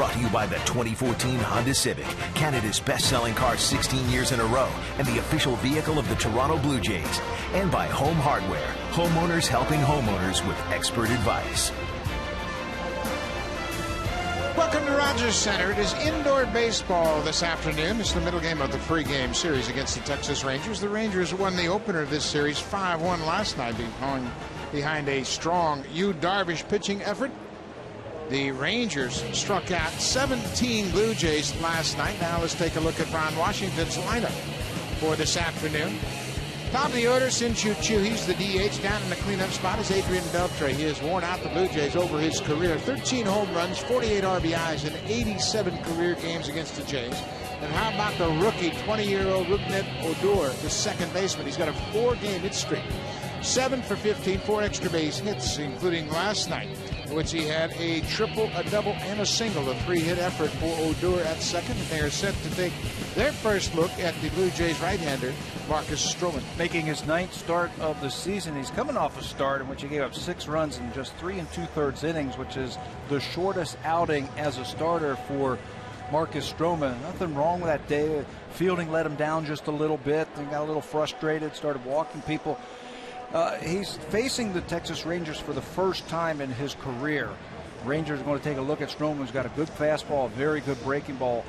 Brought to you by the 2014 Honda Civic, Canada's best-selling car 16 years in a row, and the official vehicle of the Toronto Blue Jays. And by Home Hardware, homeowners helping homeowners with expert advice. Welcome to Rogers Center. It is indoor baseball this afternoon. It's the middle game of the pregame series against the Texas Rangers. The Rangers won the opener of this series 5-1 last night, behind a strong Yu Darvish pitching effort. The Rangers struck out 17 Blue Jays last night. Now let's take a look at Ron Washington's lineup for this afternoon. Top of the order, Shin-Soo Choo. He's the DH. Down in the cleanup spot is Adrian Beltre. He has worn out the Blue Jays over his career. 13 home runs, 48 RBIs in 87 career games against the Jays. And how about the rookie, 20-year-old Rougned Odor, the second baseman? He's got a 4-game hit streak. 7 for 15, 4 extra base hits, including last night, in which he had a triple, a double, and a single, a 3-hit effort for Odor at second. And they are set to take their first look at the Blue Jays right-hander, Marcus Stroman. Making his 9th start of the season. He's coming off a start in which he gave up 6 runs in just 3 2/3 innings, which is the shortest outing as a starter for Marcus Stroman. Nothing wrong with that day. Fielding let him down just a little bit. He got a little frustrated, started walking people. He's facing the Texas Rangers for the first time in his career. Rangers are going to take a look at Stroman, who's got a good fastball, a very good breaking ball.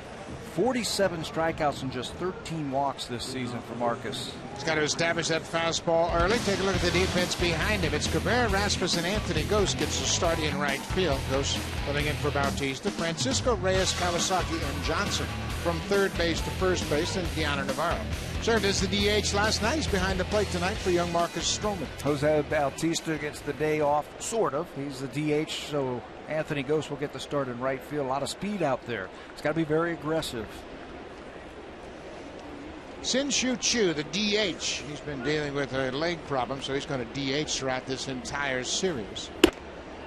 47 strikeouts and just 13 walks this season for Marcus. He's got to establish that fastball early. Take a look at the defense behind him. It's Cabrera, Rasmussen, Anthony Ghost gets a start in right field. Ghost filling in for Bautista. Francisco Reyes, Kawasaki, and Johnson from third base to first base, and Keanu Navarro served as the DH last night. He's behind the plate tonight for young Marcus Stroman. Jose Bautista gets the day off, sort of. He's the DH, so Anthony Ghost will get the start in right field. A lot of speed out there. It's got to be very aggressive. Shin-Soo Choo, the DH. He's been dealing with a leg problem, so he's going to DH throughout this entire series.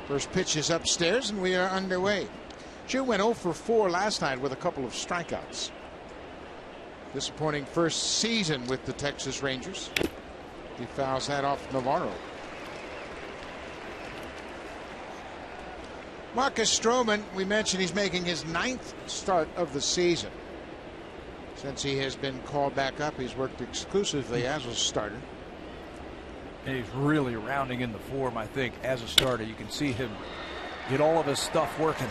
First pitch is upstairs, and we are underway. Choo went 0 for 4 last night with a couple of strikeouts. Disappointing first season with the Texas Rangers. He fouls that off Navarro. Marcus Stroman, we mentioned he's making his 9th start of the season. Since he has been called back up, he's worked exclusively as a starter. And he's really rounding into form, I think, as a starter. You can see him get all of his stuff working.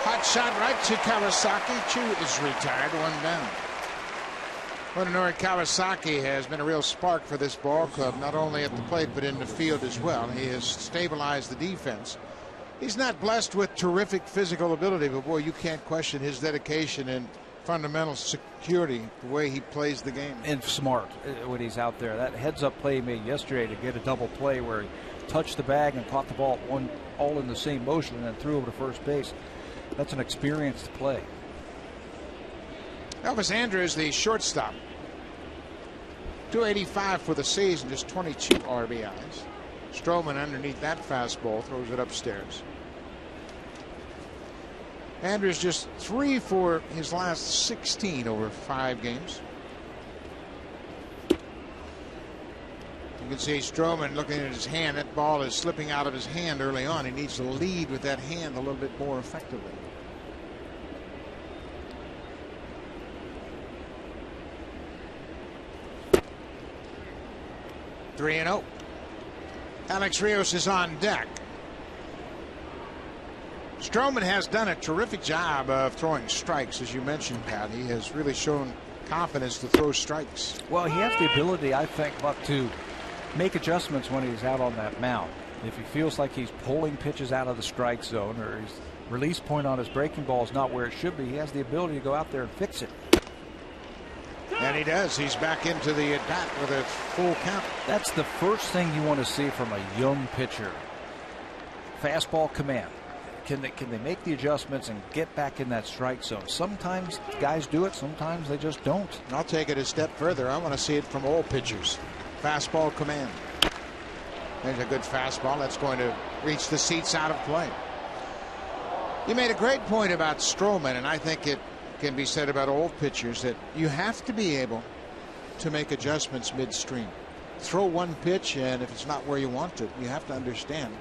Hot shot right to Kawasaki. Choo is retired, 1 down. Munenori Kawasaki has been a real spark for this ball club, not only at the plate but in the field as well. He has stabilized the defense. He's not blessed with terrific physical ability, but boy, you can't question his dedication and fundamental security, the way he plays the game. And smart when he's out there. That heads-up play he made yesterday to get a double play where he touched the bag and caught the ball all in the same motion and then threw over to first base. That's an experienced play. Elvis Andrus, the shortstop. 285 for the season, just 22 RBIs. Stroman underneath that fastball throws it upstairs. Andrus just 3 for his last 16 over 5 games. You can see Stroman looking at his hand. That ball is slipping out of his hand early on. He needs to lead with that hand a little bit more effectively. Three and 0. Alex Rios is on deck. Stroman has done a terrific job of throwing strikes, as you mentioned, Pat. He has really shown confidence to throw strikes. Well, he has the ability, I think, Buck, to make adjustments when he's out on that mound. If he feels like he's pulling pitches out of the strike zone or his release point on his breaking ball is not where it should be, he has the ability to go out there and fix it. And he does. He's back into the at-bat with a full count. That's the first thing you want to see from a young pitcher. Fastball command. Can they make the adjustments and get back in that strike zone? Sometimes guys do it, sometimes they just don't. I'll take it a step further. I want to see it from all pitchers. Fastball command. There's a good fastball that's going to reach the seats out of play. You made a great point about Stroman, and I think it can be said about all pitchers, that you have to be able to make adjustments midstream. Throw one pitch, and if it's not where you want it, you have to understand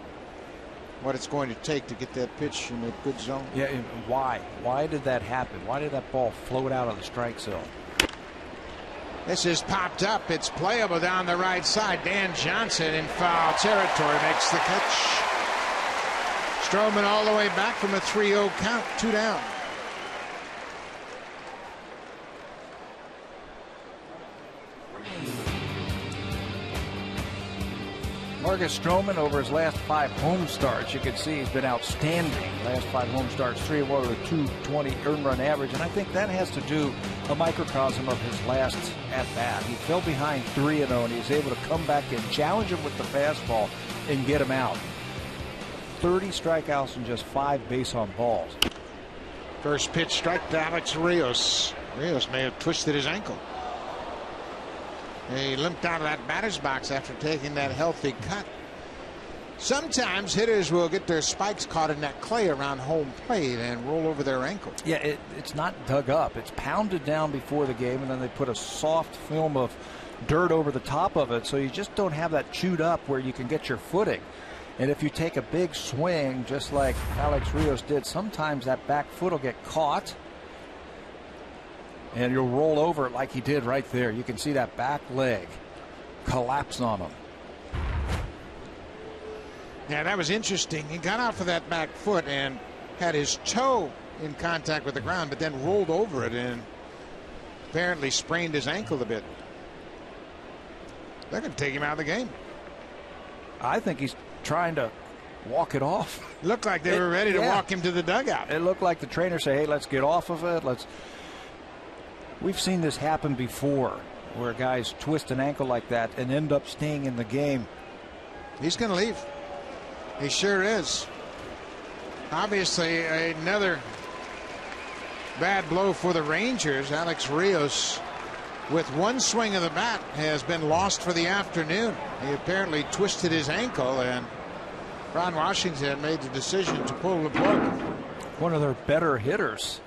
what it's going to take to get that pitch in a good zone. Yeah, and why? Why did that happen? Why did that ball float out of the strike zone? This is popped up. It's playable down the right side. Dan Johnson in foul territory makes the catch. Stroman all the way back from a 3-0 count, 2 down. Marcus Stroman, over his last 5 home starts, you can see he's been outstanding. Last 5 home starts, 3-1 with a 220 earned run average, and I think that has to do a microcosm of his last at bat. He fell behind 3-0, and he was able to come back and challenge him with the fastball and get him out. 30 strikeouts and just 5 base on balls. First pitch strike to Alex Rios. Rios may have twisted his ankle. He limped out of that batter's box after taking that healthy cut. Sometimes hitters will get their spikes caught in that clay around home plate and roll over their ankle. Yeah, it's not dug up. It's pounded down before the game, and then they put a soft film of dirt over the top of it, so you just don't have that chewed up where you can get your footing. And if you take a big swing, just like Alex Rios did, sometimes that back foot will get caught, and you'll roll over it like he did right there. You can see that back leg collapse on him. Yeah, that was interesting. He got off of that back foot and had his toe in contact with the ground, but then rolled over it and apparently sprained his ankle a bit. They're going to take him out of the game. I think he's trying to walk it off. Looked like they were ready to walk him to the dugout. It looked like the trainer said, hey, let's get off of it. We've seen this happen before, where guys twist an ankle like that and end up staying in the game. He's going to leave. He sure is. Obviously, another bad blow for the Rangers. Alex Rios, with one swing of the bat, has been lost for the afternoon. He apparently twisted his ankle, and Ron Washington made the decision to pull the plug. One of their better hitters.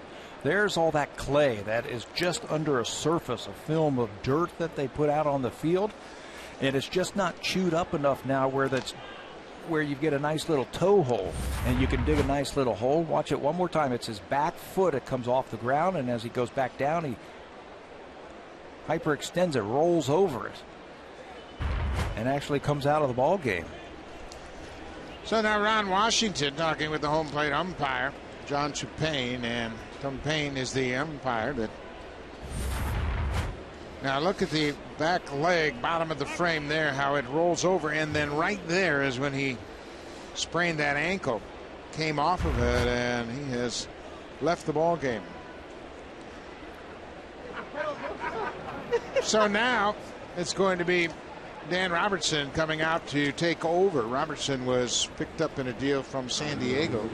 There's all that clay that is just under a surface, a film of dirt that they put out on the field, and it's just not chewed up enough now where you get a nice little toe hole, and you can dig a nice little hole. Watch it one more time. It's his back foot. It comes off the ground, and as he goes back down, he hyperextends it, rolls over it, and actually comes out of the ball game. So now Ron Washington talking with the home plate umpire, John Tupain, and Tupain is the umpire. Now look at the back leg, bottom of the frame there, how it rolls over, and then right there is when he sprained that ankle, came off of it, and he has left the ball game. So now it's going to be Dan Robertson coming out to take over. Robertson was picked up in a deal from San Diego.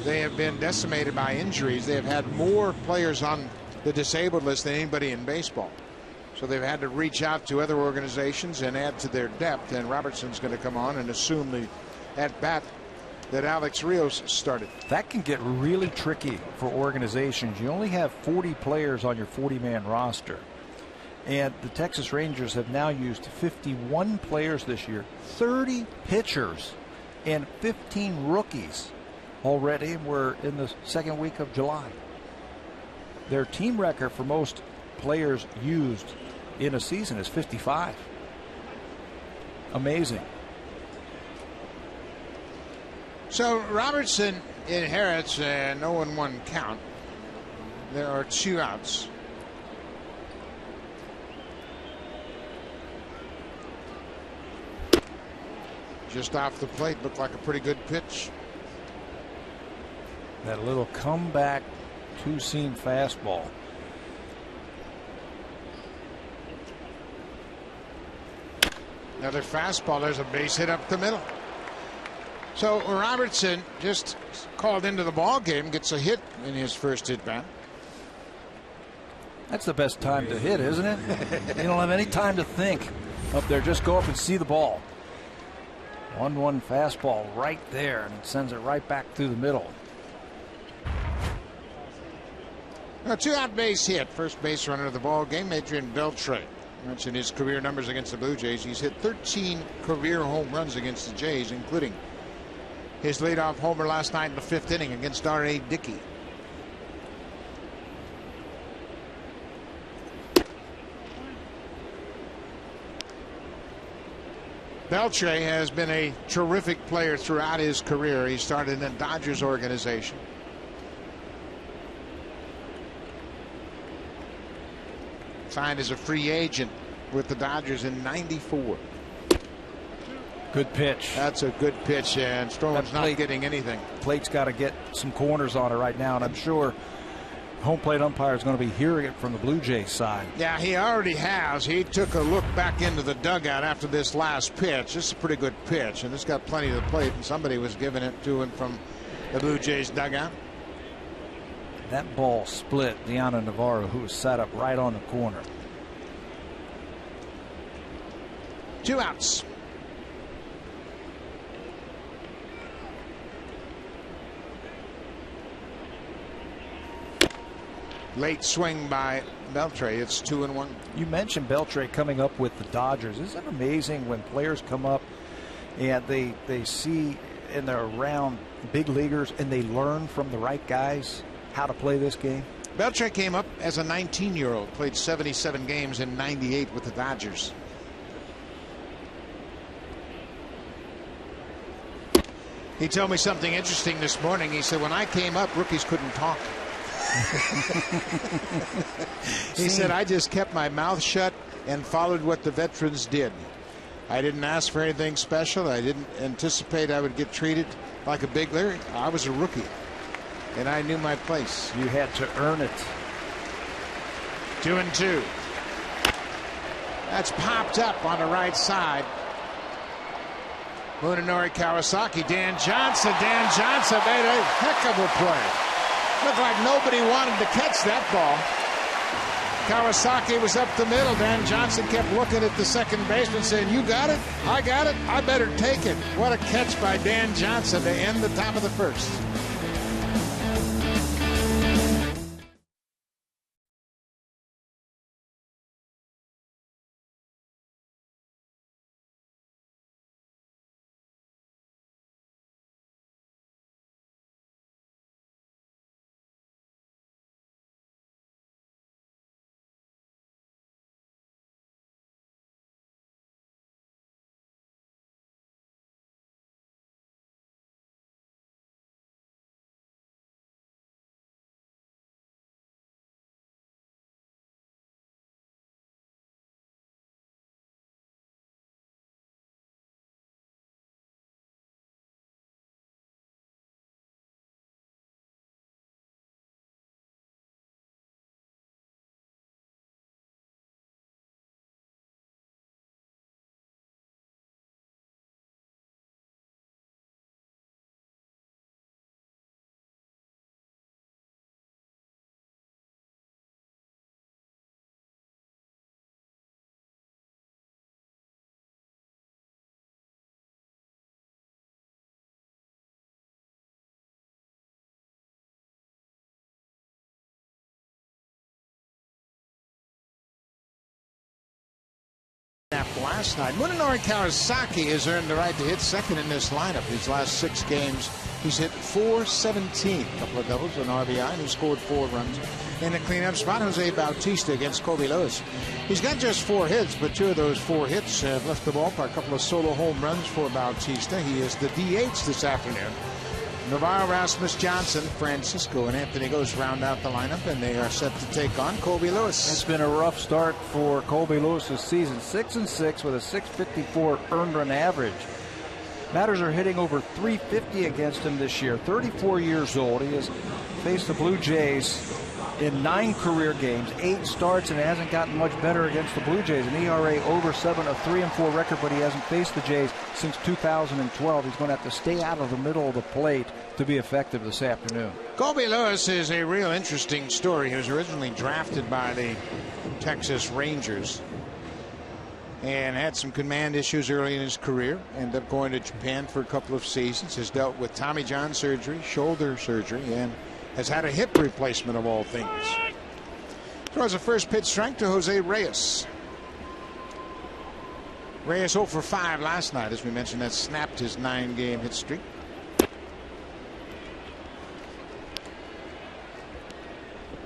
They have been decimated by injuries. They have had more players on the disabled list than anybody in baseball. So they've had to reach out to other organizations and add to their depth. And Robertson's going to come on and assume the at-bat that Alex Rios started. That can get really tricky for organizations. You only have 40 players on your 40-man roster. And the Texas Rangers have now used 51 players this year, 30 pitchers, and 15 rookies already. We're in the second week of July. Their team record for most players used in a season is 55. Amazing. So Robertson inherits a 0-1 count. There are 2 outs. Just off the plate, looked like a pretty good pitch. That little comeback two-seam fastball. Another fastball. There's a base hit up the middle. So Robertson just called into the ball game, gets a hit in his first at bat. That's the best time to hit, isn't it? You don't have any time to think up there. Just go up and see the ball. 1-1 fastball right there, and it sends it right back through the middle. A 2-out base hit. First base runner of the ball game, Adrian Beltre. Mentioned his career numbers against the Blue Jays. He's hit 13 career home runs against the Jays, including his leadoff homer last night in the 5th inning against R.A. Dickey. Beltre has been a terrific player throughout his career. He started in the Dodgers organization. Signed as a free agent with the Dodgers in '94. Good pitch. That's a good pitch, and Stroman's not getting anything. Plate's got to get some corners on it right now, and I'm sure home plate umpire is going to be hearing it from the Blue Jays side. Yeah, he already has. He took a look back into the dugout after this last pitch. This is a pretty good pitch, and it's got plenty of the plate, and somebody was giving it to him from the Blue Jays dugout. That ball split Deanna Navarro, who was set up right on the corner. 2 outs. Late swing by Beltre. It's 2-1. You mentioned Beltre coming up with the Dodgers. Isn't it amazing when players come up and they see and they're around big leaguers and they learn from the right guys how to play this game? Beltre came up as a 19-year-old, played 77 games in '98 with the Dodgers. He told me something interesting this morning. He said, when I came up, rookies couldn't talk. He said, I just kept my mouth shut and followed what the veterans did. I didn't ask for anything special. I didn't anticipate I would get treated like a big league. I was a rookie, and I knew my place. You had to earn it. 2-2. That's popped up on the right side. Munenori Kawasaki. Dan Johnson made a heck of a play. Looked like nobody wanted to catch that ball. Kawasaki was up the middle. Dan Johnson kept looking at the second baseman saying, you got it? I got it? I better take it. What a catch by Dan Johnson to end the top of the first. Last night, Munenori Kawasaki has earned the right to hit second in this lineup. His last 6 games, he's hit .417, a couple of doubles, an RBI, and he scored 4 runs in a cleanup spot. Jose Bautista against Kobe Lewis. He's got just 4 hits, but 2 of those 4 hits have left the ballpark. A couple of solo home runs for Bautista. He is the DH this afternoon. Navarro, Rasmus Johnson, Francisco, and Anthony Gose round out the lineup, and they are set to take on Kobe Lewis. It's been a rough start for Kobe Lewis this season. 6-6 with a .654 earned run average. Matters are hitting over .350 against him this year. 34 years old. He has faced the Blue Jays in 9 career games, 8 starts, and it hasn't gotten much better against the Blue Jays. An ERA over 7, a 3-4 record, but he hasn't faced the Jays since 2012. He's going to have to stay out of the middle of the plate to be effective this afternoon. Kobe Lewis is a real interesting story. He was originally drafted by the Texas Rangers and had some command issues early in his career. Ended up going to Japan for a couple of seasons. Has dealt with Tommy John surgery, shoulder surgery, and has had a hip replacement of all things. Throws a first pitch strike to Jose Reyes. Reyes 0 for 5 last night, as we mentioned. That snapped his 9-game hit streak.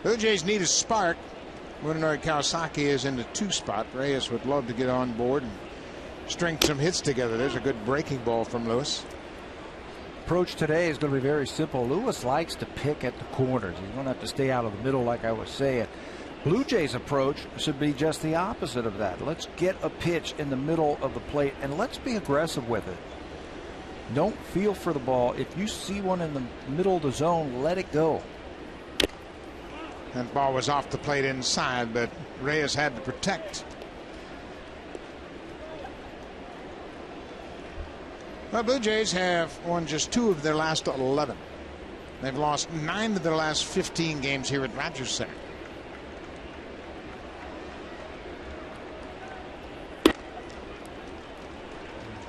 Blue Jays need a spark. Munenori Kawasaki is in the 2 spot. Reyes would love to get on board and string some hits together. There's a good breaking ball from Lewis. Approach today is going to be very simple. Lewis likes to pick at the corners. He's going to have to stay out of the middle, like I was saying. Blue Jays approach should be just the opposite of that. Let's get a pitch in the middle of the plate and let's be aggressive with it. Don't feel for the ball. If you see one in the middle of the zone, let it go. That ball was off the plate inside, but Reyes had to protect. The Blue Jays have won just 2 of their last 11. They've lost 9 of their last 15 games here at Rogers Center.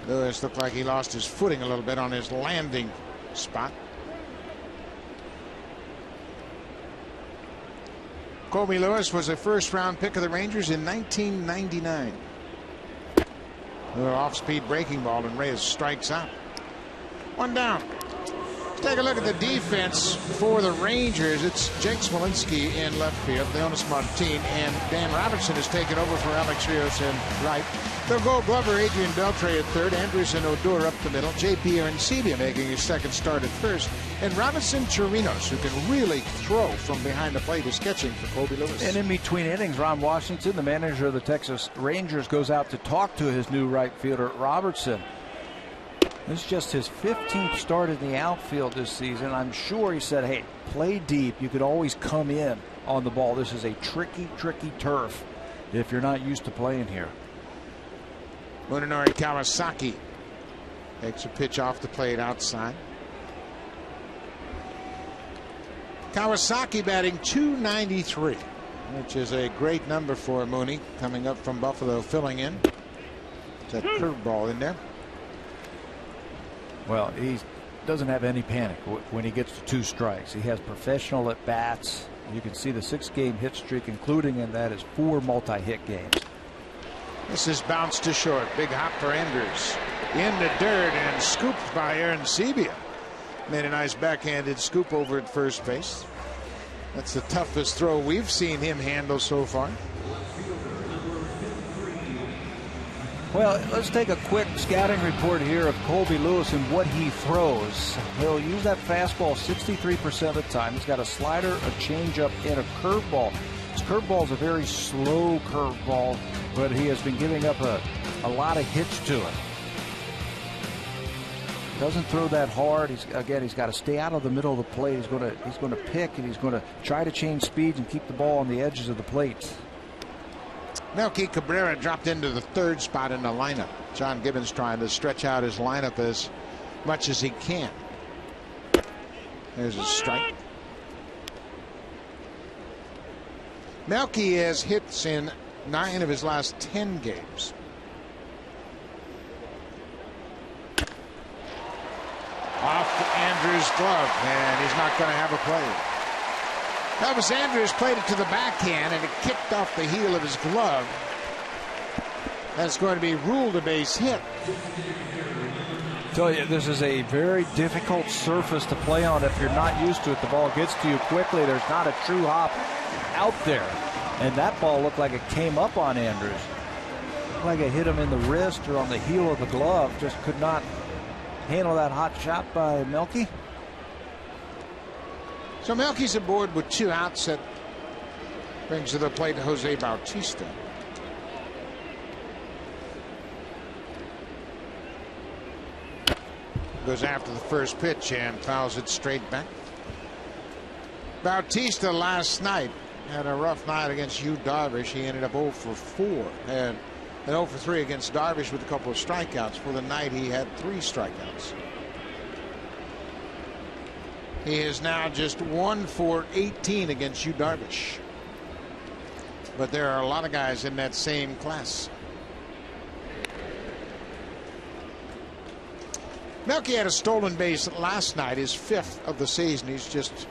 Lewis looked like he lost his footing a little bit on his landing spot. Colby Lewis was a first-round pick of the Rangers in 1999. A little off-speed breaking ball, and Reyes strikes out. 1 down. Take a look at the defense for the Rangers. It's Jake Smolinski in left field, Leonis Martin, and Dan Robertson has taken over for Alex Rios in right. The Gold Glover Adrian Beltre at third, Andrus and Odor up the middle, J.P. Arancibia making his second start at first, and Robinson Chirinos, who can really throw from behind the plate, is catching for Colby Lewis. And in between innings, Ron Washington, the manager of the Texas Rangers, goes out to talk to his new right fielder, Robertson. This is just his 15th start in the outfield this season. I'm sure he said, hey, play deep. You could always come in on the ball. This is a tricky, tricky turf if you're not used to playing here. Munenori Kawasaki takes a pitch off the plate outside. Kawasaki batting .293, which is a great number for Mooney, coming up from Buffalo, filling in. That curveball in there. Well, he doesn't have any panic when he gets to 2 strikes. He has professional at bats. You can see the 6-game hit streak, including in that is 4 multi-hit games. This is bounced to short. Big hop for Andrews. In the dirt and scooped by Arancibia. Made a nice backhanded scoop over at first base. That's the toughest throw we've seen him handle so far. Well, let's take a quick scouting report here of Colby Lewis and what he throws. He'll use that fastball 63% of the time. He's got a slider, a changeup, and a curveball. His curveball is a very slow curveball, but he has been giving up a lot of hits to it. Doesn't throw that hard. He's got to stay out of the middle of the plate. He's going to pick, and he's going to try to change speeds and keep the ball on the edges of the plate. Melky Cabrera dropped into the 3rd spot in the lineup. John Gibbons trying to stretch out his lineup as much as he can. There's a strike. Melky has hits in 9 of his last 10 games. Off Andrews' glove, and he's not going to have a play. Elvis Andrews played it to the backhand, and it kicked off the heel of his glove. That's going to be ruled a base hit. I tell you, this is a very difficult surface to play on if you're not used to it. The ball gets to you quickly. There's not a true hop out there. And that ball looked like it came up on Andrews. Looked like it hit him in the wrist or on the heel of the glove. Just could not handle that hot shot by Melky. So Melky's aboard with 2 outs. That brings to the plate Jose Bautista. Goes after the first pitch and fouls it straight back. Bautista last night had a rough night against Yu Darvish. He ended up 0 for 4. Had an 0 for 3 against Darvish with a couple of strikeouts. For the night, he had 3 strikeouts. He is now just 1 for 18 against Yu Darvish. But there are a lot of guys in that same class. Melky had a stolen base last night, his 5th of the season. He's just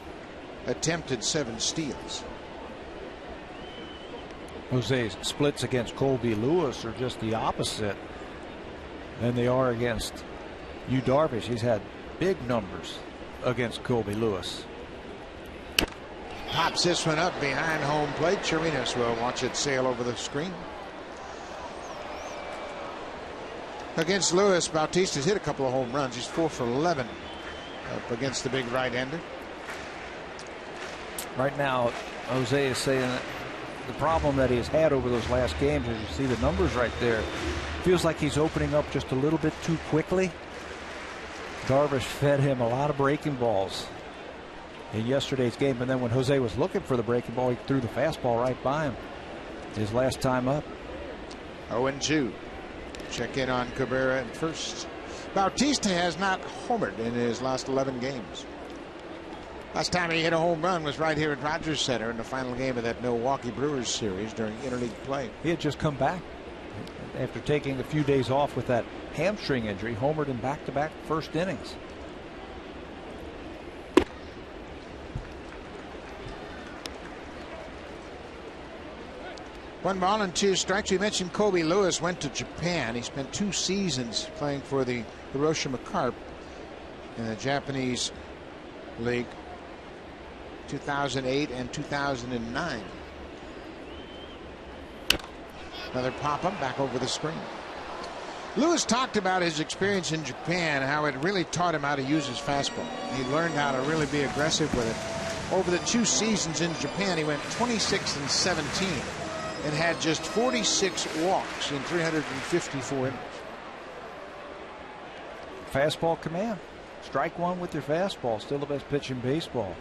attempted 7 steals. Jose's splits against Colby Lewis are just the opposite than they are against Yu Darvish. He's had big numbers against Colby Lewis. Pops this one up behind home plate. Chirinos will watch it sail over the screen. Against Lewis, Bautista's hit a couple of home runs. He's 4 for 11 up against the big right-hander. Right now, Jose is saying that the problem that he has had over those last games, as you see the numbers right there, feels like he's opening up just a little bit too quickly. Darvish fed him a lot of breaking balls in yesterday's game, and then when Jose was looking for the breaking ball, he threw the fastball right by him his last time up. 0-2. Check in on Cabrera at first. Bautista has not homered in his last 11 games. Last time he hit a home run was right here at Rogers Center in the final game of that Milwaukee Brewers series during interleague play. He had just come back after taking a few days off with that hamstring injury. Homered in back-to-back first innings. One ball and 2 strikes. We mentioned Kobe Lewis went to Japan. He spent 2 seasons playing for the Hiroshima Carp in the Japanese League, 2008 and 2009. Another pop-up back over the screen. Lewis talked about his experience in Japan, how it really taught him how to use his fastball. He learned how to really be aggressive with it. Over the 2 seasons in Japan, he went 26 and 17 and had just 46 walks in 354 innings. Fastball command. Strike one with your fastball. Still the best pitch in baseball.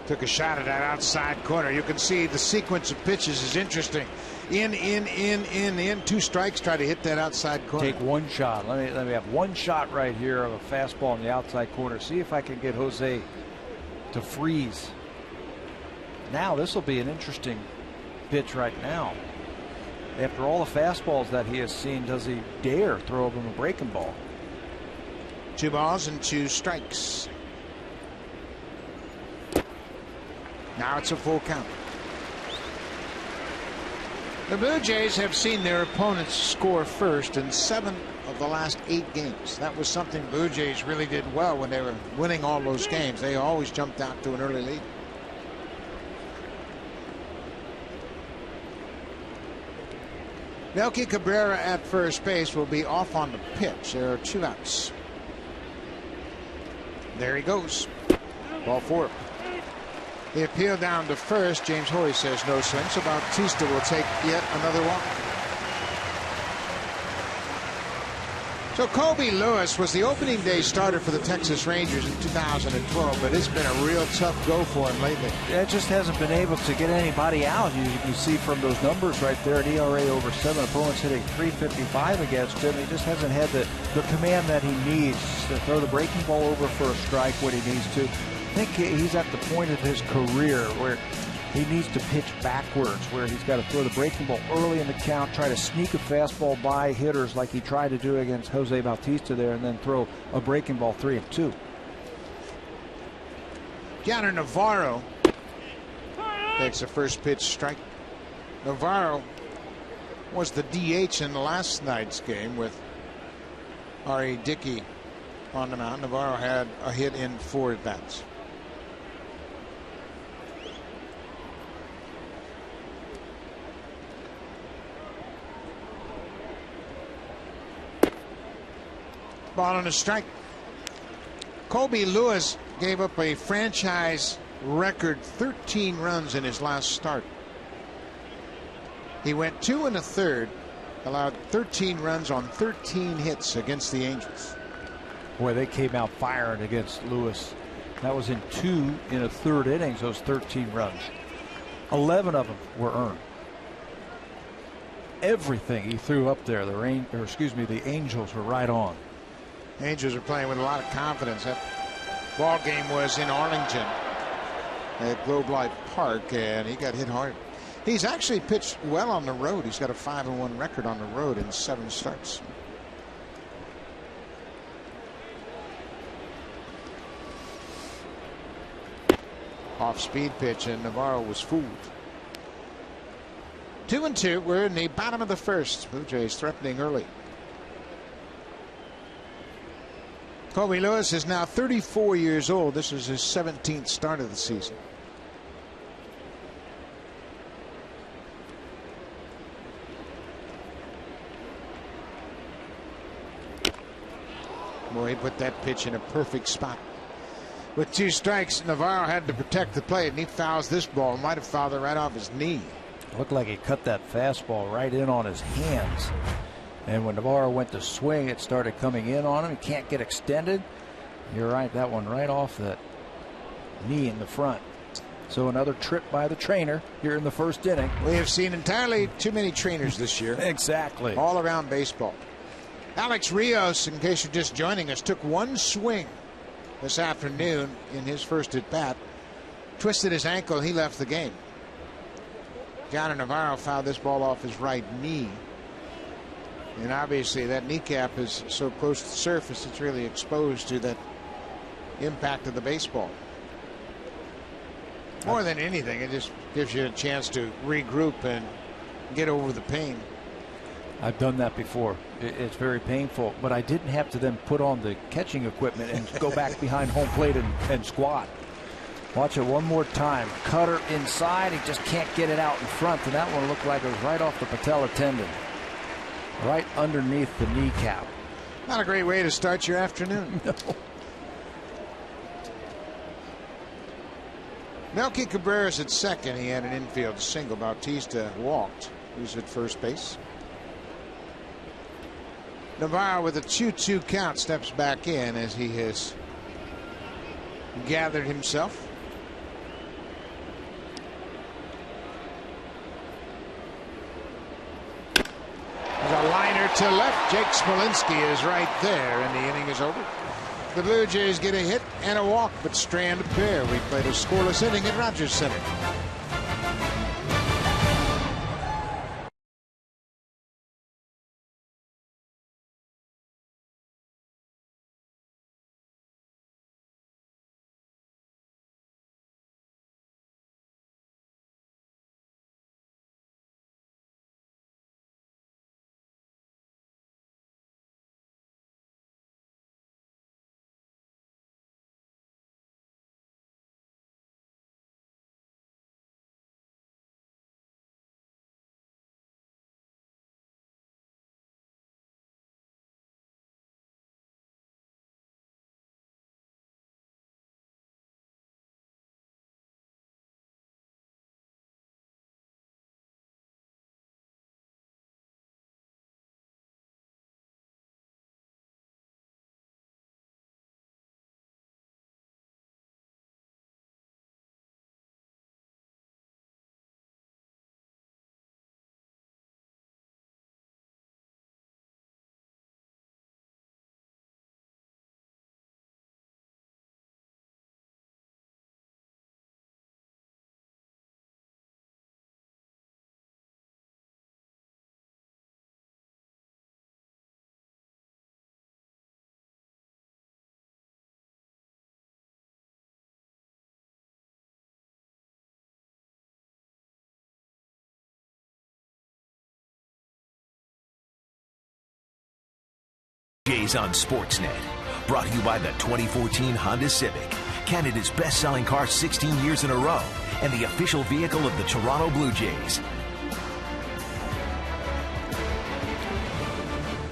Took a shot at that outside corner. You can see the sequence of pitches is interesting. In. 2 strikes. Try to hit that outside corner. Take one shot. Let me have one shot right here of a fastball on the outside corner. See if I can get Jose to freeze. Now this will be an interesting pitch right now. After all the fastballs that he has seen, does he dare throw him a breaking ball? 2 balls and 2 strikes. Now it's a full count. The Blue Jays have seen their opponents score first in 7 of the last 8 games. That was something Blue Jays really did well when they were winning all those games. They always jumped out to an early lead. Melky Cabrera at first base will be off on the pitch. There are 2 outs. There he goes. Ball 4. The appeal down to first. James Hoey says no swing, so Bautista will take yet another walk. So Kobe Lewis was the opening day starter for the Texas Rangers in 2012, but it's been a real tough go for him lately. Yeah, it just hasn't been able to get anybody out. You can see from those numbers right there, an ERA over 7, opponents hitting .355 against him. He just hasn't had the command that he needs to throw the breaking ball over for a strike when he needs to. I think he's at the point of his career where he needs to pitch backwards, where he's got to throw the breaking ball early in the count, try to sneak a fastball by hitters like he tried to do against Jose Bautista there, and then throw a breaking ball 3-2. Yonder Navarro takes the first pitch strike. Navarro was the DH in last night's game with R.A. Dickey on the mound. Navarro had a hit in 4 at-bats. Ball and a strike. Kobe Lewis gave up a franchise record 13 runs in his last start. He went 2 1/3, allowed 13 runs on 13 hits against the Angels. Boy, they came out firing against Lewis. That was in 2 1/3 innings, those 13 runs. 11 of them were earned. Everything he threw up there, the Angels were right on. Angels are playing with a lot of confidence. That ball game was in Arlington at Globe Life Park, and he got hit hard. He's actually pitched well on the road. He's got a 5-1 record on the road in 7 starts. Off-speed pitch, and Navarro was fooled. 2-2. We're in the bottom of the first. Blue Jays threatening early. Kobe Lewis is now 34 years old. This is his 17th start of the season. Boy, he put that pitch in a perfect spot. With 2 strikes, Navarro had to protect the plate, and he fouls this ball. Might have fouled it right off his knee. Looked like he cut that fastball right in on his hands. And when Navarro went to swing, it started coming in on him. He can't get extended. You're right, that one right off that knee in the front. So another trip by the trainer here in the first inning. We have seen entirely too many trainers this year. Exactly. All around baseball. Alex Rios, in case you're just joining us, took 1 swing this afternoon in his first at bat. Twisted his ankle. He left the game. John Navarro fouled this ball off his right knee. And obviously that kneecap is so close to the surface, it's really exposed to that impact of the baseball. More than anything, it just gives you a chance to regroup and get over the pain. I've done that before. It's very painful, but I didn't have to then put on the catching equipment and go back behind home plate and squat. Watch it one more time. Cutter inside. He just can't get it out in front, and that one looked like it was right off the patella tendon. Right underneath the kneecap. Not a great way to start your afternoon. No. Melky Cabrera's at second. He had an infield single. Bautista walked. Who's at first base. Navarro with a 2-2 count steps back in as he has gathered himself. There's a liner to left. Jake Smolinski is right there, and the inning is over. The Blue Jays get a hit and a walk, but strand a pair. We played a scoreless inning at Rogers Center. Jays on Sportsnet. Brought to you by the 2014 Honda Civic, Canada's best-selling car 16 years in a row, and the official vehicle of the Toronto Blue Jays.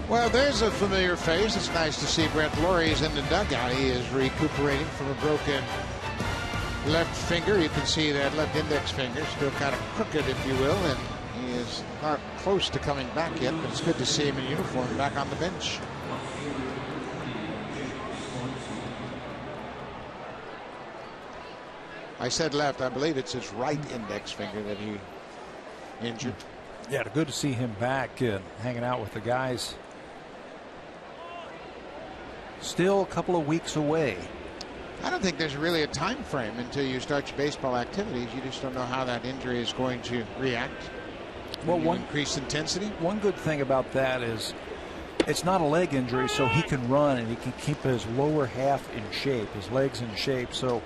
Well, there's a familiar face. It's nice to see Brett Laurie's in the dugout. He is recuperating from a broken left finger. You can see that left index finger still kind of crooked, if you will, and he is not close to coming back yet, but it's good to see him in uniform back on the bench. I said left. I believe it's his right index finger that he injured. Yeah, good to see him back and hanging out with the guys. Still a couple of weeks away. I don't think there's really a time frame until you start your baseball activities. You just don't know how that injury is going to react. Well, one increased intensity. One good thing about that is it's not a leg injury, so he can run and he can keep his lower half in shape, his legs in shape. So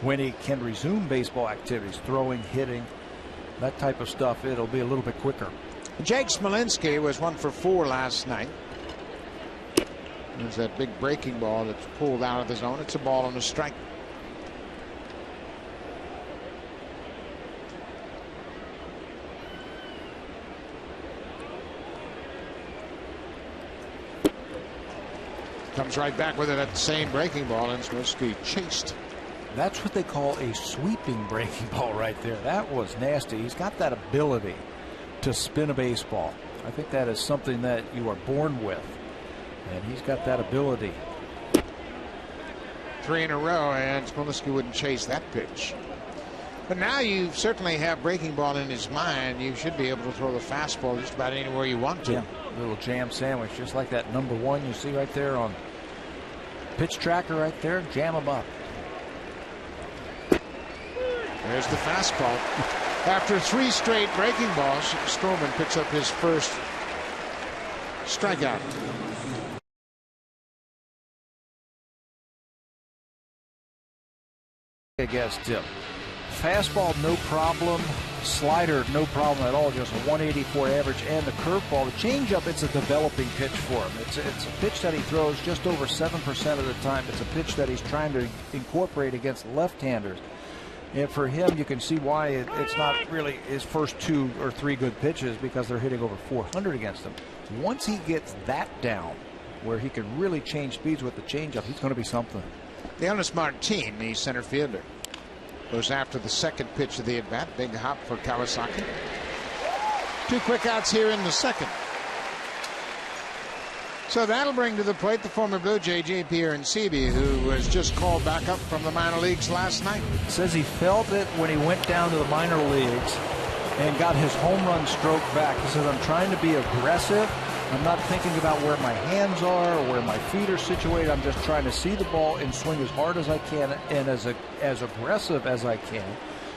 when he can resume baseball activities, throwing, hitting, that type of stuff, it'll be a little bit quicker. Jake Smolinski was 1 for 4 last night. There's that big breaking ball that's pulled out of the zone. It's a ball and a strike. Comes right back with it at the same breaking ball, and Swirsky chased. That's what they call a sweeping breaking ball right there. That was nasty. He's got that ability to spin a baseball. I think that is something that you are born with, and he's got that ability. 3 in a row, and Swirsky wouldn't chase that pitch. But now you certainly have breaking ball in his mind. You should be able to throw the fastball just about anywhere you want to. Yeah, a little jam sandwich, just like that number 1 you see right there on pitch tracker right there. Jam him up. There's the fastball. After 3 straight breaking balls, Stroman picks up his first strikeout. Against him. Fastball, no problem. Slider, no problem at all. Just a 184 average. And the curveball, the changeup, it's a developing pitch for him. It's a pitch that he throws just over 7% of the time. It's a pitch that he's trying to incorporate against left-handers. And for him, you can see why it's not really his first 2 or 3 good pitches, because they're hitting over 400 against him. Once he gets that down, where he can really change speeds with the changeup, he's going to be something. Leonis Martin, the center fielder, goes after the second pitch of the at-bat. Big hop for Kawasaki. 2 quick outs here in the second. So that'll bring to the plate the former Blue Jay, J.P. Arencibi, who was just called back up from the minor leagues last night. Says he felt it when he went down to the minor leagues and got his home run stroke back. He says, I'm trying to be aggressive. I'm not thinking about where my hands are or where my feet are situated. I'm just trying to see the ball and swing as hard as I can and as aggressive as I can.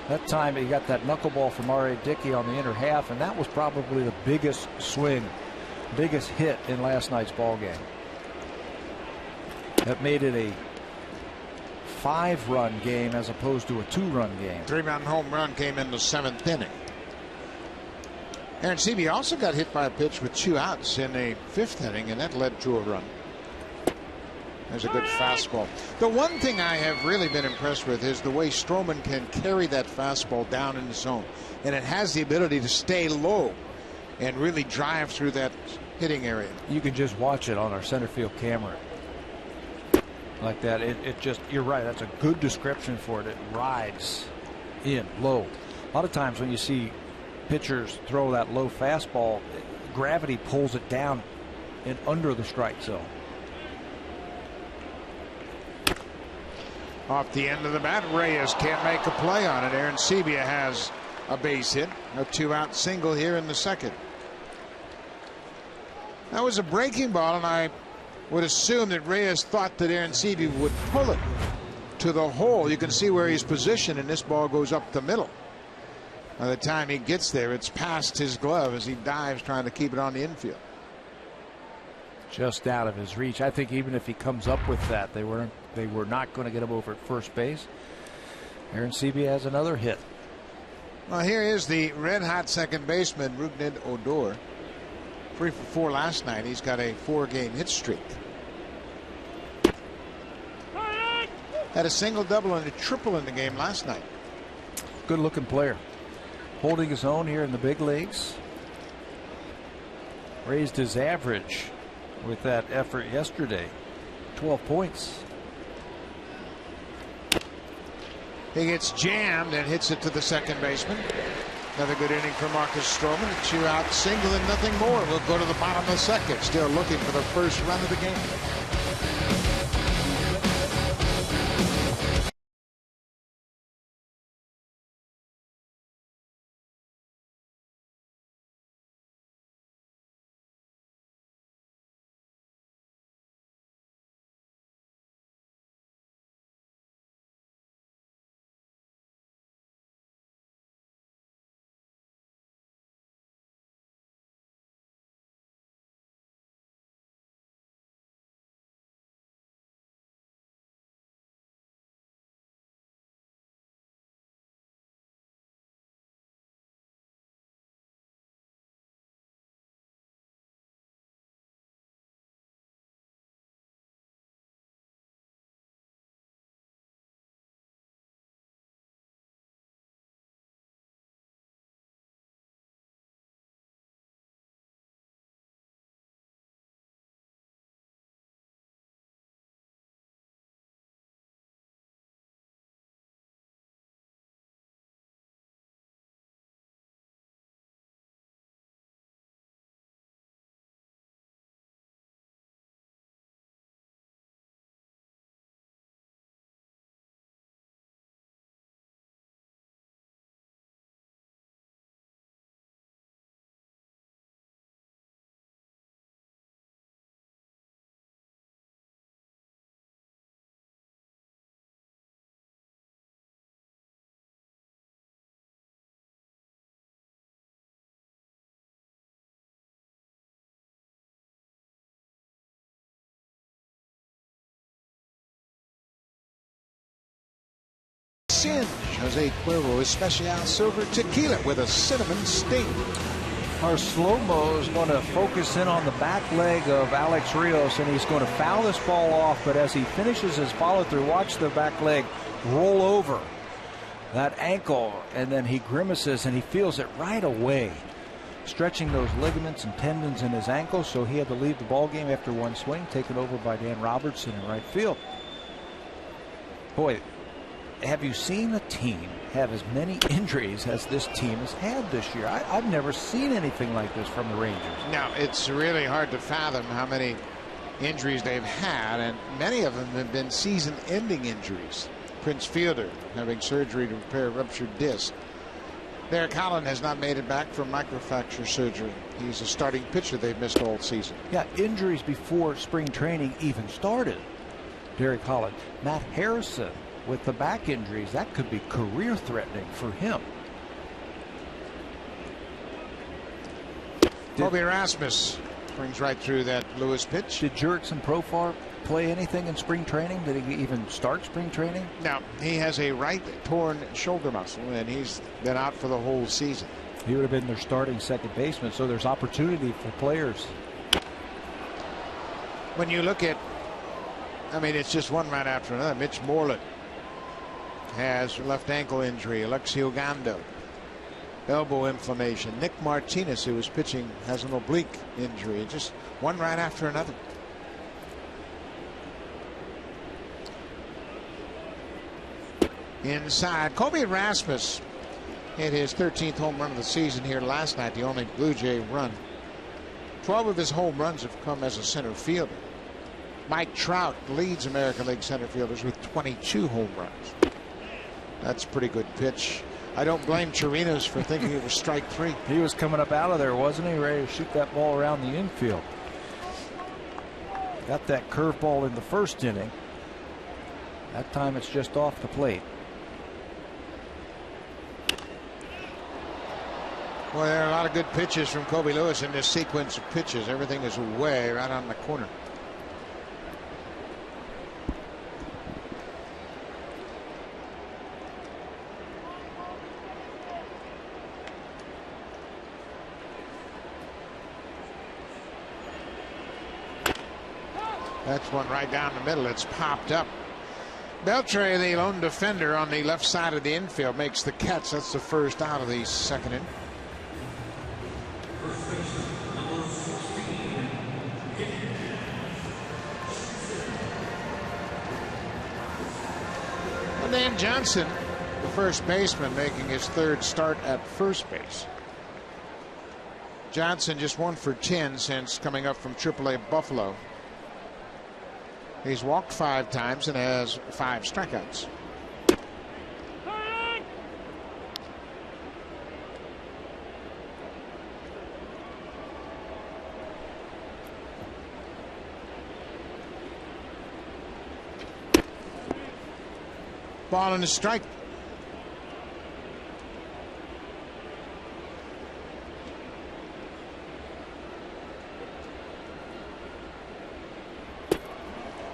That time he got that knuckleball from R.A. Dickey on the inner half, and that was probably the biggest swing, biggest hit in last night's ball game. That made it a 5-run game as opposed to a 2-run game. 3-run home run came in the 7th inning. Arencibi also got hit by a pitch with 2 outs in the 5th inning, and that led to a run. There's a good fastball. The one thing I have really been impressed with is the way Stroman can carry that fastball down in the zone, and it has the ability to stay low and really drive through that hitting area. You can just watch it on our center field camera like that. It just, you're right, that's a good description for it. It rides in low. A lot of times when you see pitchers throw that low fastball, gravity pulls it down and under the strike zone. Off the end of the bat, Reyes can't make a play on it. Arencibi has a base hit, a 2-out single here in the second. That was a breaking ball, and I would assume that Reyes thought that Arencibi would pull it to the hole. You can see where he's positioned, and this ball goes up the middle. By the time he gets there, it's past his glove as he dives trying to keep it on the infield. Just out of his reach. I think even if he comes up with that, they were not going to get him over at first base. Arencibi has another hit. Well, here is the red-hot second baseman, Rougned Odor. 3 for 4 last night. He's got a 4-game hit streak. Had a single, double, and a triple in the game last night. Good looking player. Holding his own here in the big leagues. Raised his average with that effort yesterday. 12 points. He gets jammed and hits it to the second baseman. Another good inning for Marcus Stroman. A 2-out single and nothing more. We'll go to the bottom of the second. Still looking for the first run of the game. Singe. Jose Cuervo Especial Silver Tequila with a cinnamon sting. Our slow-mo is going to focus in on the back leg of Alex Rios, and he's going to foul this ball off, but as he finishes his follow-through, watch the back leg roll over that ankle, and then he grimaces and he feels it right away, stretching those ligaments and tendons in his ankle, so he had to leave the ball game after one swing, taken over by Dan Robertson in right field. Boy, have you seen a team have as many injuries as this team has had this year? I've never seen anything like this from the Rangers. Now, it's really hard to fathom how many injuries they've had, and many of them have been season-ending injuries. Prince Fielder having surgery to repair a ruptured disc. Derek Holland has not made it back from microfracture surgery. He's a starting pitcher they've missed all season. Yeah, injuries before spring training even started. Derek Holland. Matt Harrison with the back injuries, that could be career threatening for him. Kobe Rasmus brings right through that Lewis pitch. Did Jurickson Profar play anything in spring training? Did he even start spring training? No, he has a right torn shoulder muscle, and he's been out for the whole season. He would have been their starting second baseman, so there's opportunity for players. When you look at, I mean, it's just one right after another. Mitch Moreland has left ankle injury. Alexi Ogando, elbow inflammation. Nick Martinez, who was pitching, has an oblique injury. Just one right after another. Inside, Kobe Rasmus hit his 13th home run of the season here last night, the only Blue Jay run. 12 of his home runs have come as a center fielder. Mike Trout leads American League center fielders with 22 home runs. That's a pretty good pitch. I don't blame Chirinos for thinking it was strike three. He was coming up out of there, wasn't he? Ready to shoot that ball around the infield. Got that curveball in the first inning. That time it's just off the plate. Well, there are a lot of good pitches from Kobe Lewis in this sequence of pitches. Everything is way right on the corner. That's one right down the middle. It's popped up. Beltre, the lone defender on the left side of the infield, makes the catch. That's the first out of the second inning. And Dan Johnson, the first baseman, making his third start at first base. Johnson just 1 for 10 since coming up from AAA Buffalo. He's walked 5 times and has 5 strikeouts. Ball and a strike.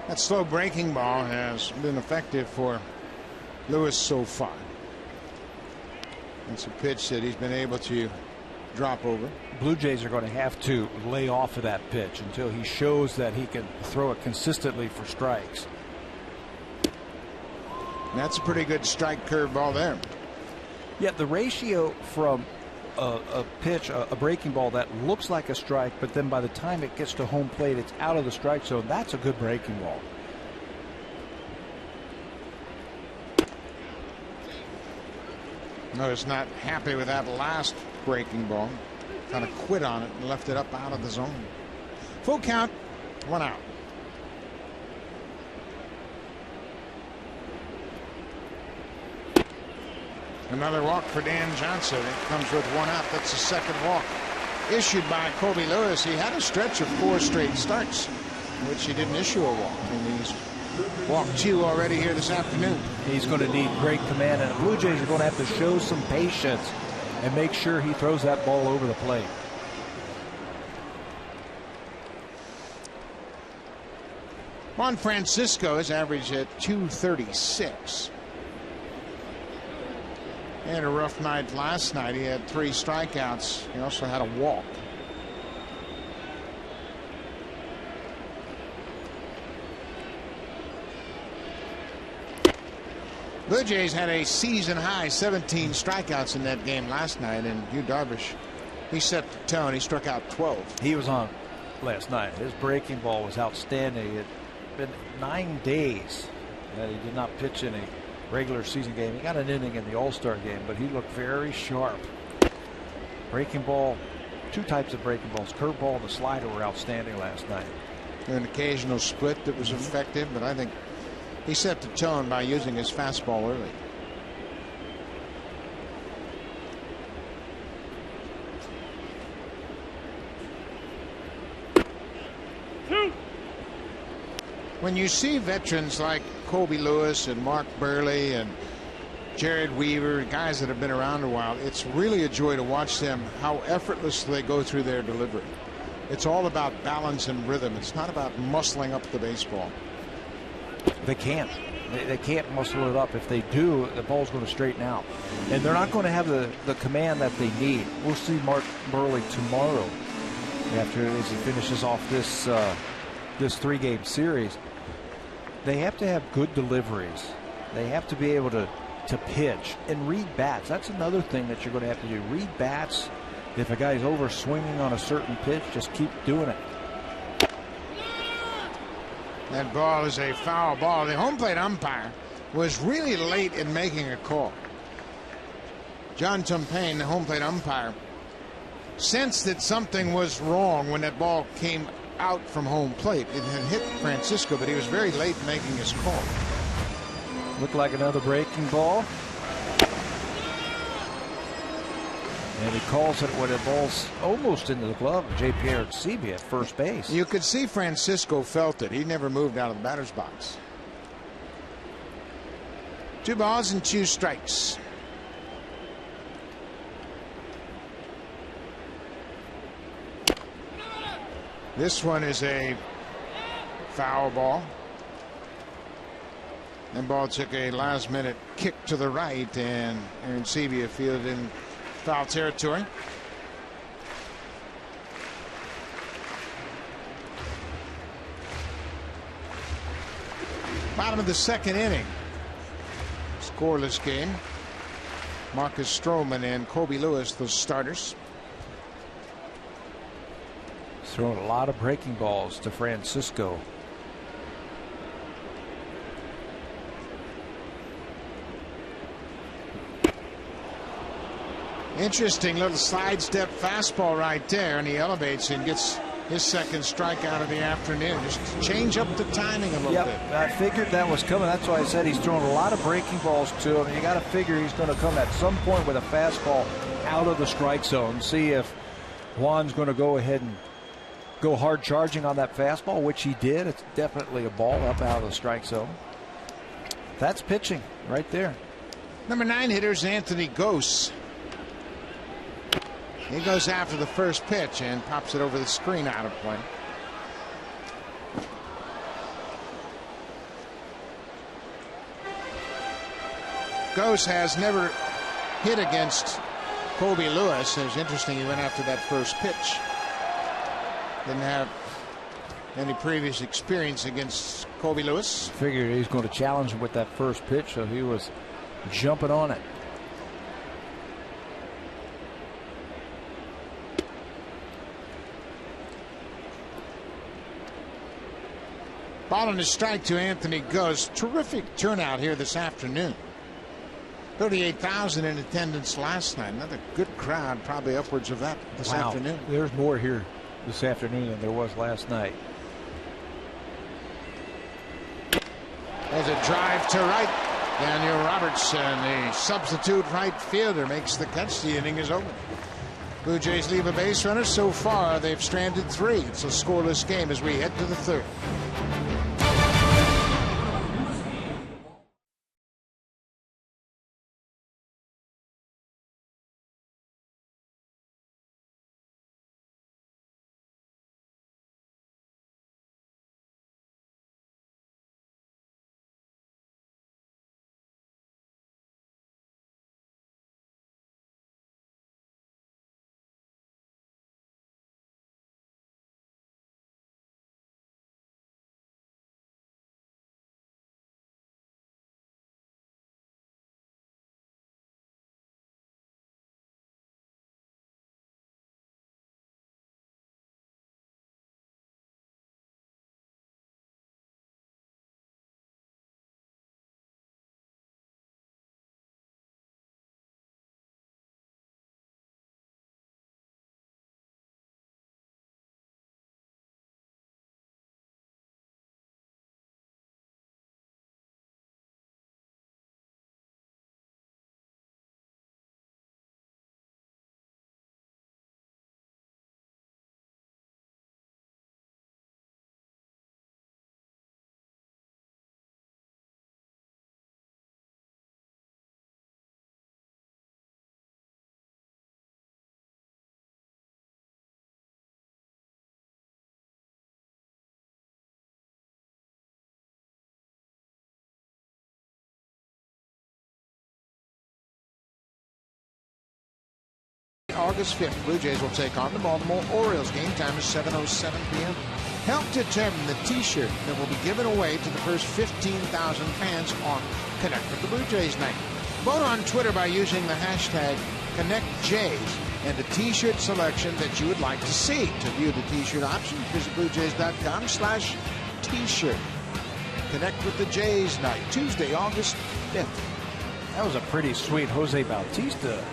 That slow breaking ball has been effective for Lewis so far. It's a pitch that he's been able to drop over. Blue Jays are going to have to lay off of that pitch until he shows that he can throw it consistently for strikes. That's a pretty good strike curveball there. Yeah, the ratio from a pitch, a breaking ball that looks like a strike, but then by the time it gets to home plate, it's out of the strike zone. That's a good breaking ball. No, he's not happy with that last breaking ball. Kind of quit on it and left it up out of the zone. Full count, 1 out. Another walk for Dan Johnson. It comes with 1 out. That's the second walk issued by Kobe Lewis. He had a stretch of 4 straight starts in which he didn't issue a walk, and he's walked 2 already here this afternoon. He's going to need great command, and the Blue Jays are going to have to show some patience and make sure he throws that ball over the plate. Juan Francisco is average at 236. He had a rough night last night. He had 3 strikeouts. He also had a walk. Blue Jays had a season high 17 strikeouts in that game last night, and Yu Darvish, he set the tone. He struck out 12. He was on last night. His breaking ball was outstanding. It had been 9 days that he did not pitch in a regular season game. He got an inning in the All-Star game, but he looked very sharp. Breaking ball, 2 types of breaking balls, curveball and the slider, were outstanding last night. An occasional split that was effective, but I think he set the tone by using his fastball early. When you see veterans like Kobe Lewis and Mark Burley and Jared Weaver, guys that have been around a while, it's really a joy to watch them, how effortlessly they go through their delivery. It's all about balance and rhythm. It's not about muscling up the baseball. They can't. They can't muscle it up. If they do, the ball's going to straighten out. And they're not going to have the command that they need. We'll see Mark Burley tomorrow after as he finishes off this 3-game series. They have to have good deliveries. They have to be able to pitch and read bats. That's another thing that you're going to have to do. Read bats. If a guy's over swinging on a certain pitch, just keep doing it. That ball is a foul ball. The home plate umpire was really late in making a call. John Tumpane, the home plate umpire, sensed that something was wrong when that ball came out from home plate. It had hit Francisco, but he was very late in making his call. Looked like another breaking ball. And he calls it when the ball's almost into the glove of J.P. Arecibi at first base. You could see Francisco felt it. He never moved out of the batter's box. 2 balls and 2 strikes. This one is a foul ball. That ball took a last-minute kick to the right, and Arecibi fielded in foul territory. Bottom of the 2nd inning. Scoreless game. Marcus Stroman and Kobe Lewis, the starters. Throwing a lot of breaking balls to Francisco. Interesting little sidestep fastball right there, and he elevates and gets his 2nd strikeout of the afternoon. Just change up the timing a little bit. I figured that was coming. That's why I said he's throwing a lot of breaking balls to him. You got to figure he's going to come at some point with a fastball out of the strike zone. See if Juan's going to go ahead and go hard charging on that fastball, which he did. It's definitely a ball up out of the strike zone. That's pitching right there. Number 9 hitter is Anthony Gose. He goes after the first pitch and pops it over the screen, out of play. Gose has never hit against Kobe Lewis. It was interesting, he went after that first pitch. Didn't have any previous experience against Kobe Lewis. Figured he's going to challenge him with that first pitch, so he was jumping on it. Ball and a strike to Anthony Gose. Terrific turnout here this afternoon. 38,000 in attendance last night. Another good crowd, probably upwards of that this afternoon. There's more here this afternoon than there was last night. There's a drive to right. Daniel Robertson, the substitute right fielder, makes the catch. The inning is over. Blue Jays leave a base runner. So far, they've stranded 3. It's a scoreless game as we head to the 3rd. August 5th. Blue Jays will take on the Baltimore Orioles. Game time is 7:07 p.m. Help determine the T-shirt that will be given away to the first 15,000 fans on Connect with the Blue Jays night. Vote on Twitter by using the hashtag ConnectJays and a T-shirt selection that you would like to see. To view the T-shirt option, visit bluejays.com/T-shirt. Connect with the Jays night, Tuesday, August 5th. That was a pretty sweet Jose Bautista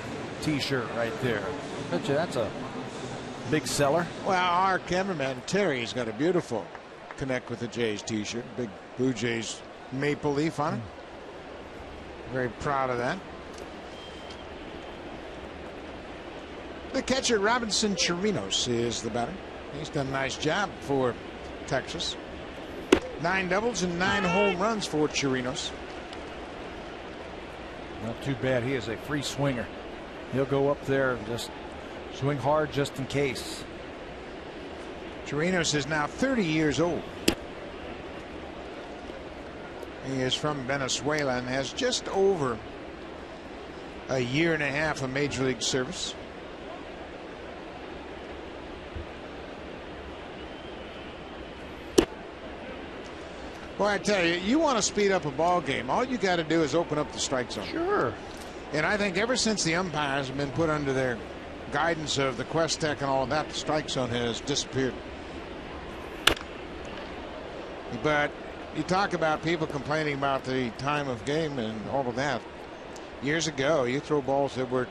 T-shirt right there. I bet you that's a big seller. Well, our cameraman Terry's got a beautiful Connect with the Jays T-shirt. Big Blue Jays maple leaf on it. Very proud of that. The catcher Robinson Chirinos is the batter. He's done a nice job for Texas. 9 doubles and 9 home runs for Chirinos. Not too bad. He is a free swinger. He'll go up there and just swing hard just in case. Chirinos is now 30 years old. He is from Venezuela and has just over a year and a half of Major League service. Well, I tell you, you want to speed up a ball game, all you got to do is open up the strike zone. Sure. And I think ever since the umpires have been put under their guidance of the Quest Tech and all of that, the strike zone has disappeared. But you talk about people complaining about the time of game and all of that. Years ago, you throw balls that were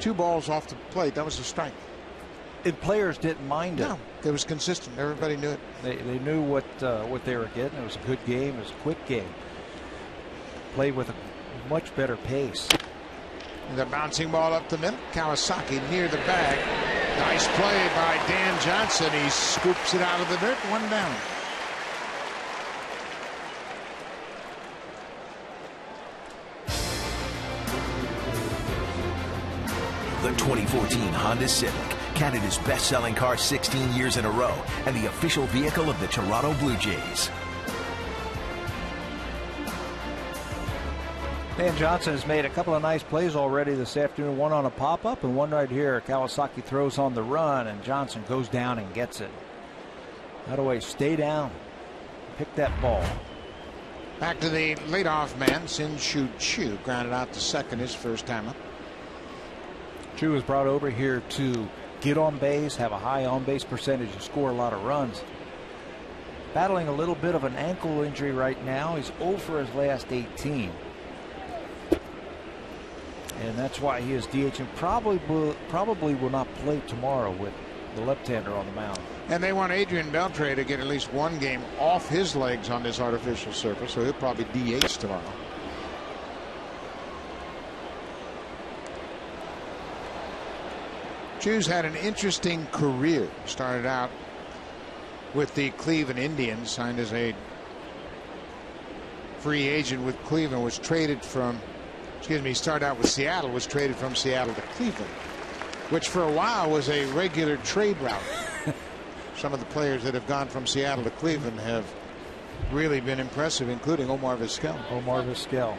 2 balls off the plate. That was a strike. And players didn't mind it. No, it was consistent. Everybody knew it. They knew what they were getting. It was a good game. It was a quick game. Played with a much better pace. And the bouncing ball up the middle. Kawasaki near the bag. Nice play by Dan Johnson. He scoops it out of the dirt. 1 down. The 2014 Honda Civic, Canada's best-selling car 16 years in a row, and the official vehicle of the Toronto Blue Jays. Dan Johnson has made a couple of nice plays already this afternoon. One on a pop-up and one right here. Kawasaki throws on the run, and Johnson goes down and gets it. That way, stay down. Pick that ball. Back to the leadoff man, Sin-Shu Chu, grounded out to second his first time up. Chu was brought over here to get on base, have a high on base percentage, and score a lot of runs. Battling a little bit of an ankle injury right now. He's 0 for his last 18. And that's why he is DH and probably will not play tomorrow with the left-hander on the mound. And they want Adrian Beltre to get at least 1 game off his legs on this artificial surface, so he'll probably DH tomorrow. Chu's had an interesting career. Started out with the Cleveland Indians, signed as a free agent with Cleveland, was traded from, started out with Seattle, was traded from Seattle to Cleveland, which for a while was a regular trade route. Some of the players that have gone from Seattle to Cleveland have really been impressive, including Omar Vizquel. Omar Vizquel,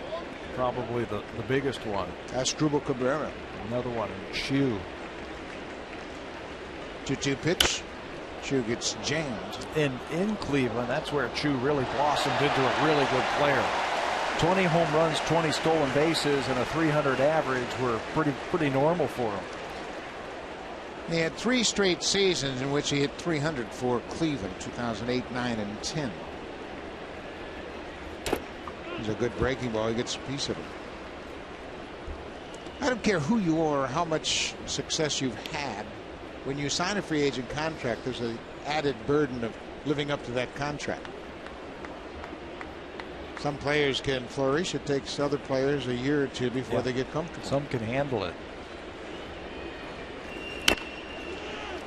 probably the biggest one. Asdrubal Cabrera. Another one. Chu. 2-2 pitch. Chu gets jammed. In Cleveland, that's where Chu really blossomed into a really good player. 20 home runs, 20 stolen bases, and a 300 average were pretty normal for him. He had 3 straight seasons in which he hit 300 for Cleveland, 2008, 9, and 10. He's a good breaking ball. He gets a piece of it. I don't care who you are or how much success you've had. When you sign a free agent contract, there's an added burden of living up to that contract. Some players can flourish. It takes other players a year or 2 before they get comfortable. Some can handle it.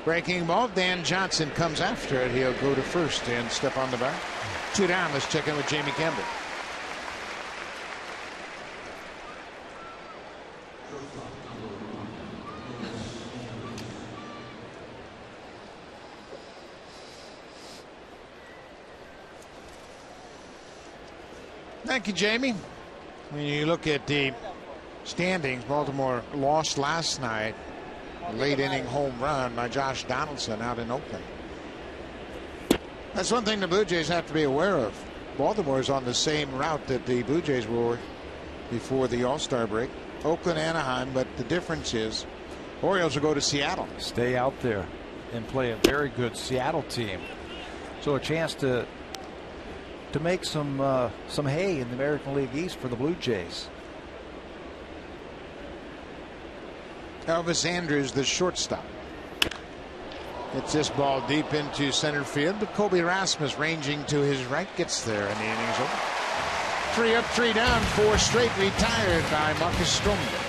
Breaking ball. Dan Johnson comes after it. He'll go to first and step on the back. 2 down. Let's check in with Jamie Campbell. Thank you, Jamie. When you look at the standings, Baltimore lost last night late inning home run by Josh Donaldson out in Oakland. That's one thing the Blue Jays have to be aware of. Baltimore is on the same route that the Blue Jays were before the All-Star break. Oakland, Anaheim, but the difference is Orioles will go to Seattle. Stay out there and play a very good Seattle team. So a chance to make some hay in the American League East for the Blue Jays. Elvis Andrus, the shortstop. It's this ball deep into center field, but Kobe Rasmus ranging to his right gets there, and the inning's over. 3 up, 3 down, 4 straight retired by Marcus Stroman.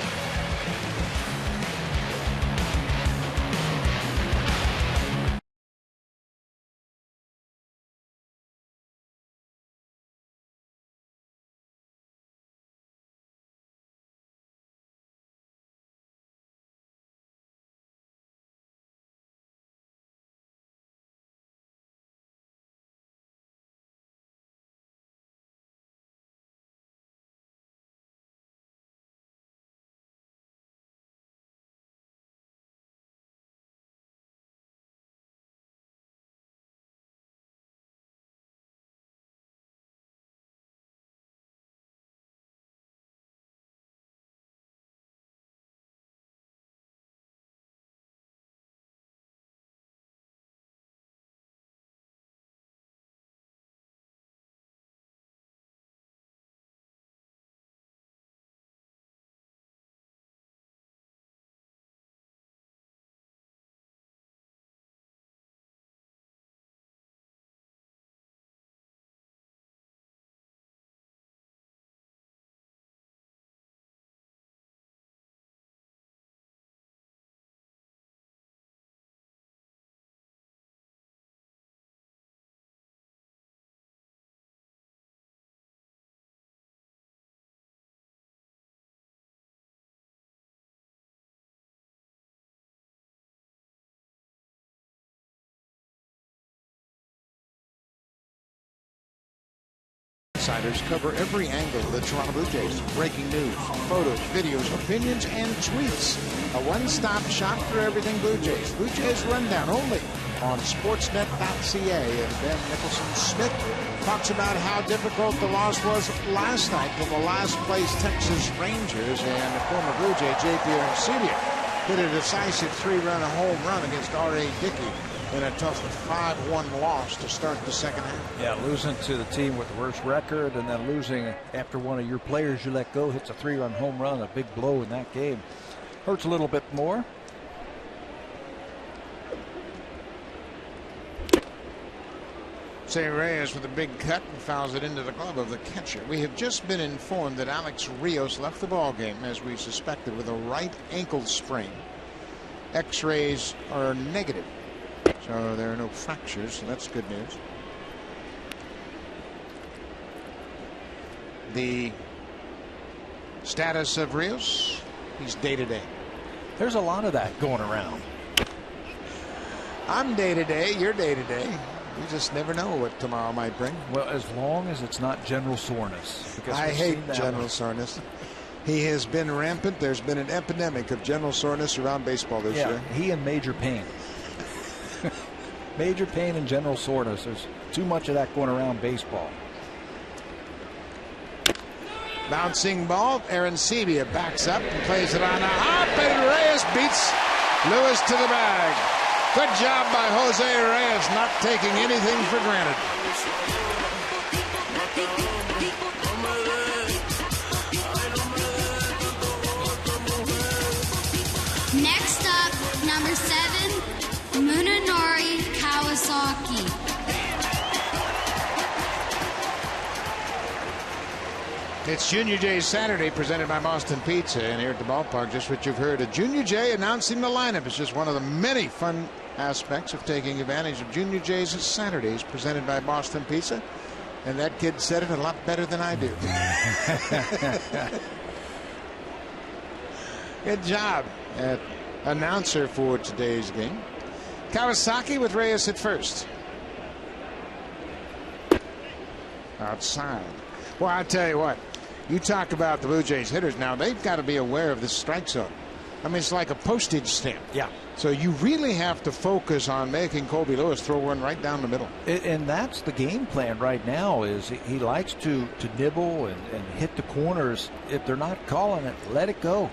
Insiders cover every angle of the Toronto Blue Jays. Breaking news, photos, videos, opinions, and tweets. A one-stop shop for everything Blue Jays. Blue Jays Rundown only on sportsnet.ca. And Ben Nicholson-Smith talks about how difficult the loss was last night to the last-place Texas Rangers, and the former Blue Jay, J.P. Arancibia, hit a decisive 3-run home run against R.A. Dickey in a tough 5-1 loss to start the second half. Yeah, losing to the team with the worst record, and then losing after one of your players you let go hits a 3-run home run, a big blow in that game. Hurts a little bit more. Jose Reyes with a big cut and fouls it into the glove of the catcher. We have just been informed that Alex Rios left the ball game, as we suspected, with a right ankle sprain. X-rays are negative, so there are no fractures, so that's good news. The status of Rios, he's day-to-day. There's a lot of that going around. I'm day-to-day, you're day-to-day. You just never know what tomorrow might bring. Well, as long as it's not general soreness. I hate general soreness. He has been rampant. There's been an epidemic of general soreness around baseball this year. He in major pain. Major pain and general soreness. There's too much of that going around baseball. Bouncing ball. Arancibia backs up and plays it on a hop, and Reyes beats Lewis to the bag. Good job by Jose Reyes, not taking anything for granted. Next up, number 7, Munenori Kawasaki. It's Junior Jay Saturday, presented by Boston Pizza, and here at the ballpark, just what you've heard, a Junior Jay announcing the lineup. It's just one of the many fun aspects of taking advantage of Junior Jay's Saturdays, presented by Boston Pizza, and that kid said it a lot better than I do. Good job at announcer for today's game. Kawasaki with Reyes at first. Outside. Well, I'll tell you what. You talk about the Blue Jays hitters now. They've got to be aware of this strike zone. I mean, it's like a postage stamp. Yeah. So you really have to focus on making Colby Lewis throw one right down the middle. And that's the game plan right now. Is he likes to nibble and hit the corners. If they're not calling it, let it go.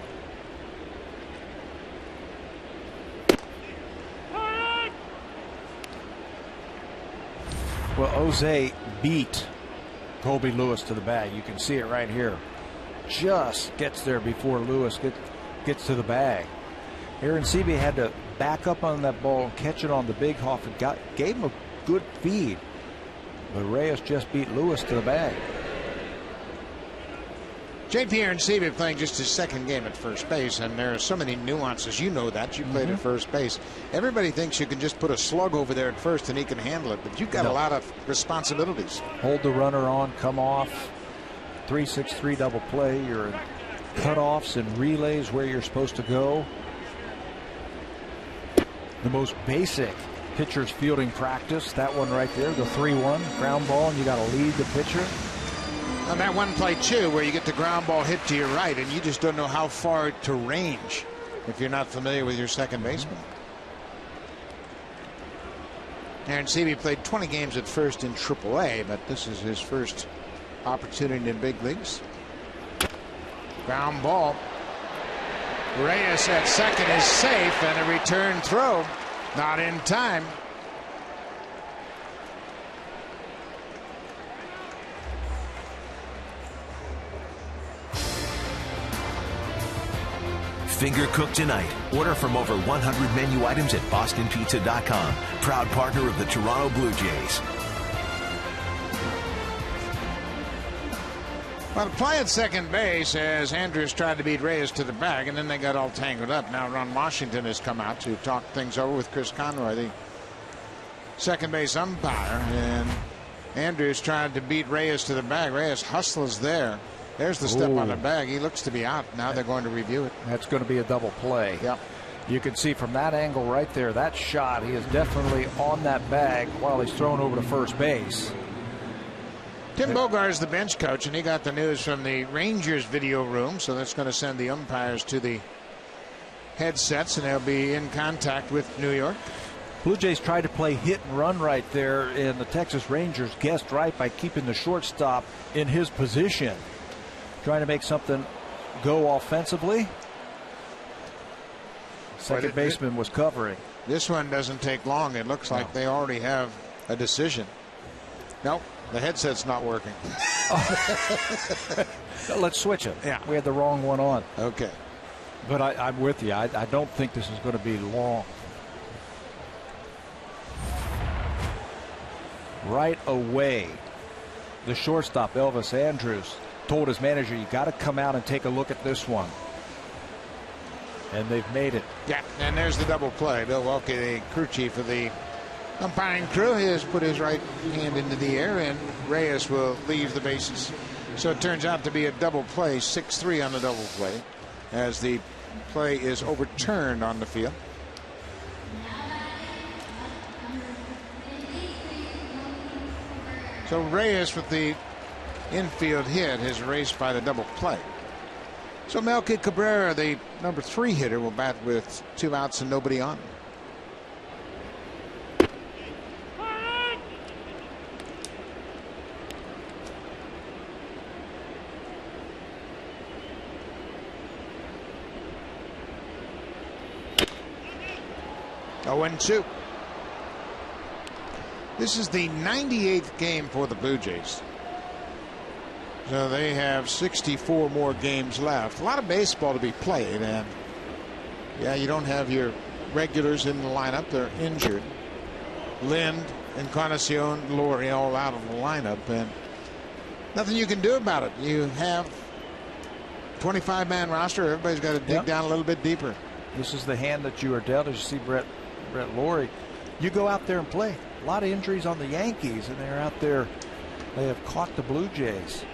Well, Jose beat Colby Lewis to the bag. You can see it right here. Just gets there before Lewis gets to the bag. Aaron Sebe had to back up on that ball and catch it on the big hop and gave him a good feed. But Reyes just beat Lewis to the bag. JP Aaron Sebe playing just his second game at first base, and there are so many nuances. You know that. You played at first base. Everybody thinks you can just put a slug over there at first and he can handle it, but you've got a lot of responsibilities. Hold the runner on, come off. 3-6-3 double play. You're in cutoffs and relays where you're supposed to go. The most basic pitcher's fielding practice. That one right there, the 3-1 ground ball, and you got to lead the pitcher. On that one play too, where you get the ground ball hit to your right, and you just don't know how far to range if you're not familiar with your second baseman. Aaron Sebe played 20 games at first in AAA, but this is his first opportunity in big leagues. Ground ball. Reyes at second is safe, and a return throw not in time. Finger cooked tonight. Order from over 100 menu items at bostonpizza.com. Proud partner of the Toronto Blue Jays. Well, play at second base as Andrews tried to beat Reyes to the bag, and then they got all tangled up. Now Ron Washington has come out to talk things over with Chris Conroy, the second base umpire, and Andrews tried to beat Reyes to the bag. Reyes hustles there. There's the step on the bag. He looks to be out. Now they're going to review it. That's going to be a double play. Yep. You can see from that angle right there, that shot, he is definitely on that bag while he's thrown over to first base. Tim Bogar is the bench coach, and he got the news from the Rangers video room, so that's going to send the umpires to the headsets, and they'll be in contact with New York. Blue Jays tried to play hit and run right there, and the Texas Rangers guessed right by keeping the shortstop in his position. Trying to make something go offensively. Second baseman was covering. This one doesn't take long. It looks like they already have a decision. Nope, the headset's not working. Let's switch it. Yeah. We had the wrong one on. Okay. But I'm with you. I don't think this is going to be long. Right away, the shortstop, Elvis Andrews, told his manager, you got to come out and take a look at this one. And they've made it. Yeah, and there's the double play. Bill Welke, the crew chief of the umpiring crew, has put his right hand into the air, and Reyes will leave the bases. So it turns out to be a double play, 6-3 on the double play, as the play is overturned on the field. So Reyes with the infield hit is erased by the double play. So Melky Cabrera, the number 3 hitter, will bat with 2 outs and nobody on. Oh, 0-2. This is the 98th game for the Blue Jays. So they have 64 more games left. A lot of baseball to be played, and yeah, you don't have your regulars in the lineup. They're injured. Lind, Encarnacion, Laurie all out of the lineup, and nothing you can do about it. You have 25-man roster. Everybody's got to dig down a little bit deeper. This is the hand that you are dealt. As you see Brett Laurie, you go out there and play. A lot of injuries on the Yankees, and they're out there. They have caught the Blue Jays.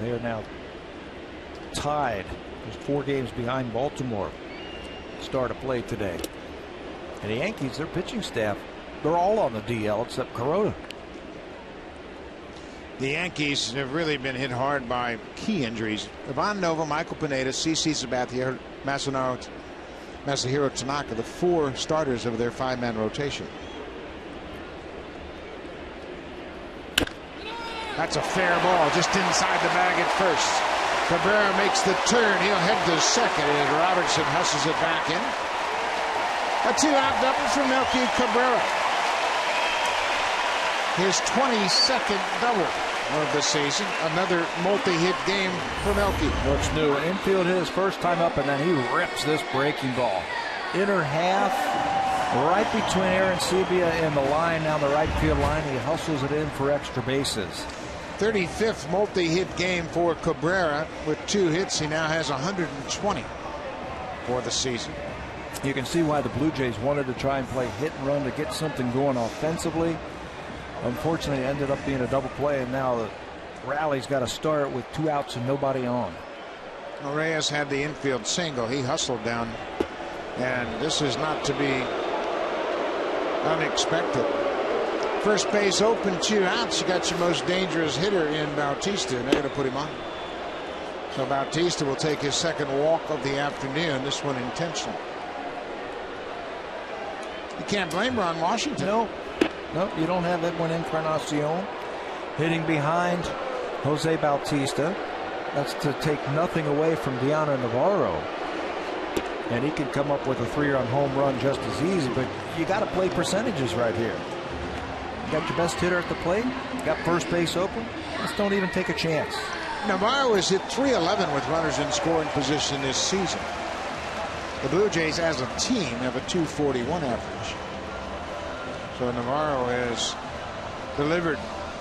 They are now tied. There's 4 games behind Baltimore. Start of play today. And the Yankees, their pitching staff, they're all on the DL except Corona. The Yankees have really been hit hard by key injuries. Ivan Nova, Michael Pineda, CC Sabathia Masahiro Tanaka, the 4 starters of their 5-man rotation. That's a fair ball, just inside the bag at first. Cabrera makes the turn. He'll head to second, and Robertson hustles it back in. A 2-out double for Melky Cabrera. His 22nd double of the season. Another multi-hit game for Melky. Looks new. An infield hit his first time up, and then he rips this breaking ball. Inner half, right between Aaron Sebia and the line, down the right field line. He hustles it in for extra bases. 35th multi-hit game for Cabrera. With 2 hits, he now has 120 for the season. You can see why the Blue Jays wanted to try and play hit and run to get something going offensively. Unfortunately, it ended up being a double play, and now the rally's got to start with 2 outs and nobody on. Reyes had the infield single. He hustled down, and this is not to be unexpected. First base open, 2 outs. You got your most dangerous hitter in Bautista, and they're going to put him on. So Bautista will take his 2nd walk of the afternoon, this one intentional. You can't blame Ron Washington. No, you don't have Edwin Encarnacion hitting behind Jose Bautista. That's to take nothing away from Diana Navarro. And he can come up with a 3-run home run just as easy, but you got to play percentages right here. You got your best hitter at the plate. You got first base open. Just don't even take a chance. Navarro has hit .311 with runners in scoring position this season. The Blue Jays as a team have a .241 average. So Navarro has delivered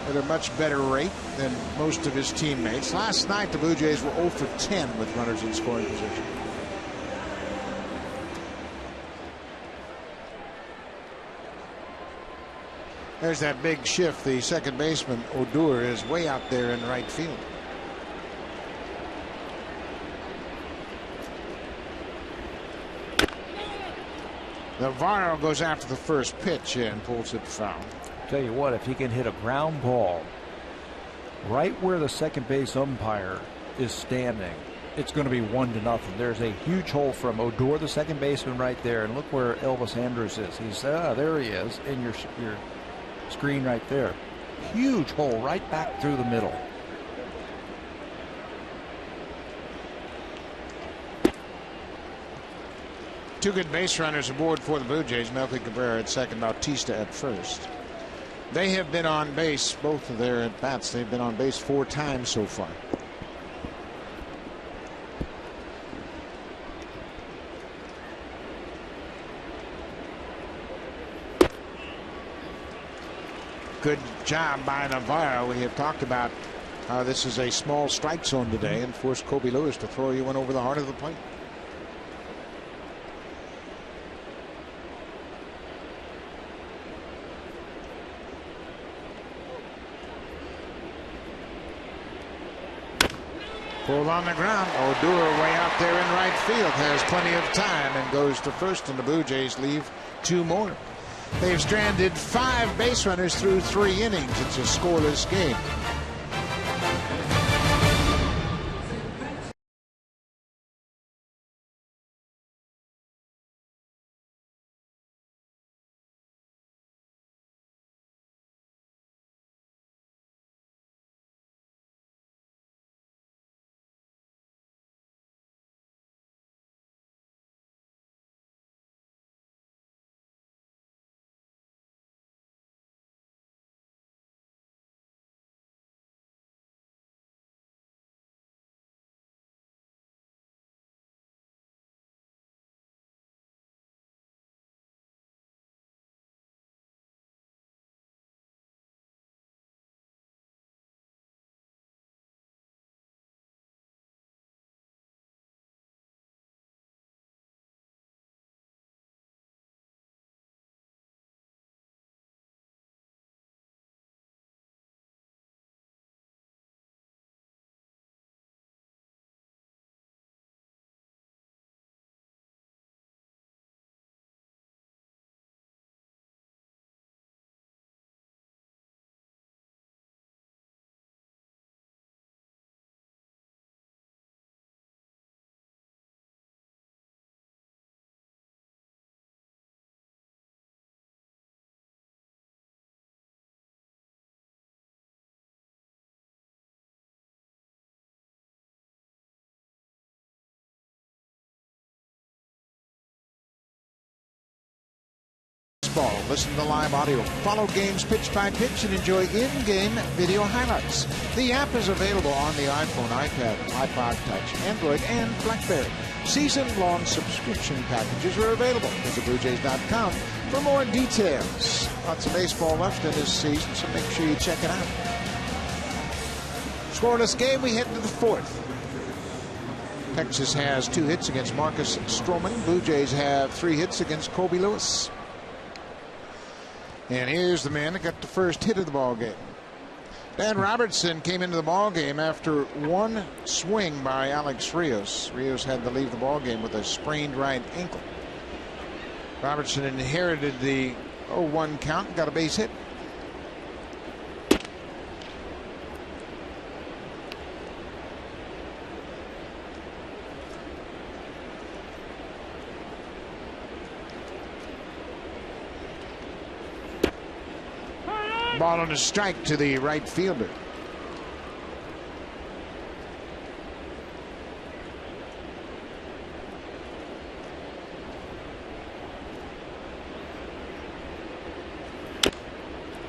at a much better rate than most of his teammates. Last night the Blue Jays were 0 for 10 with runners in scoring position. There's that big shift. The second baseman Odor is way out there in right field. Navarro goes after the first pitch and pulls it foul. Tell you what, if he can hit a ground ball right where the second base umpire is standing, it's going to be 1-0. There's a huge hole from Odor, the second baseman, right there, and look where Elvis Andrus is. He's there. He is in your screen right there. Huge hole right back through the middle. Two good base runners aboard for the Blue Jays. Melky Cabrera at second, Bautista at first. They have been on base, both of their at bats. They've been on base 4 times so far. Good job by Navarro. We have talked about how this is a small strike zone today and forced Kobe Lewis to throw you one over the heart of the plate. Pulled on the ground. Odor way out there in right field has plenty of time and goes to first, and the Blue Jays leave 2 more. They've stranded 5 base runners through 3 innings. It's a scoreless game. Baseball. Listen to live audio, follow games pitch by pitch, and enjoy in-game video highlights. The app is available on the iPhone, iPad, iPod Touch, Android, and BlackBerry. Season-long subscription packages are available. Visit BlueJays.com for more details. Lots of baseball left in this season, so make sure you check it out. Scoreless game, we head to the fourth. Texas has 2 hits against Marcus Stroman. Blue Jays have 3 hits against Colby Lewis. And here's the man that got the first hit of the ball game. Dan Robertson came into the ball game after one swing by Alex Rios. Rios had to leave the ball game with a sprained right ankle. Robertson inherited the 0-1 count and got a base hit. Ball on a strike to the right fielder.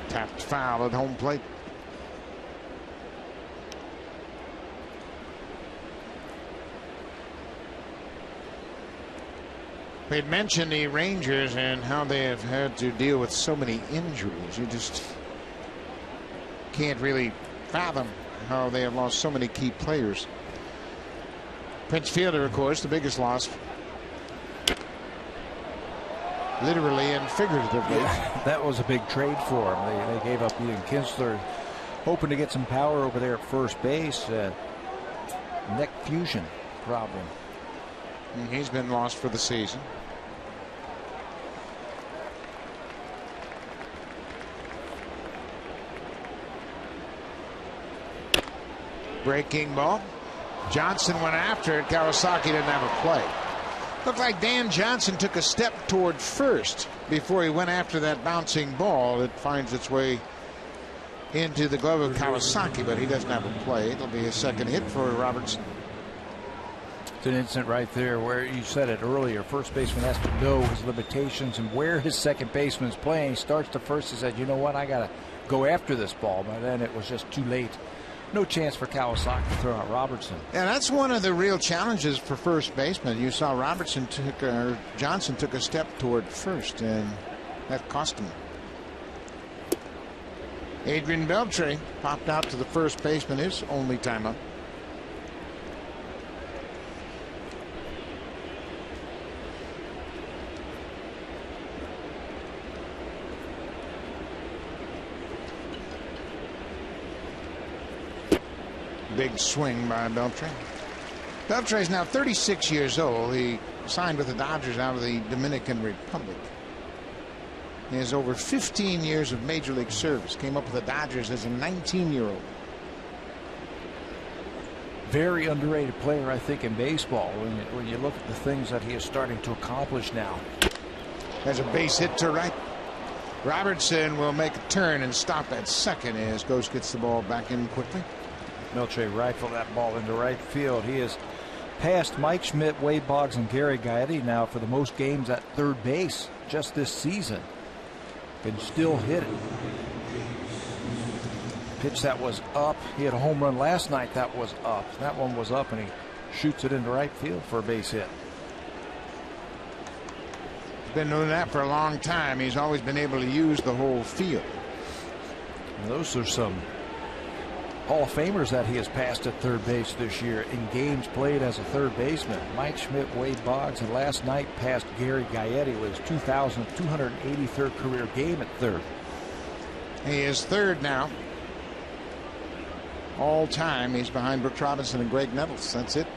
Tapped foul at home plate. We had mentioned the Rangers and how they have had to deal with so many injuries. You just can't really fathom how they have lost so many key players. Prince Fielder, of course, the biggest loss, literally and figuratively. Yeah, that was a big trade for them. They gave up Ian Kinsler, hoping to get some power over there at first base. Neck fusion problem. He's been lost for the season. Breaking ball. Johnson went after it. Kawasaki didn't have a play. Looked like Dan Johnson took a step toward first before he went after that bouncing ball. It finds its way into the glove of Kawasaki, but he doesn't have a play. It'll be a second hit for Robertson. It's an instant right there where you said it earlier. First baseman has to know his limitations and where his second baseman is playing. He starts to first. He said, you know what, I got to go after this ball. But then it was just too late. No chance for Kawasaki to throw out Robertson. Yeah, that's one of the real challenges for first baseman. You saw Johnson took a step toward first, and that cost him. Adrian Beltre popped out to the first baseman, his only time up. Big swing by Beltre. Beltre is now 36 years old. He signed with the Dodgers out of the Dominican Republic. He has over 15 years of major league service. Came up with the Dodgers as a 19-year-old. Very underrated player, I think, in baseball. When you look at the things that he is starting to accomplish now. Has a base hit to right. Robertson will make a turn and stop at second as Ghost gets the ball back in quickly. Beltre rifled that ball into right field. He has passed Mike Schmidt, Wade Boggs, and Gary Gaetti now for the most games at third base just this season. Can still hit it. Pitch that was up. He had a home run last night that was up. That one was up, and he shoots it into right field for a base hit. He's been doing that for a long time. He's always been able to use the whole field. And those are some Hall of Famers that he has passed at third base this year in games played as a third baseman. Mike Schmidt, Wade Boggs, and last night passed Gary Gaetti with his 2,283rd career game at third. He is third now. All time, he's behind Brooks Robinson and Greg Nettles. That's it.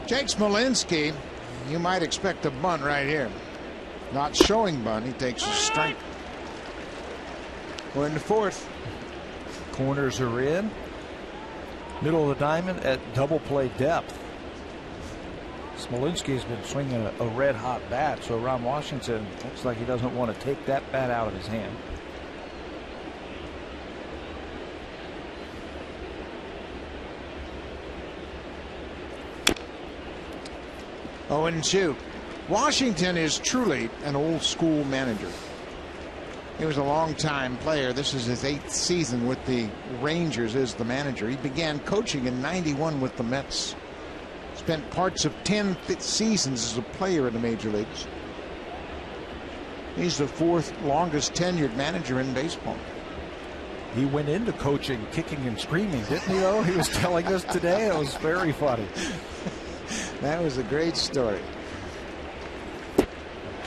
Jake Smolinski, you might expect a bunt right here. Not showing bunt. He takes a strike. We're in the fourth. Corners are in. Middle of the diamond at double play depth. Smolinski has been swinging a red hot bat, so Ron Washington looks like he doesn't want to take that bat out of his hand. Oh, and 2. Washington is truly an old school manager. He was a long-time player. This is his 8th season with the Rangers as the manager. He began coaching in '91 with the Mets. Spent parts of 10 seasons as a player in the major leagues. He's the 4th longest tenured manager in baseball. He went into coaching kicking and screaming, didn't he, though? He was telling us today. It was very funny. That was a great story.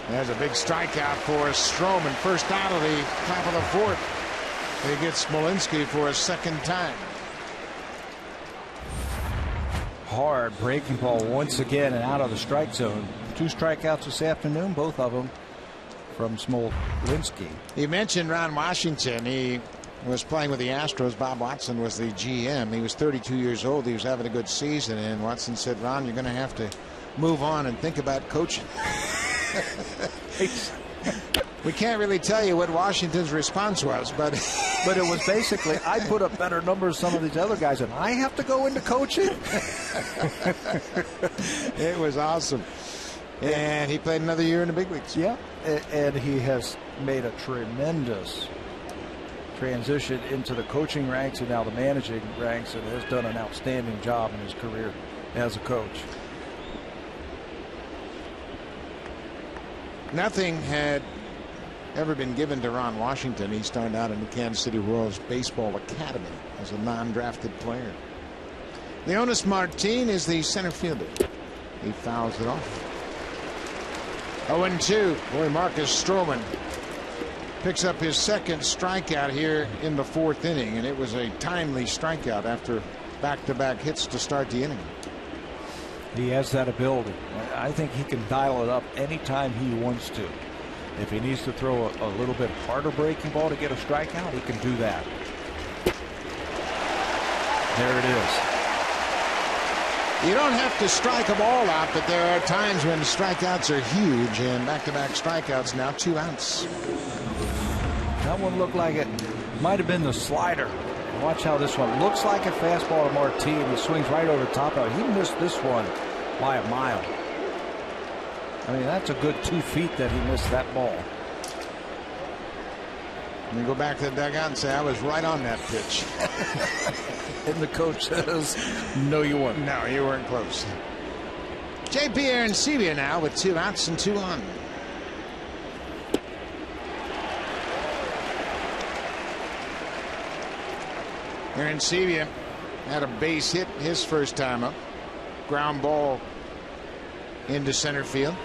There's a big strikeout for Stroman. First out of the top of the 4th. He gets Smolinski for a second time. Hard breaking ball once again and out of the strike zone. 2 strikeouts this afternoon, both of them from Smolinski. You mentioned Ron Washington. He was playing with the Astros. Bob Watson was the GM. He was 32 years old. He was having a good season, and Watson said, Ron, you're going to have to move on and think about coaching. We can't really tell you what Washington's response was, but it was basically, I put up better numbers than some of these other guys, and I have to go into coaching. It was awesome. And he played another year in the big leagues. Yeah, and he has made a tremendous transition into the coaching ranks and now the managing ranks, and has done an outstanding job in his career as a coach. Nothing had ever been given to Ron Washington. He started out in the Kansas City Royals Baseball Academy as a non-drafted player. Leonis Martin is the center fielder. He fouls it off. 0-2. Boy, Marcus Stroman picks up his second strikeout here in the 4th inning, and it was a timely strikeout after back-to-back hits to start the inning. He has that ability. I think he can dial it up anytime he wants to. If he needs to throw a little bit harder breaking ball to get a strikeout, he can do that. There it is. You don't have to strike them all out, but there are times when strikeouts are huge, and back-to-back strikeouts now 2 outs. That one looked like it might have been the slider. Watch how this one looks like a fastball to Martin. He swings right over the top of it. He missed this one by a mile. I mean, that's a good 2 feet that he missed that ball. And you go back to the dugout and say, I was right on that pitch. And the coach says, no, you weren't. No, you weren't close. J.P. Arancibia now with 2 outs and 2 on. Arancibia had a base hit his first time up. Ground ball into center field.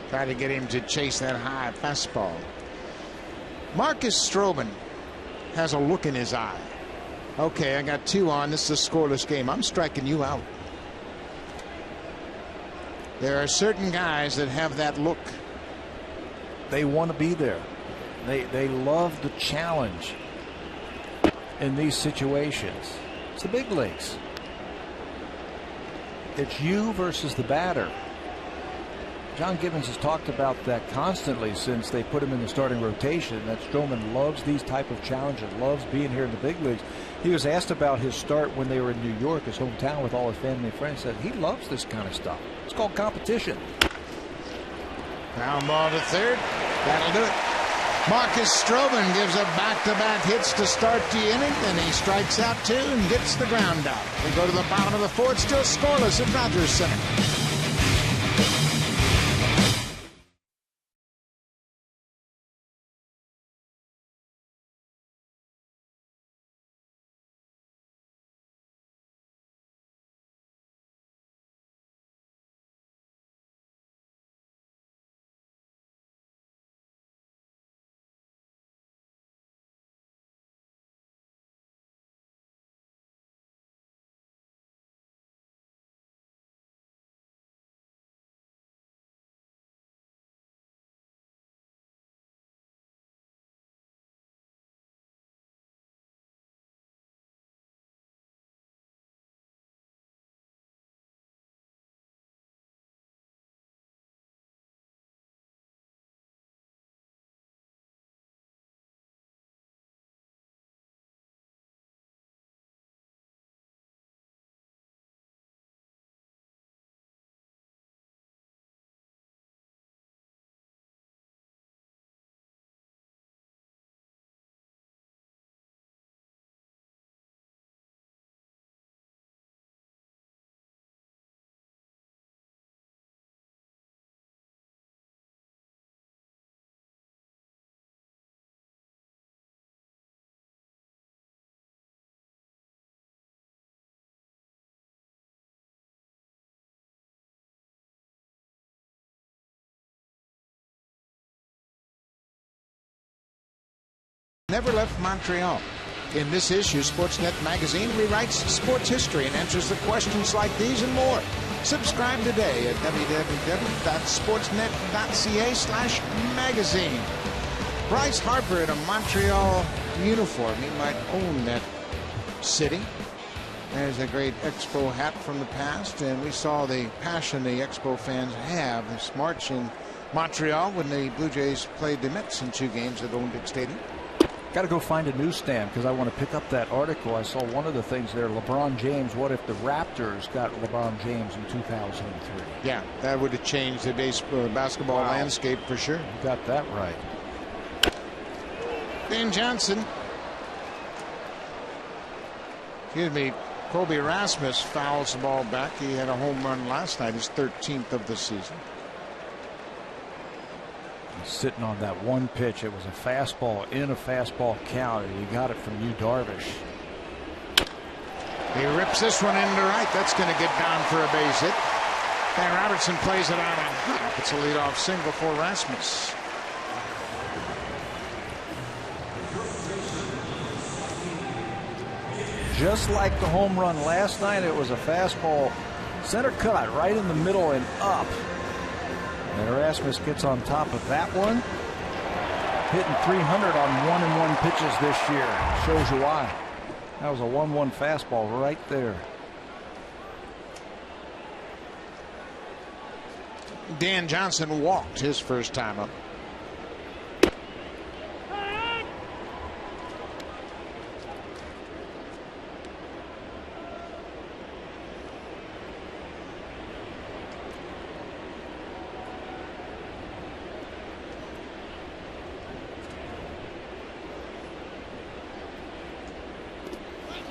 Try to get him to chase that high fastball. Marcus Stroman has a look in his eye. Okay, I got 2 on. This is a scoreless game. I'm striking you out. There are certain guys that have that look. They want to be there. They love the challenge in these situations. It's the big leagues. It's you versus the batter. John Gibbons has talked about that constantly since they put him in the starting rotation, that Stroman loves these type of challenges, loves being here in the big leagues. He was asked about his start when they were in New York, his hometown, with all his family and friends. Said he loves this kind of stuff. It's called competition. Ground ball to third. That'll do it. Marcus Stroman gives a back-to-back hits to start the inning, and he strikes out 2 and gets the ground out. We go to the bottom of the 4th, still scoreless at Rogers Center. Never left Montreal. In this issue, Sportsnet magazine rewrites sports history and answers the questions like these and more. Subscribe today at www.sportsnet.ca/magazine. Bryce Harper in a Montreal uniform. He might own that city. There's a great Expo hat from the past, and we saw the passion the Expo fans have this March in Montreal when the Blue Jays played the Mets in 2 games at Olympic Stadium. Got to go find a newsstand because I want to pick up that article. I saw one of the things there, LeBron James. What if the Raptors got LeBron James in 2003? Yeah, that would have changed the basketball landscape for sure. You got that right. Dan Johnson. Excuse me. Kobe Rasmus fouls the ball back. He had a home run last night, his 13th of the season. Sitting on that one pitch. It was a fastball in a fastball count, and he got it from Yu Darvish. He rips this one into right. That's going to get down for a base hit. And Robertson plays it out on hop. It's a leadoff single for Rasmus. Just like the home run last night, it was a fastball center cut right in the middle and up. And Erasmus gets on top of that one. Hitting 300 on 1-1 pitches this year. Shows you why. That was a 1-1 fastball right there. Dan Johnson walked his first time up.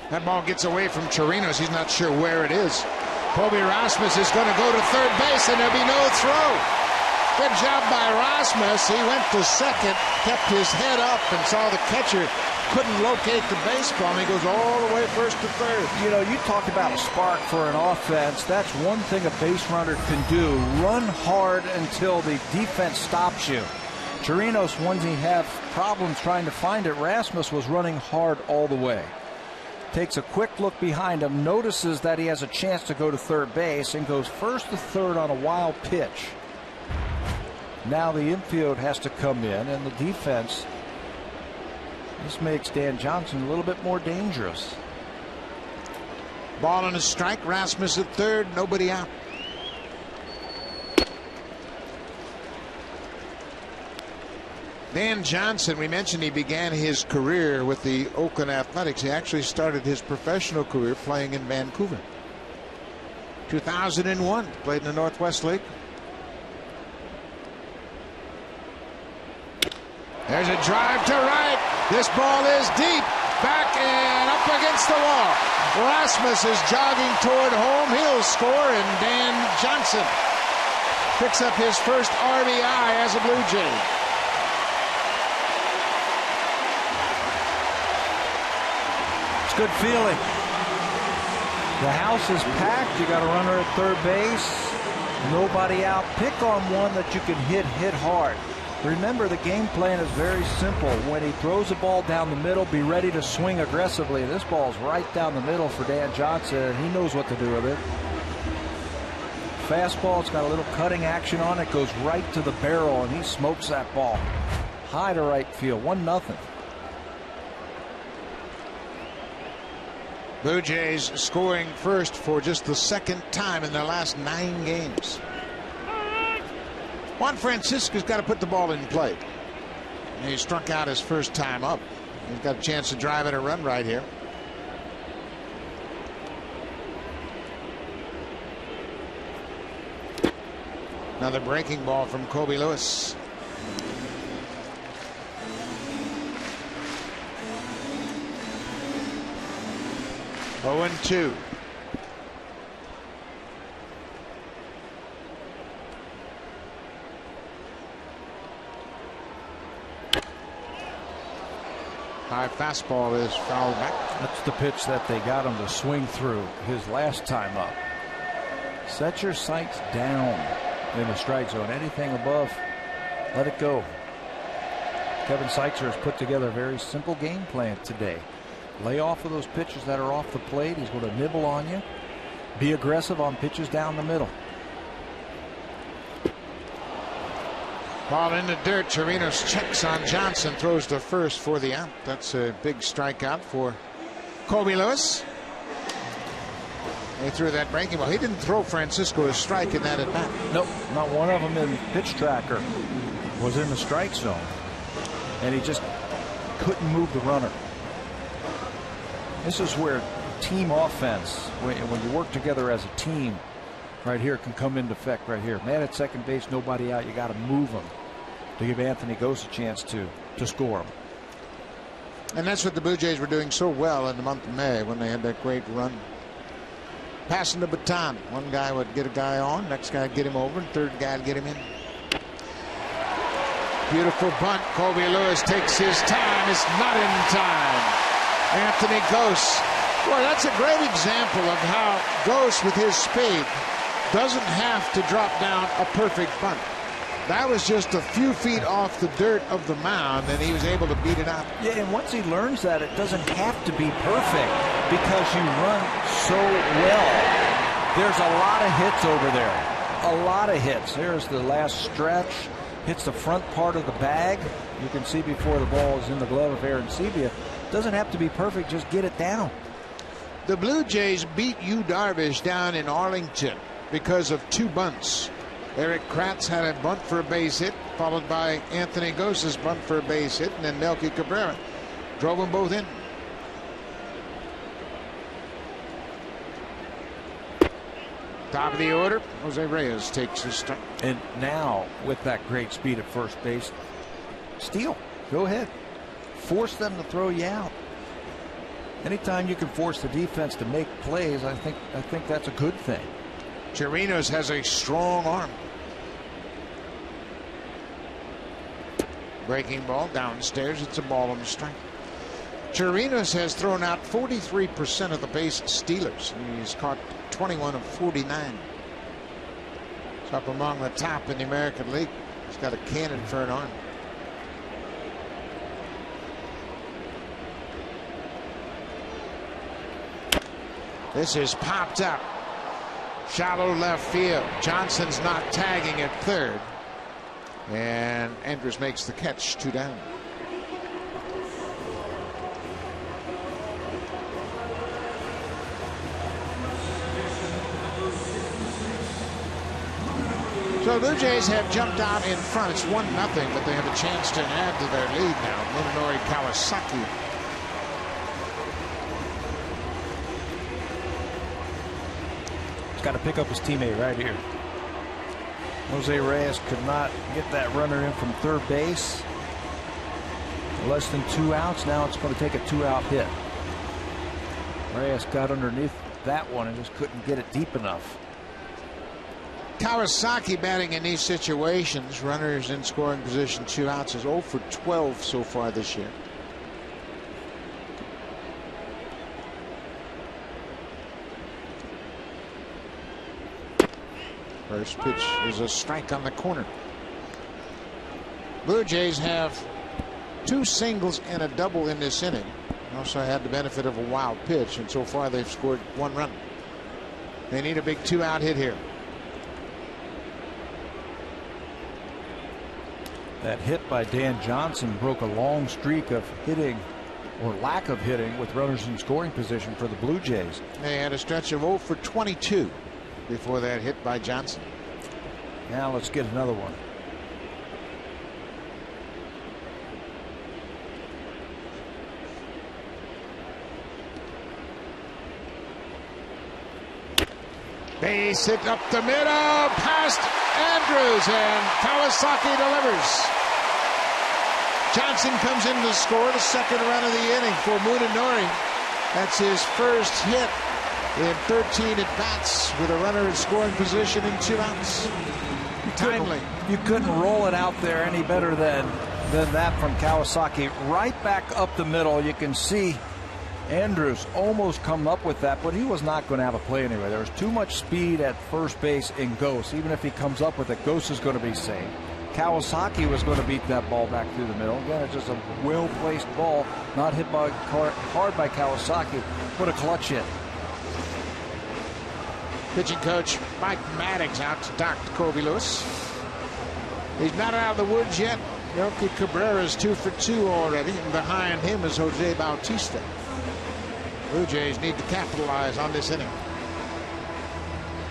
That ball gets away from Chirinos. He's not sure where it is. Kobe Rasmus is going to go to third base, and there'll be no throw. Good job by Rasmus. He went to second, kept his head up, and saw the catcher couldn't locate the baseball. And he goes all the way first to third. You know, you talk about a spark for an offense. That's one thing a base runner can do. Run hard until the defense stops you. Chirinos, when he had problems trying to find it, Rasmus was running hard all the way. Takes a quick look behind him, notices that he has a chance to go to third base, and goes first to third on a wild pitch. Now the infield has to come in, and the defense. This makes Dan Johnson a little bit more dangerous. Ball and a strike. Rasmus at third. Nobody out. Dan Johnson, we mentioned he began his career with the Oakland Athletics. He actually started his professional career playing in Vancouver. 2001, played in the Northwest League. There's a drive to right. This ball is deep. Back and up against the wall. Rasmus is jogging toward home. He'll score, and Dan Johnson picks up his first RBI as a Blue Jay. Good feeling. The house is packed. You got a runner at third base. Nobody out. Pick on one that you can hit hard. Remember, the game plan is very simple. When he throws a ball down the middle, be ready to swing aggressively. This ball's right down the middle for Dan Johnson. He knows what to do with it. Fastball, it's got a little cutting action on it. Goes right to the barrel, and he smokes that ball. High to right field. 1-0. Blue Jays scoring first for just the second time in their last 9 games. Juan Francisco's got to put the ball in play. And he struck out his first time up. He's got a chance to drive in a run right here. Another breaking ball from Kobe Lewis. Oh, 0-2. High fastball is fouled back. That's the pitch that they got him to swing through his last time up. Set your sights down in the strike zone. Anything above, let it go. Kevin Seitzer has put together a very simple game plan today. Lay off of those pitches that are off the plate. He's going to nibble on you. Be aggressive on pitches down the middle. Ball in the dirt. Chirinos checks on Johnson, throws to first for the out. That's a big strikeout for Colby Lewis. They threw that breaking ball. He didn't throw Francisco a strike in that at bat. Nope, not one of them in pitch tracker was in the strike zone. And he just couldn't move the runner. This is where team offense, when you work together as a team, right here can come into effect right here. Man at second base, nobody out. You got to move them to give Anthony Gose a chance to score him. And that's what the Blue Jays were doing so well in the month of May when they had that great run. Passing the baton. One guy would get a guy on, next guy would get him over, and third guy would get him in. Beautiful bunt. Colby Lewis takes his time. It's not in time. Anthony Gose. Boy, that's a great example of how Gose, with his speed, doesn't have to drop down a perfect bunt. That was just a few feet off the dirt of the mound, and he was able to beat it out. Yeah, and once he learns that, it doesn't have to be perfect because you run so well. There's a lot of hits over there. A lot of hits. There's the last stretch. Hits the front part of the bag. You can see before the ball is in the glove of Aaron Sebia. Doesn't have to be perfect. Just get it down. The Blue Jays beat Yu Darvish down in Arlington because of two bunts. Eric Kratz had a bunt for a base hit, followed by Anthony Gose's bunt for a base hit, and then Melky Cabrera drove them both in. Top of the order, Jose Reyes takes his start. And now, with that great speed at first base, steal. Go ahead. Force them to throw you out. Anytime you can force the defense to make plays, I think that's a good thing. Chirinos has a strong arm. Breaking ball downstairs. It's a ball on the strike. Chirinos has thrown out 43% of the base stealers. He's caught 21 of 49. He's up among the top in the American League. He's got a cannon for an arm. This is popped up. Shallow left field. Johnson's not tagging at third. And Andrus makes the catch, 2 down. So the Blue Jays have jumped out in front. It's 1-0, but they have a chance to add to their lead now. Munenori Kawasaki. He's got to pick up his teammate right here. Jose Reyes could not get that runner in from third base. Less than 2 outs. Now it's going to take a 2-out hit. Reyes got underneath that one and just couldn't get it deep enough. Kawasaki batting in these situations. Runners in scoring position, 2 outs, is 0 for 12 so far this year. First pitch is a strike on the corner. Blue Jays have 2 singles and a double in this inning. Also had the benefit of a wild pitch, and so far they've scored 1 run. They need a big 2-out hit here. That hit by Dan Johnson broke a long streak of hitting, or lack of hitting, with runners in scoring position for the Blue Jays. They had a stretch of 0 for 22 before that hit by Johnson. Now let's get another one. Base hit up the middle, past Andrews, and Kawasaki delivers. Johnson comes in to score the second run of the inning for Munenori. That's his first hit in 13 at-bats with a runner in scoring position in 2 outs. Timely. You couldn't roll it out there any better than that from Kawasaki. Right back up the middle. You can see Andrews almost come up with that, but he was not going to have a play anyway. There was too much speed at first base in Gose. Even if he comes up with it, Gose is going to be safe. Kawasaki was going to beat that ball back through the middle. Again, it's just a well-placed ball, not hit by hard by Kawasaki. What a clutch hit. Pitching coach Mike Maddox out to Dr. Kobe Lewis. He's not out of the woods yet. Melky Cabrera's 2 for 2 already, and behind him is Jose Bautista. Blue Jays need to capitalize on this inning.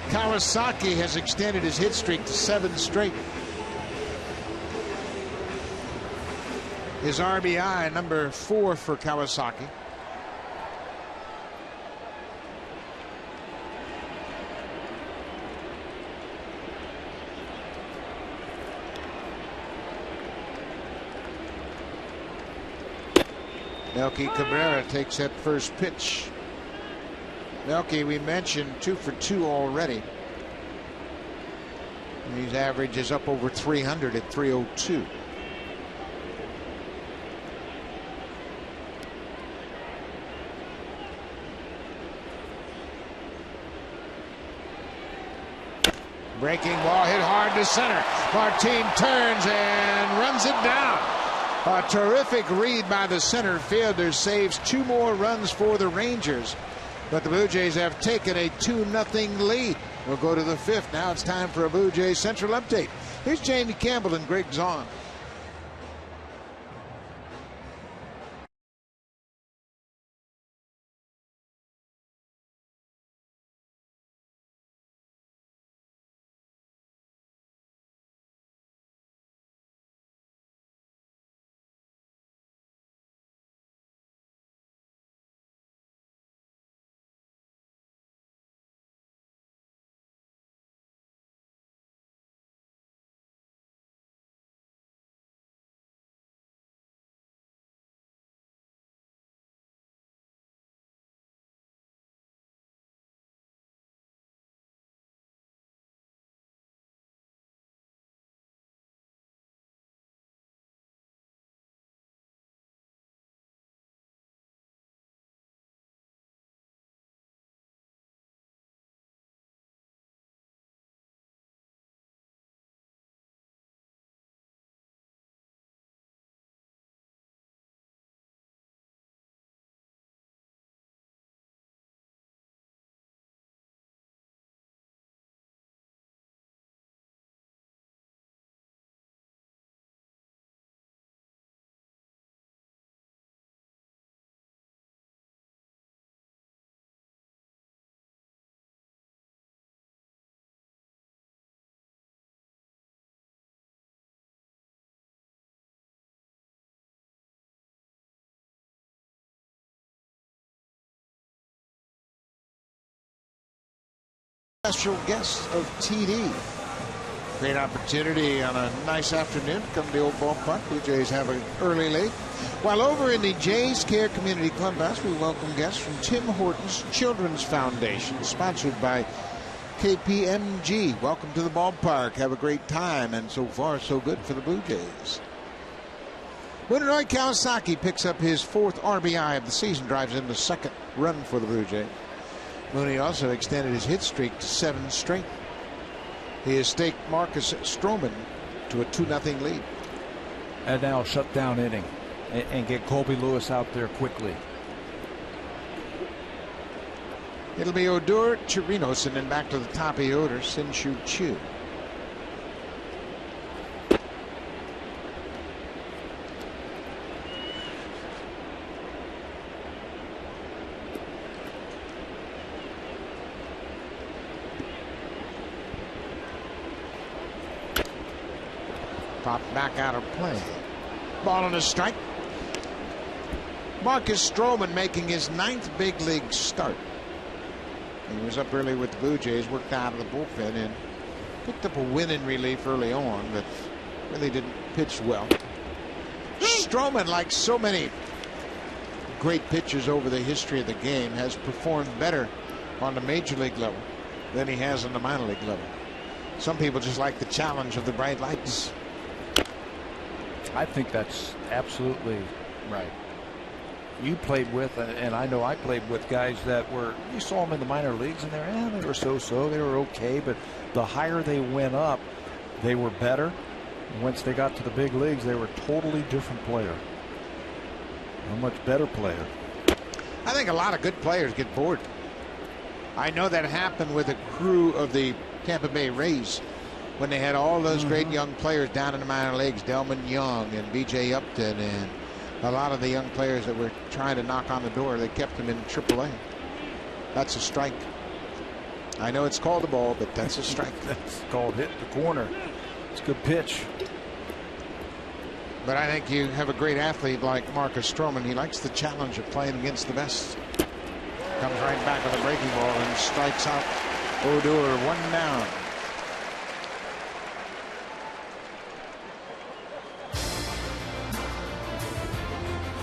Kawasaki has extended his hit streak to 7 straight. His RBI number 4 for Kawasaki. Melky Cabrera takes that first pitch. Melky, we mentioned 2 for 2 already. His average is up over 300 at 302. Breaking ball hit hard to center. Martin turns and runs it down. A terrific read by the center fielder saves 2 more runs for the Rangers. But the Blue Jays have taken a 2-0 lead. We'll go to the 5th. Now it's time for a Blue Jays Central update. Here's Jamie Campbell and Greg Zahn. Special guest of TD. Great opportunity on a nice afternoon to come to the old ballpark. Blue Jays have an early lead. While over in the Jays Care Community Clubhouse, we welcome guests from Tim Hortons Children's Foundation, sponsored by KPMG. Welcome to the ballpark. Have a great time, and so far so good for the Blue Jays. Munenori Kawasaki picks up his 4th RBI of the season, drives in the 2nd run for the Blue Jays. Mooney also extended his hit streak to 7 straight. He has staked Marcus Stroman to a 2-0 lead. And now shut down inning and get Colby Lewis out there quickly. It'll be Odor Chirinos, and then back to the top of the order, Sin-Shu Chu. Popped back out of play. Ball on a strike. Marcus Stroman making his 9th big league start. He was up early with the Blue Jays, worked out of the bullpen, and picked up a win in relief early on, but really didn't pitch well. Stroman, like so many great pitchers over the history of the game, has performed better on the major league level than he has on the minor league level. Some people just like the challenge of the bright lights. I think that's absolutely right. You played with, and I know I played with guys that were, you saw them in the minor leagues, and they were so-so, they were okay, but the higher they went up, they were better. Once they got to the big leagues, they were a totally different player. A much better player. I think a lot of good players get bored. I know that happened with a crew of the Tampa Bay Rays when they had all those great young players down in the minor leagues, Delman Young and B.J. Upton, and a lot of the young players that were trying to knock on the door. They kept them in AAA. That's a strike. I know it's called a ball, but that's a strike. That's called hit the corner. It's a good pitch. But I think you have a great athlete like Marcus Stroman. He likes the challenge of playing against the best. Comes right back with a breaking ball and strikes out Odor, 1 down.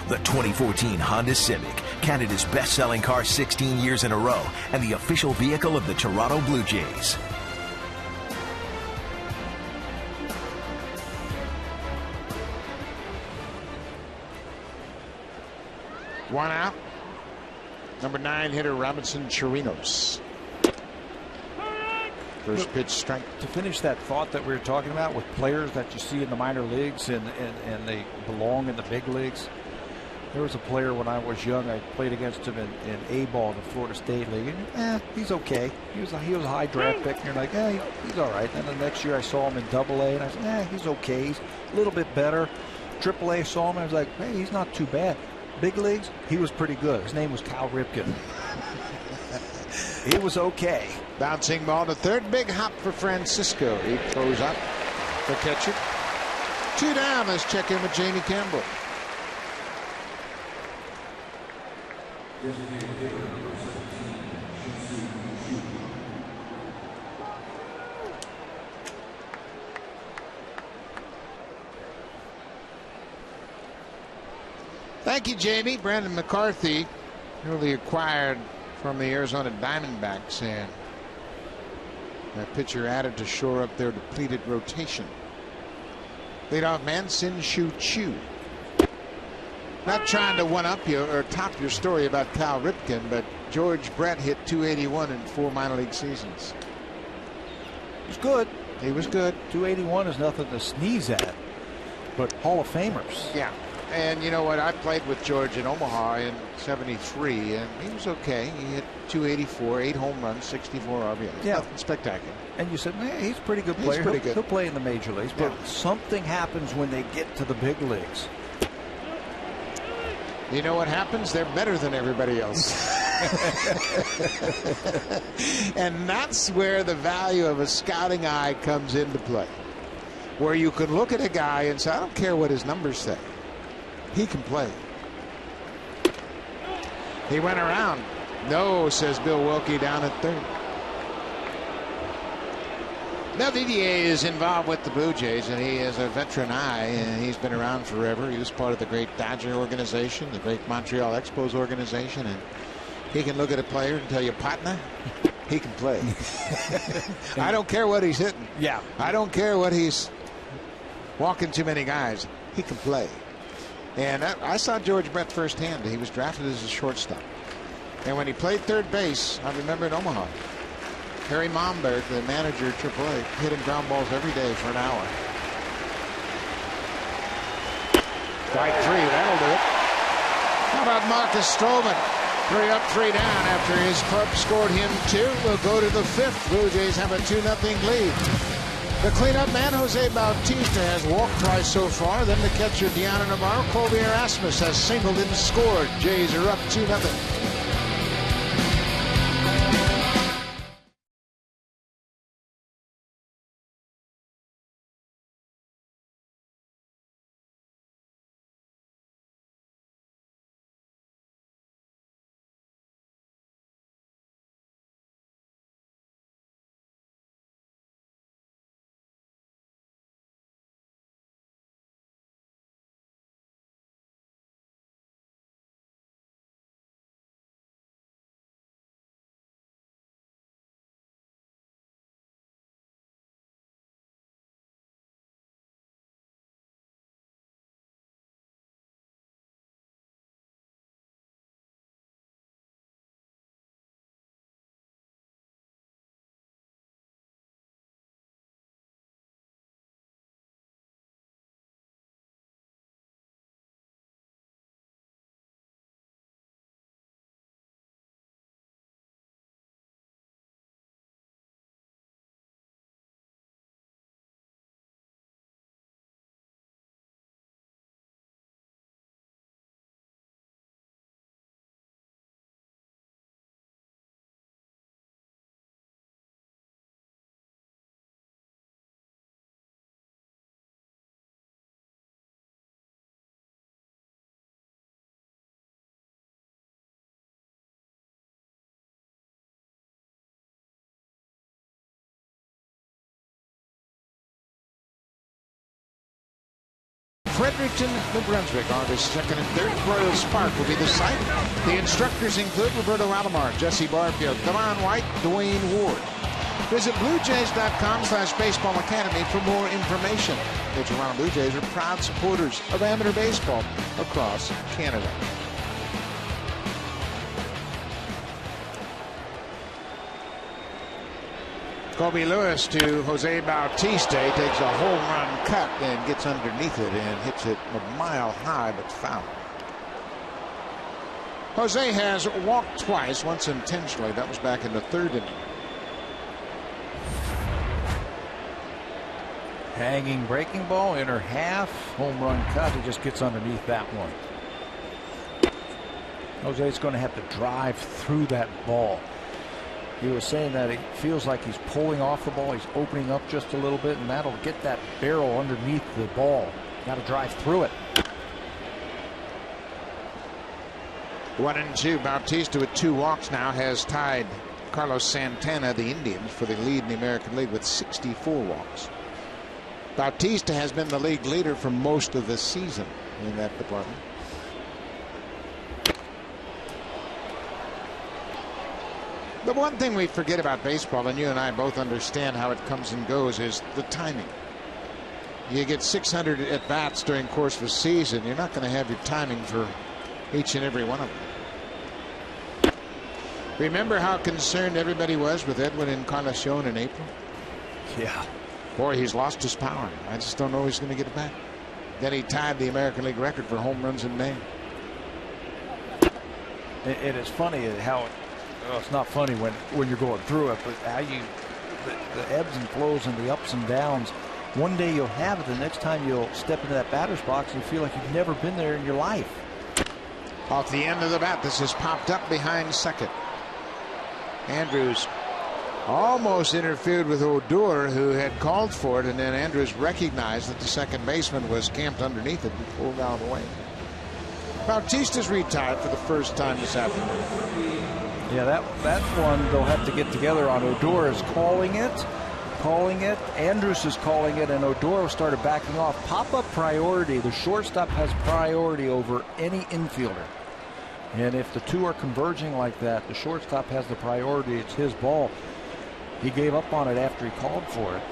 The 2014 Honda Civic, Canada's best-selling car 16 years in a row, and the official vehicle of the Toronto Blue Jays. One out. Number 9 hitter Robinson Chirinos. First pitch strike. To finish that thought that we were talking about with players that you see in the minor leagues and they belong in the big leagues. There was a player when I was young. I played against him in A-ball in the Florida State League. And, he's okay. He was a high draft pick. And you're like, he's all right. And the next year I saw him in Double-A, and I said, he's okay. He's a little bit better. Triple-A saw him, and I was like, hey, he's not too bad. Big leagues, he was pretty good. His name was Cal Ripken. He was okay. Bouncing ball to third. Big hop for Francisco. He throws up the catcher. 2 down. Let's check in with Jamie Campbell. Thank you, Jamie. Brandon McCarthy, newly acquired from the Arizona Diamondbacks, and that pitcher added to shore up their depleted rotation. Leadoff man Sin-Shu Chu. Not trying to one-up you or top your story about Cal Ripken, but George Brett hit .281 in 4 minor league seasons. He was good. He was good. 281 is nothing to sneeze at, but Hall of Famers. Yeah. And you know what? I played with George in Omaha in '73, and he was okay. He hit .284, 8 home runs, 64 RBIs. Yeah. Nothing spectacular. And you said, he's a pretty good player. He's pretty good. He'll play in the major leagues, but something happens when they get to the big leagues. You know what happens? They're better than everybody else. And that's where the value of a scouting eye comes into play. Where you can look at a guy and say, I don't care what his numbers say. He can play. He went around. No, says Bill Wilkie down at third. Now Vivier is involved with the Blue Jays, and he is a veteran eye, and he's been around forever. He was part of the great Dodger organization, the great Montreal Expos organization, and he can look at a player and tell you, partner, he can play. I don't care what he's hitting. Yeah. I don't care what he's walking too many guys. He can play. And I saw George Brett firsthand. He was drafted as a shortstop. And when he played third base, I remember in Omaha, Harry Momberg, the manager at AAA, hitting ground balls every day for an hour. Strike 3, that'll do it. How about Marcus Stroman? 3 up, 3 down after his club scored him 2. We'll go to the 5th. Blue Jays have a 2-0 lead. The cleanup man, Jose Bautista, has walked twice so far. Then the catcher, Deanna Navarro. Colby Erasmus has singled and scored. Jays are up 2-0. Fredericton, New Brunswick, August 2nd and 3rd. Royals Park will be the site. The instructors include Roberto Alomar, Jesse Barfield, Devon White, Dwayne Ward. Visit BlueJays.com/Baseball Academy for more information. The Toronto Blue Jays are proud supporters of amateur baseball across Canada. Kobe Lewis to Jose Bautista. He takes a home run cut and gets underneath it and hits it a mile high, but foul. Jose has walked twice, once intentionally. That was back in the 3rd inning. Hanging breaking ball, inner half, home run cut. He just gets underneath that one. Jose's going to have to drive through that ball. He was saying that it feels like he's pulling off the ball. He's opening up just a little bit, and that'll get that barrel underneath the ball. Got to drive through it. 1-2. Bautista with 2 walks now has tied Carlos Santana, the Indians, for the lead in the American League with 64 walks. Bautista has been the league leader for most of the season in that department. The one thing we forget about baseball, and you and I both understand how it comes and goes, is the timing. You get 600 at bats during the course of a season. You're not going to have your timing for each and every one of them. Remember how concerned everybody was with Edwin Encarnacion in April? Yeah. Boy, he's lost his power. I just don't know if he's going to get it back. Then he tied the American League record for home runs in May. It is funny how well, it's not funny when you're going through it, but how the ebbs and flows and the ups and downs. One day you'll have it, the next time you'll step into that batter's box and you feel like you've never been there in your life. Off the end of the bat, this is popped up behind second. Andrews almost interfered with Odor, who had called for it, and then Andrews recognized that the second baseman was camped underneath it and pulled out of the way. Bautista's retired for the first time this afternoon. Yeah, that one they'll have to get together on. Odor is calling it. Andrews is calling it, and Odor started backing off. Pop-up priority. The shortstop has priority over any infielder. And if the two are converging like that, the shortstop has the priority. It's his ball. He gave up on it after he called for it.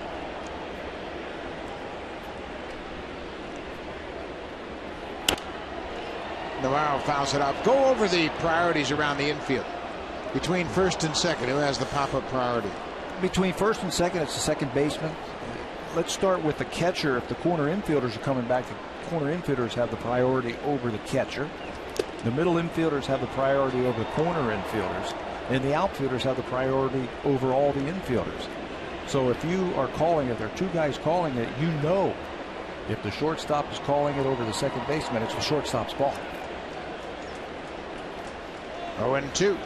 Navarro fouls it up. Go over the priorities around the infield. Between first and second, who has the pop-up priority? Between first and second, it's the second baseman. Let's start with the catcher. If the corner infielders are coming back, the corner infielders have the priority over the catcher. The middle infielders have the priority over the corner infielders. And the outfielders have the priority over all the infielders. So if you are calling it, there are 2 guys calling it, you know if the shortstop is calling it over the second baseman, it's the shortstop's ball. 0-2.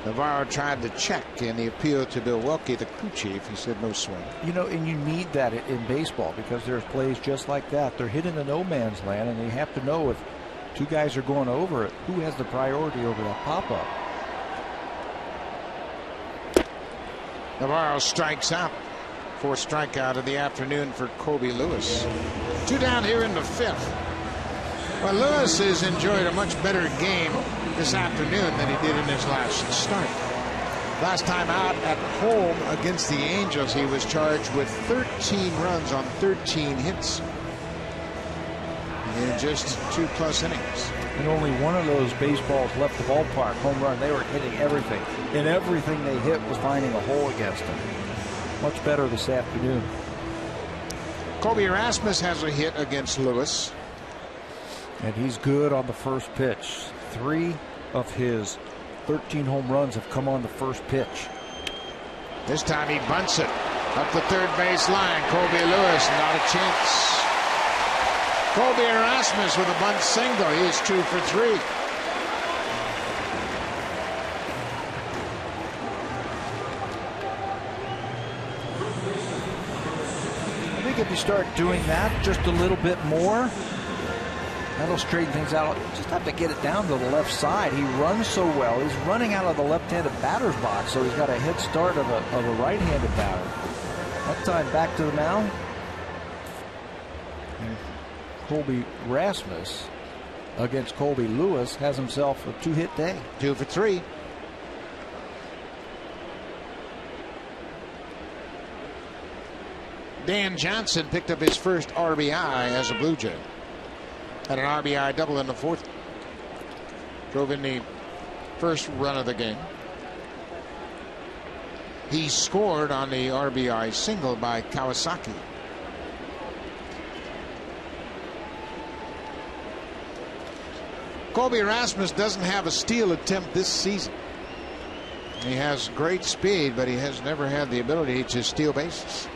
Navarro tried to check in the appeal to Milwaukee, the crew chief. He said no swing. You know, and you need that in baseball because there's plays just like that. They're hit in the no man's land, and you have to know if 2 guys are going over it, who has the priority over that pop-up. Navarro strikes out. 4th strikeout of the afternoon for Kobe Lewis. 2 down here in the 5th. Well, Lewis has enjoyed a much better game this afternoon than he did in his last start. Last time out at home against the Angels, he was charged with 13 runs on 13 hits in just 2+ innings. And only one of those baseballs left the ballpark. Home run. They were hitting everything. And everything they hit was finding a hole against them. Much better this afternoon. Kobe Erasmus has a hit against Lewis. And he's good on the first pitch. 3 of his 13 home runs have come on the first pitch. This time he bunts it up the third base line. Kobe Lewis, not a chance. Kobe Erasmus with a bunt single. He is 2 for 3. I think if you start doing that just a little bit more, that'll straighten things out. You just have to get it down to the left side. He runs so well. He's running out of the left-handed batter's box, so he's got a head start of a right-handed batter. That time back to the mound. Colby Rasmus against Colby Lewis has himself a 2-hit day. 2 for 3. Dan Johnson picked up his first RBI as a Blue Jay. Had an RBI double in the 4th. Drove in the first run of the game. He scored on the RBI single by Kawasaki. Colby Rasmus doesn't have a steal attempt this season. He has great speed, but he has never had the ability to steal bases.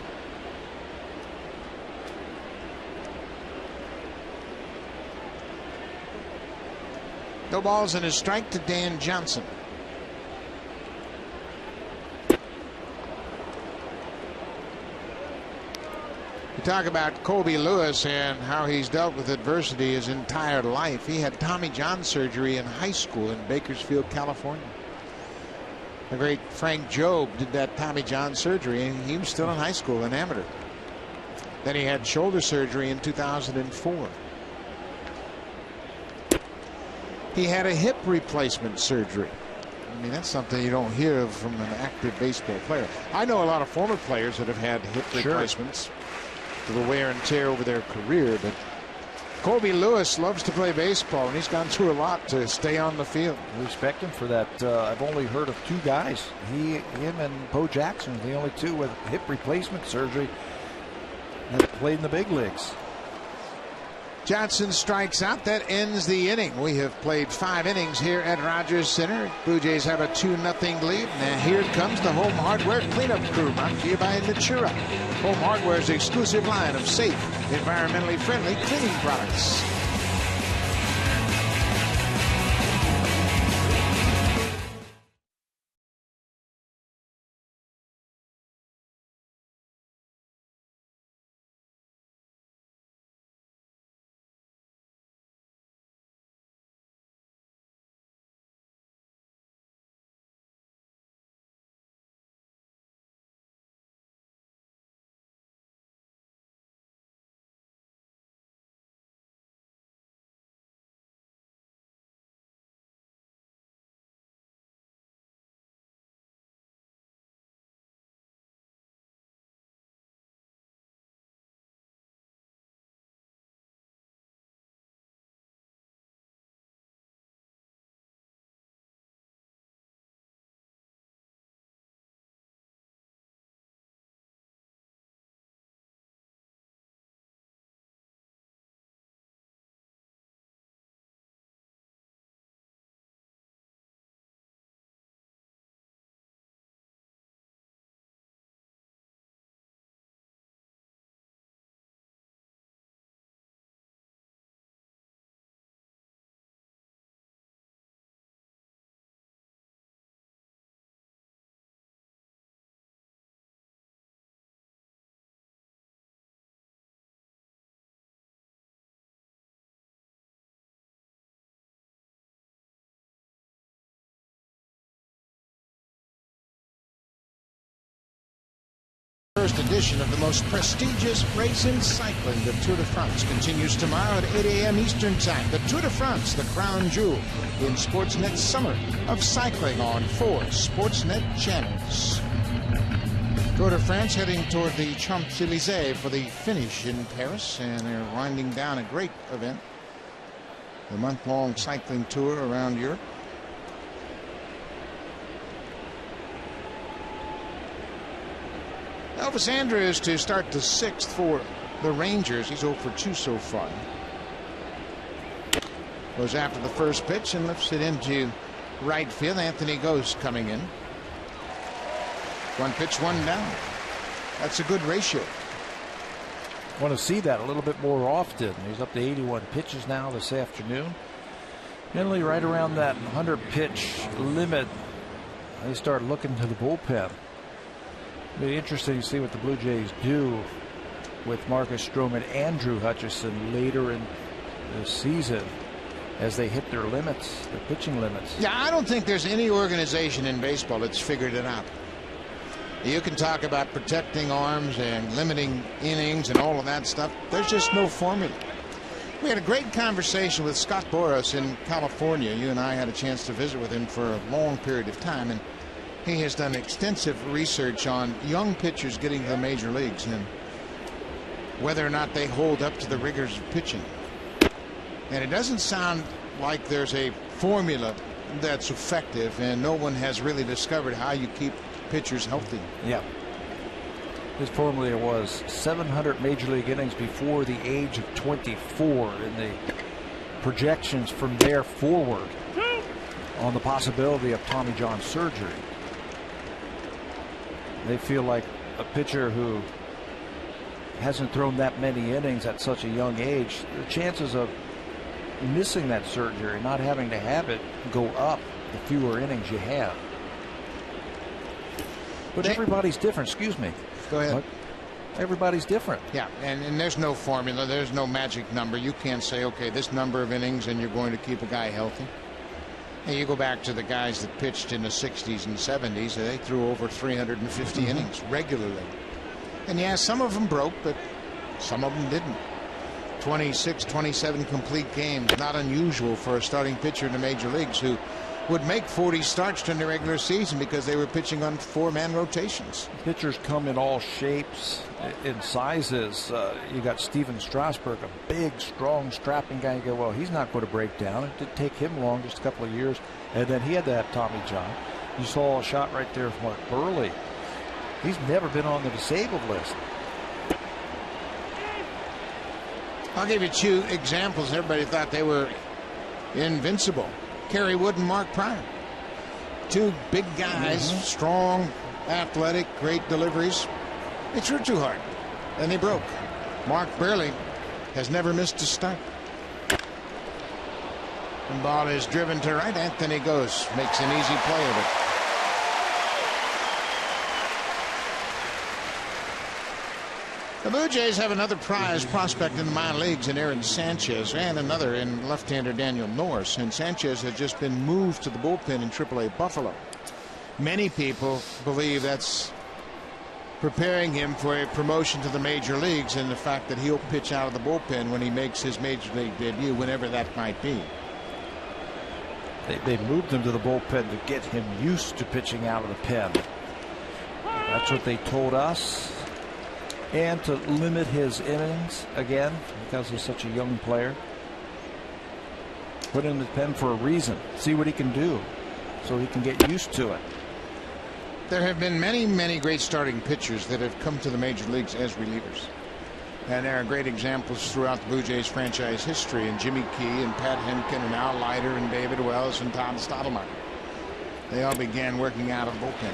No balls and a strike to Dan Johnson. You talk about Colby Lewis and how he's dealt with adversity his entire life. He had Tommy John surgery in high school in Bakersfield, California. The great Frank Jobe did that Tommy John surgery, and he was still in high school, an amateur. Then he had shoulder surgery in 2004. He had a hip replacement surgery. I mean, that's something you don't hear of from an active baseball player. I know a lot of former players that have had hip replacements for the wear and tear over their career, but Colby Lewis loves to play baseball, and he's gone through a lot to stay on the field. I respect him for that. I've only heard of 2 guys. Him and Bo Jackson, the only 2 with hip replacement surgery that played in the big leagues. Johnson strikes out. That ends the inning. We have played 5 innings here at Rogers Center. Blue Jays have a 2-0 lead. Now here comes the Home Hardware cleanup crew, brought to you by Natura. Home Hardware's exclusive line of safe, environmentally friendly cleaning products. First edition of the most prestigious race in cycling, the Tour de France, continues tomorrow at 8 a.m. Eastern Time. The Tour de France, the crown jewel in Sportsnet's summer of cycling on 4 Sportsnet channels. Tour de France heading toward the Champs-Élysées for the finish in Paris, and they're winding down a great event, the month-long cycling tour around Europe. Elvis Andrus to start the 6th for the Rangers. He's 0 for 2 so far. Goes after the first pitch and lifts it into right field. Anthony Ghost coming in. 1 pitch, 1 down. That's a good ratio. Want to see that a little bit more often. He's up to 81 pitches now this afternoon. Generally right around that 100 pitch limit, they start looking to the bullpen. It'll be interesting to see what the Blue Jays do with Marcus Stroman and Drew Hutchison later in the season as they hit their limits, their pitching limits. Yeah, I don't think there's any organization in baseball that's figured it out. You can talk about protecting arms and limiting innings and all of that stuff. There's just no formula. We had a great conversation with Scott Boras in California. You and I had a chance to visit with him for a long period of time, and he has done extensive research on young pitchers getting to the major leagues and whether or not they hold up to the rigors of pitching. And it doesn't sound like there's a formula that's effective, and no one has really discovered how you keep pitchers healthy. Yeah. His formula was 700 major league innings before the age of 24, and the projections from there forward on the possibility of Tommy John surgery. They feel like a pitcher who hasn't thrown that many innings at such a young age, the chances of missing that surgery, not having to have it, go up the fewer innings you have. But everybody's different. Excuse me. Go ahead. Everybody's different. Yeah, and there's no formula. There's no magic number. You can't say, okay, this number of innings and you're going to keep a guy healthy. And you go back to the guys that pitched in the 60s and 70s, they threw over 350 innings regularly. And yeah, some of them broke, but some of them didn't. 26, 27 complete games, not unusual for a starting pitcher in the major leagues who would make 40 starts during the regular season because they were pitching on 4-man rotations. Pitchers come in all shapes and sizes. You got Steven Strasburg, a big, strong, strapping guy. You go, well, he's not going to break down. It did take him long, just a couple of years, and then he had to have Tommy John. You saw a shot right there from Mark Burley. He's never been on the disabled list. I'll give you two examples. Everybody thought they were invincible. Kerry Wood and Mark Pryor. Two big guys, strong, athletic, great deliveries. They threw too hard, and they broke. Mark Burley has never missed a start. The ball is driven to right. Anthony goes, makes an easy play of it. The Blue Jays have another prize prospect in the minor leagues in Aaron Sanchez, and another in left-hander Daniel Norris. And Sanchez has just been moved to the bullpen in AAA Buffalo. Many people believe that's preparing him for a promotion to the major leagues, and the fact that he'll pitch out of the bullpen when he makes his major league debut, whenever that might be. They moved him to the bullpen to get him used to pitching out of the pen. That's what they told us. And to limit his innings again because he's such a young player. Put him in the pen for a reason. See what he can do so he can get used to it. There have been many, many great starting pitchers that have come to the major leagues as relievers. And there are great examples throughout the Blue Jays franchise history. And Jimmy Key and Pat Hemken and Al Leiter and David Wells and Tom Stottlemyre. They all began working out of the bullpen.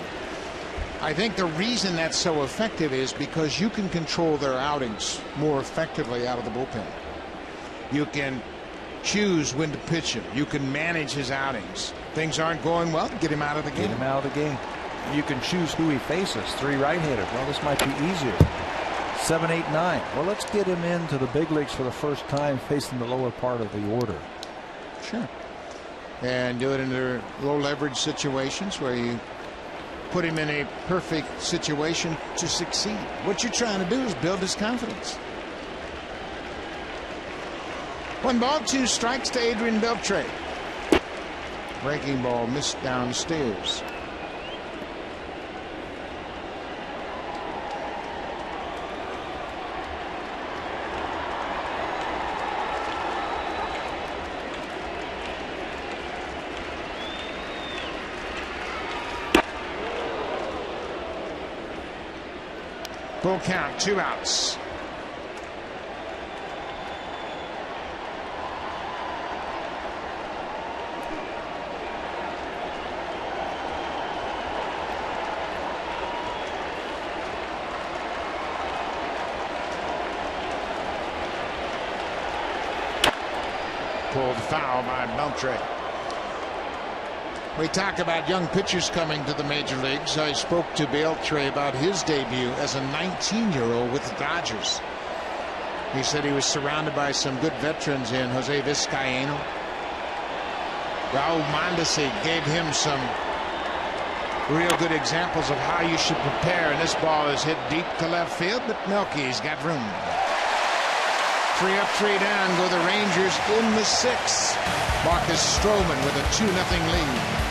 I think the reason that's so effective is because you can control their outings more effectively out of the bullpen. You can choose when to pitch him. You can manage his outings. Things aren't going well, get him out of the game. Get him out of the game. You can choose who he faces. 3 right-handers. Well, this might be easier. 7, 8, 9. Well, let's get him into the big leagues for the first time facing the lower part of the order. Sure. And do it in their low leverage situations where you put him in a perfect situation to succeed. What you're trying to do is build his confidence. 1 ball, 2 strikes to Adrian Beltre. Breaking ball missed downstairs. Full count, 2 outs. Pulled foul by Beltre. We talk about young pitchers coming to the major leagues. I spoke to Beltre about his debut as a 19-year-old with the Dodgers. He said he was surrounded by some good veterans in Jose Vizcaíno. Raul Mondesi gave him some real good examples of how you should prepare. And this ball is hit deep to left field, but Melky's got room. 3 up, 3 down go the Rangers in the 6th. Marcus Stroman with a 2-0 lead.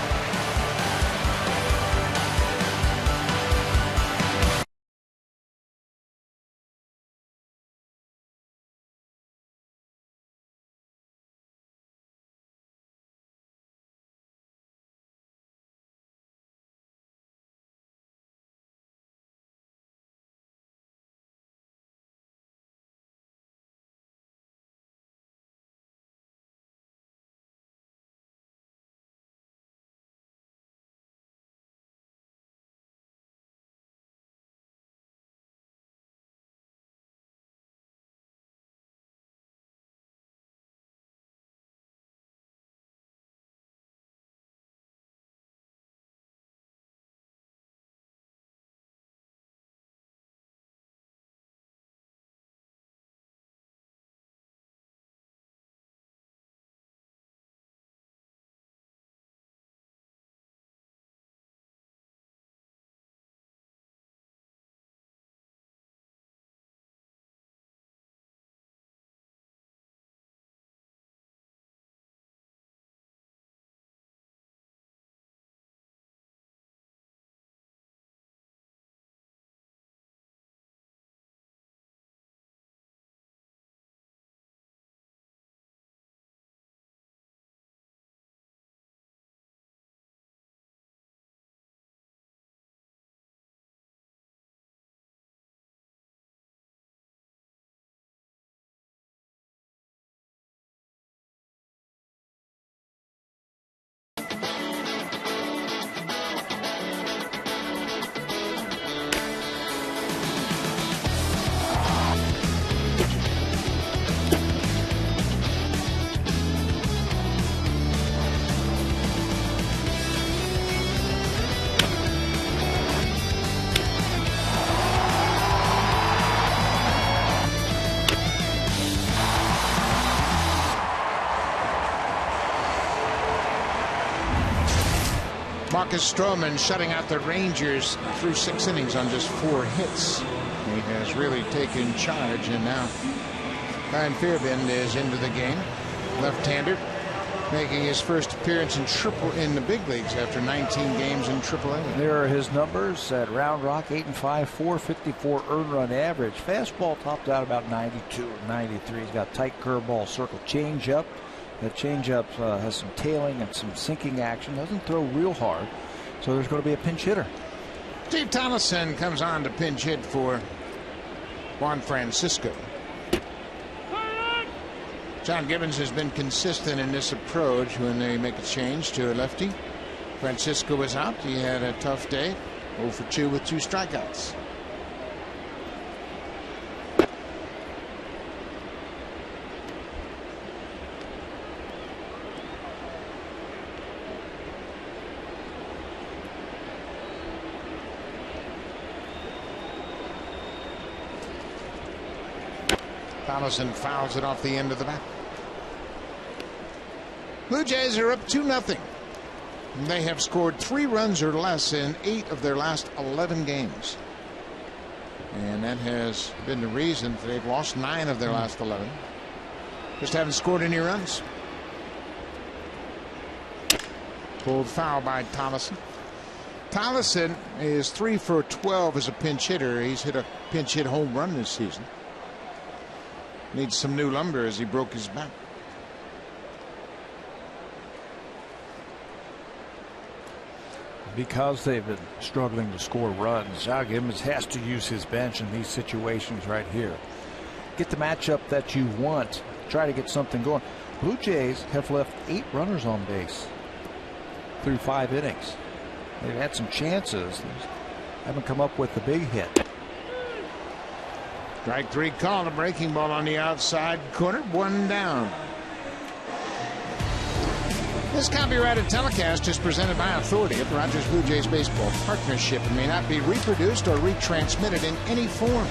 Marcus Stroman shutting out the Rangers through 6 innings on just 4 hits. He has really taken charge, and now Ryan Fairbairn is into the game. Left-hander, making his first appearance in the big leagues after 19 games in AAA. There are his numbers at Round Rock: 8-5, 454 earned run average. Fastball topped out about 92 or 93. He's got tight curveball, circle changeup. That changeup has some tailing and some sinking action. Doesn't throw real hard, so there's going to be a pinch hitter. Steve Thomason comes on to pinch hit for Juan Francisco. John Gibbons has been consistent in this approach when they make a change to a lefty. Francisco was out. He had a tough day. 0 for 2 with 2 strikeouts. Thomason fouls it off the end of the bat. Blue Jays are up 2-0. They have scored 3 runs or less in 8 of their last 11 games. And that has been the reason that they've lost 9 of their last 11. Just haven't scored any runs. Pulled foul by Thomason. Thomason is 3 for 12 as a pinch hitter. He's hit a pinch hit home run this season. Needs some new lumber as he broke his back. Because they've been struggling to score runs, John Gibbons has to use his bench in these situations right here. Get the matchup that you want. Try to get something going. Blue Jays have left 8 runners on base through 5 innings. They've had some chances. Haven't come up with the big hit. Strike 3 called, a breaking ball on the outside corner, 1 down. This copyrighted telecast is presented by authority of the Rogers Blue Jays Baseball Partnership and may not be reproduced or retransmitted in any form.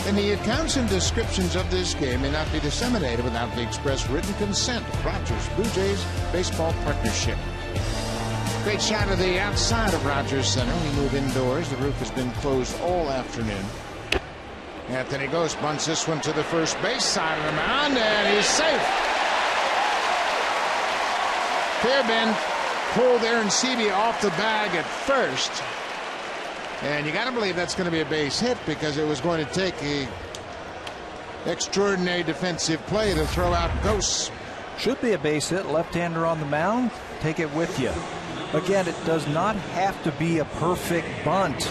And the accounts and descriptions of this game may not be disseminated without the express written consent of Rogers Blue Jays Baseball Partnership. Great shot of the outside of Rogers Center. We move indoors. The roof has been closed all afternoon. Anthony Ghost bunts this one to the first base side of the mound, and he's safe. Fairbairn pulled Aaron Seavey off the bag at first. And you got to believe that's going to be a base hit, because it was going to take a extraordinary defensive play to throw out Ghosts. Should be a base hit. Left-hander on the mound. Take it with you. Again, it does not have to be a perfect bunt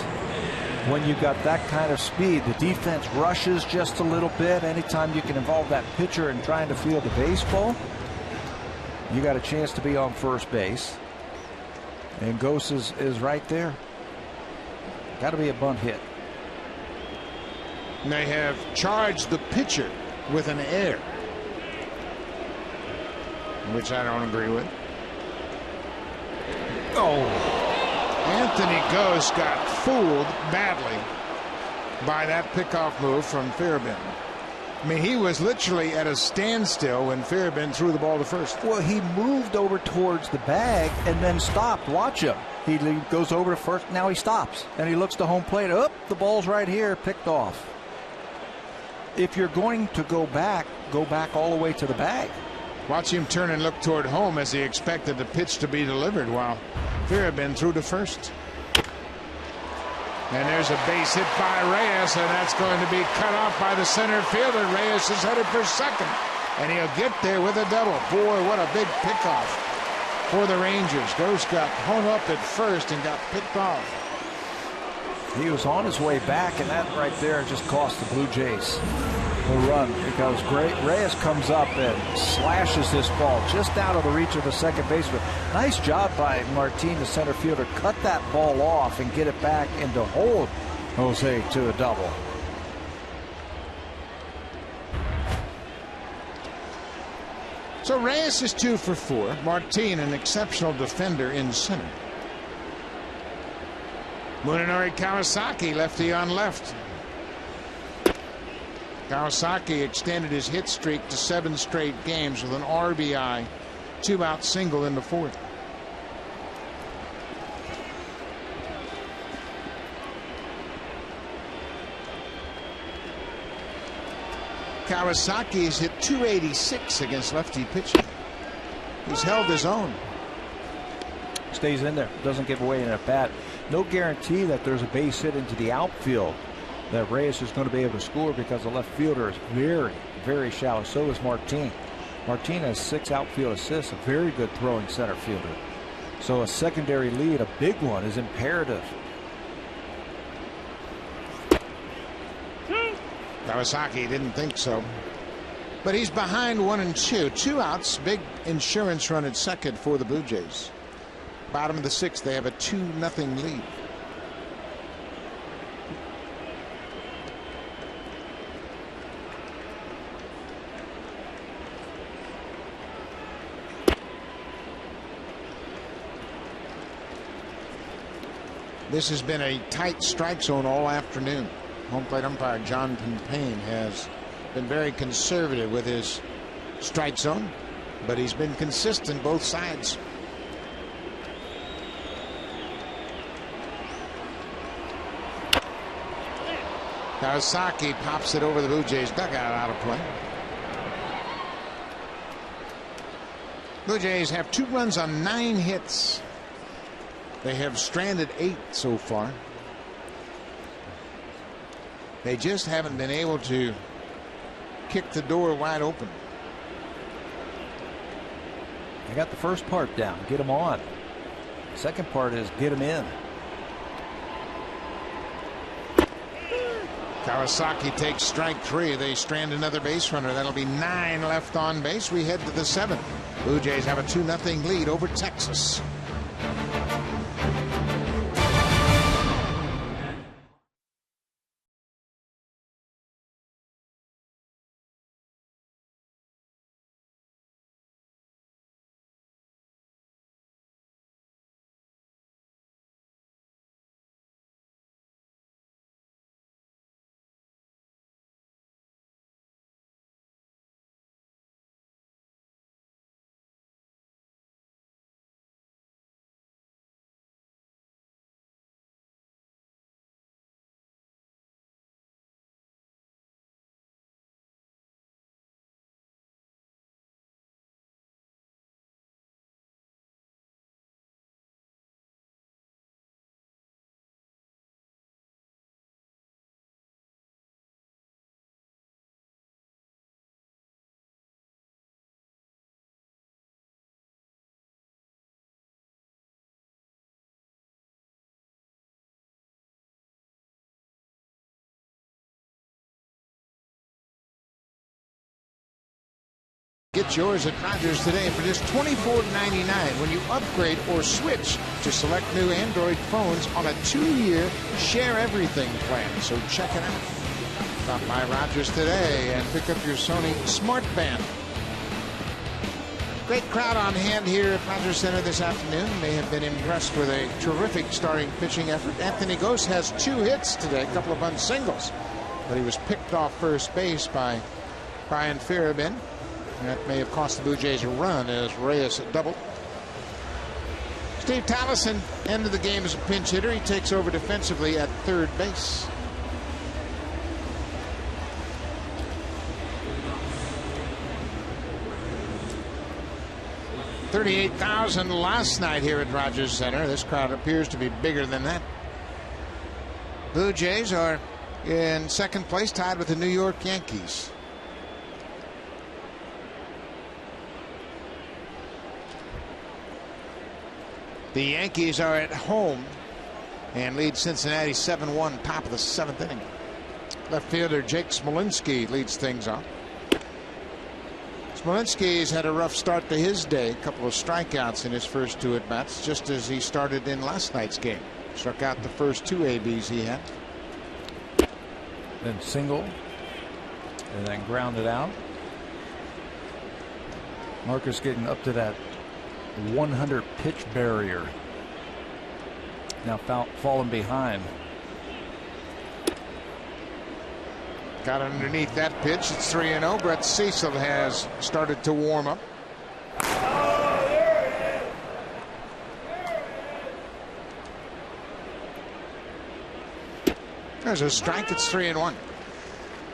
when you got that kind of speed. The defense rushes just a little bit. Anytime you can involve that pitcher in trying to field the baseball, you got a chance to be on first base. And Ghost is right there. Got to be a bunt hit. And they have charged the pitcher with an error, which I don't agree with. Oh, Anthony Ghost got fooled badly by that pickoff move from Fairbairn. I mean, he was literally at a standstill when Fairbairn threw the ball to first. Well, he moved over towards the bag and then stopped. Watch him. He goes over to first. Now he stops and he looks to home plate. Oh, the ball's right here, picked off. If you're going to go back all the way to the bag. Watch him turn and look toward home as he expected the pitch to be delivered, while Fairbairn threw to first. And there's a base hit by Reyes, and that's going to be cut off by the center fielder. Reyes is headed for second, and he'll get there with a double. Boy, what a big pickoff for the Rangers. Ghost got hung up at first and got picked off. He was on his way back, and that right there just cost the Blue Jays the run, because Reyes comes up and slashes this ball just out of the reach of the second baseman. Nice job by Martin, the center fielder. Cut that ball off and get it back and to hold Jose to a double. So Reyes is 2 for 4. Martin, an exceptional defender in center. Munenori Kawasaki, lefty on left. Kawasaki extended his hit streak to 7 straight games with an RBI 2-out single in the fourth. Kawasaki has hit .286 against lefty pitching. He's held his own. Stays in there, doesn't give away an at bat. No guarantee that there's a base hit into the outfield that Reyes is going to be able to score, because the left fielder is very, very shallow. So is Martin. Martin has 6 outfield assists, a very good throwing center fielder. So a secondary lead, a big one, is imperative. Kawasaki didn't think so. But he's behind 1 and 2. 2 outs, big insurance run at second for the Blue Jays. Bottom of the 6th, they have a 2-0 lead. This has been a tight strike zone all afternoon. Home plate umpire Jonathan Payne has been very conservative with his strike zone, but he's been consistent both sides. Kawasaki pops it over the Blue Jays dugout, out of play. Blue Jays have 2 runs on 9 hits. They have stranded 8 so far. They just haven't been able to kick the door wide open. They got the first part down, get them on. Second part is get them in. Kawasaki takes strike 3. They strand another base runner. That'll be 9 left on base. We head to the 7th. Blue Jays have a 2-0 lead over Texas. Get yours at Rogers today for just $24.99 when you upgrade or switch to select new Android phones on a 2-year Share Everything plan. So check it out. Stop by Rogers today and pick up your Sony Smart Band. Great crowd on hand here at Rogers Center this afternoon. They have been impressed with a terrific starting pitching effort. Anthony Gose has 2 hits today, a couple of bunt singles, but he was picked off first base by Brian Farabin. That may have cost the Blue Jays a run as Reyes doubled. Steve Tallison ended the game as a pinch hitter. He takes over defensively at third base. $38,000 last night here at Rogers Center. This crowd appears to be bigger than that. Blue Jays are in second place, tied with the New York Yankees. The Yankees are at home and lead Cincinnati 7-1, top of the 7th inning. Left fielder Jake Smolinski leads things off. Smolinski's had a rough start to his day. A couple of strikeouts in his first 2 at-bats, just as he started in last night's game. Struck out the first 2 ABs he had. Then single, and then grounded out. Marcus getting up to that 100 pitch barrier. Now falling behind. Got underneath that pitch. It's 3-0. Brett Cecil has started to warm up. There's a strike. It's 3-1.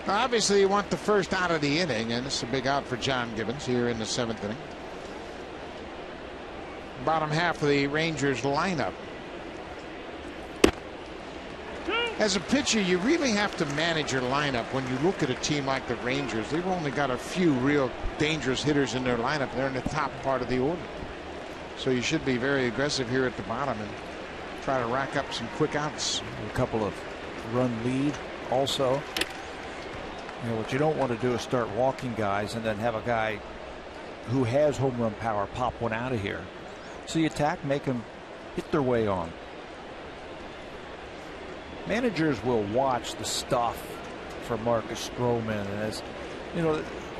Obviously, you want the first out of the inning, and it's a big out for John Gibbons here in the 7th inning. Bottom half of the Rangers lineup. As a pitcher, you really have to manage your lineup when you look at a team like the Rangers. They've only got a few real dangerous hitters in their lineup. They're in the top part of the order. So you should be very aggressive here at the bottom and try to rack up some quick outs. A couple of run lead also. You know, what you don't want to do is start walking guys and then have a guy who has home run power pop one out of here. So you attack, make them hit their way on. Managers will watch the stuff from Marcus Stroman, and as you know,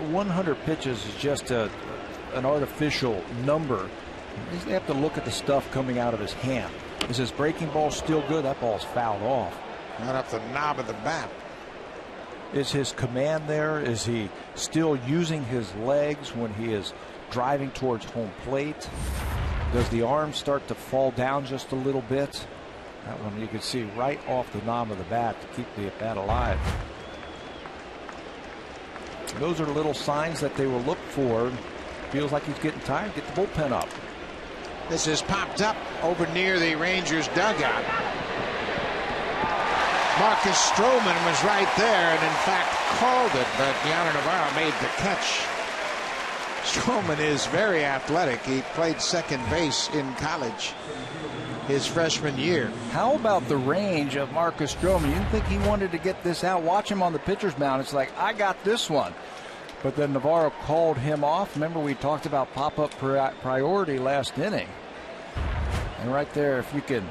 100 pitches is just an artificial number. They have to look at the stuff coming out of his hand. Is his breaking ball still good? That ball's fouled off. Right off the knob of the bat. Is his command there? Is he still using his legs when he is driving towards home plate? Does the arm start to fall down just a little bit? That one you can see right off the knob of the bat to keep the bat alive. Those are little signs that they will look for. Feels like he's getting tired. Get the bullpen up. This is popped up over near the Rangers dugout. Marcus Stroman was right there and in fact called it, but Yonder Navarro made the catch. Stroman is very athletic. He played second base in college his freshman year. How about the range of Marcus Stroman? You didn't think he wanted to get this out? Watch him on the pitcher's mound. It's like, I got this one. But then Navarro called him off. Remember, we talked about pop-up priority last inning. And right there, if you can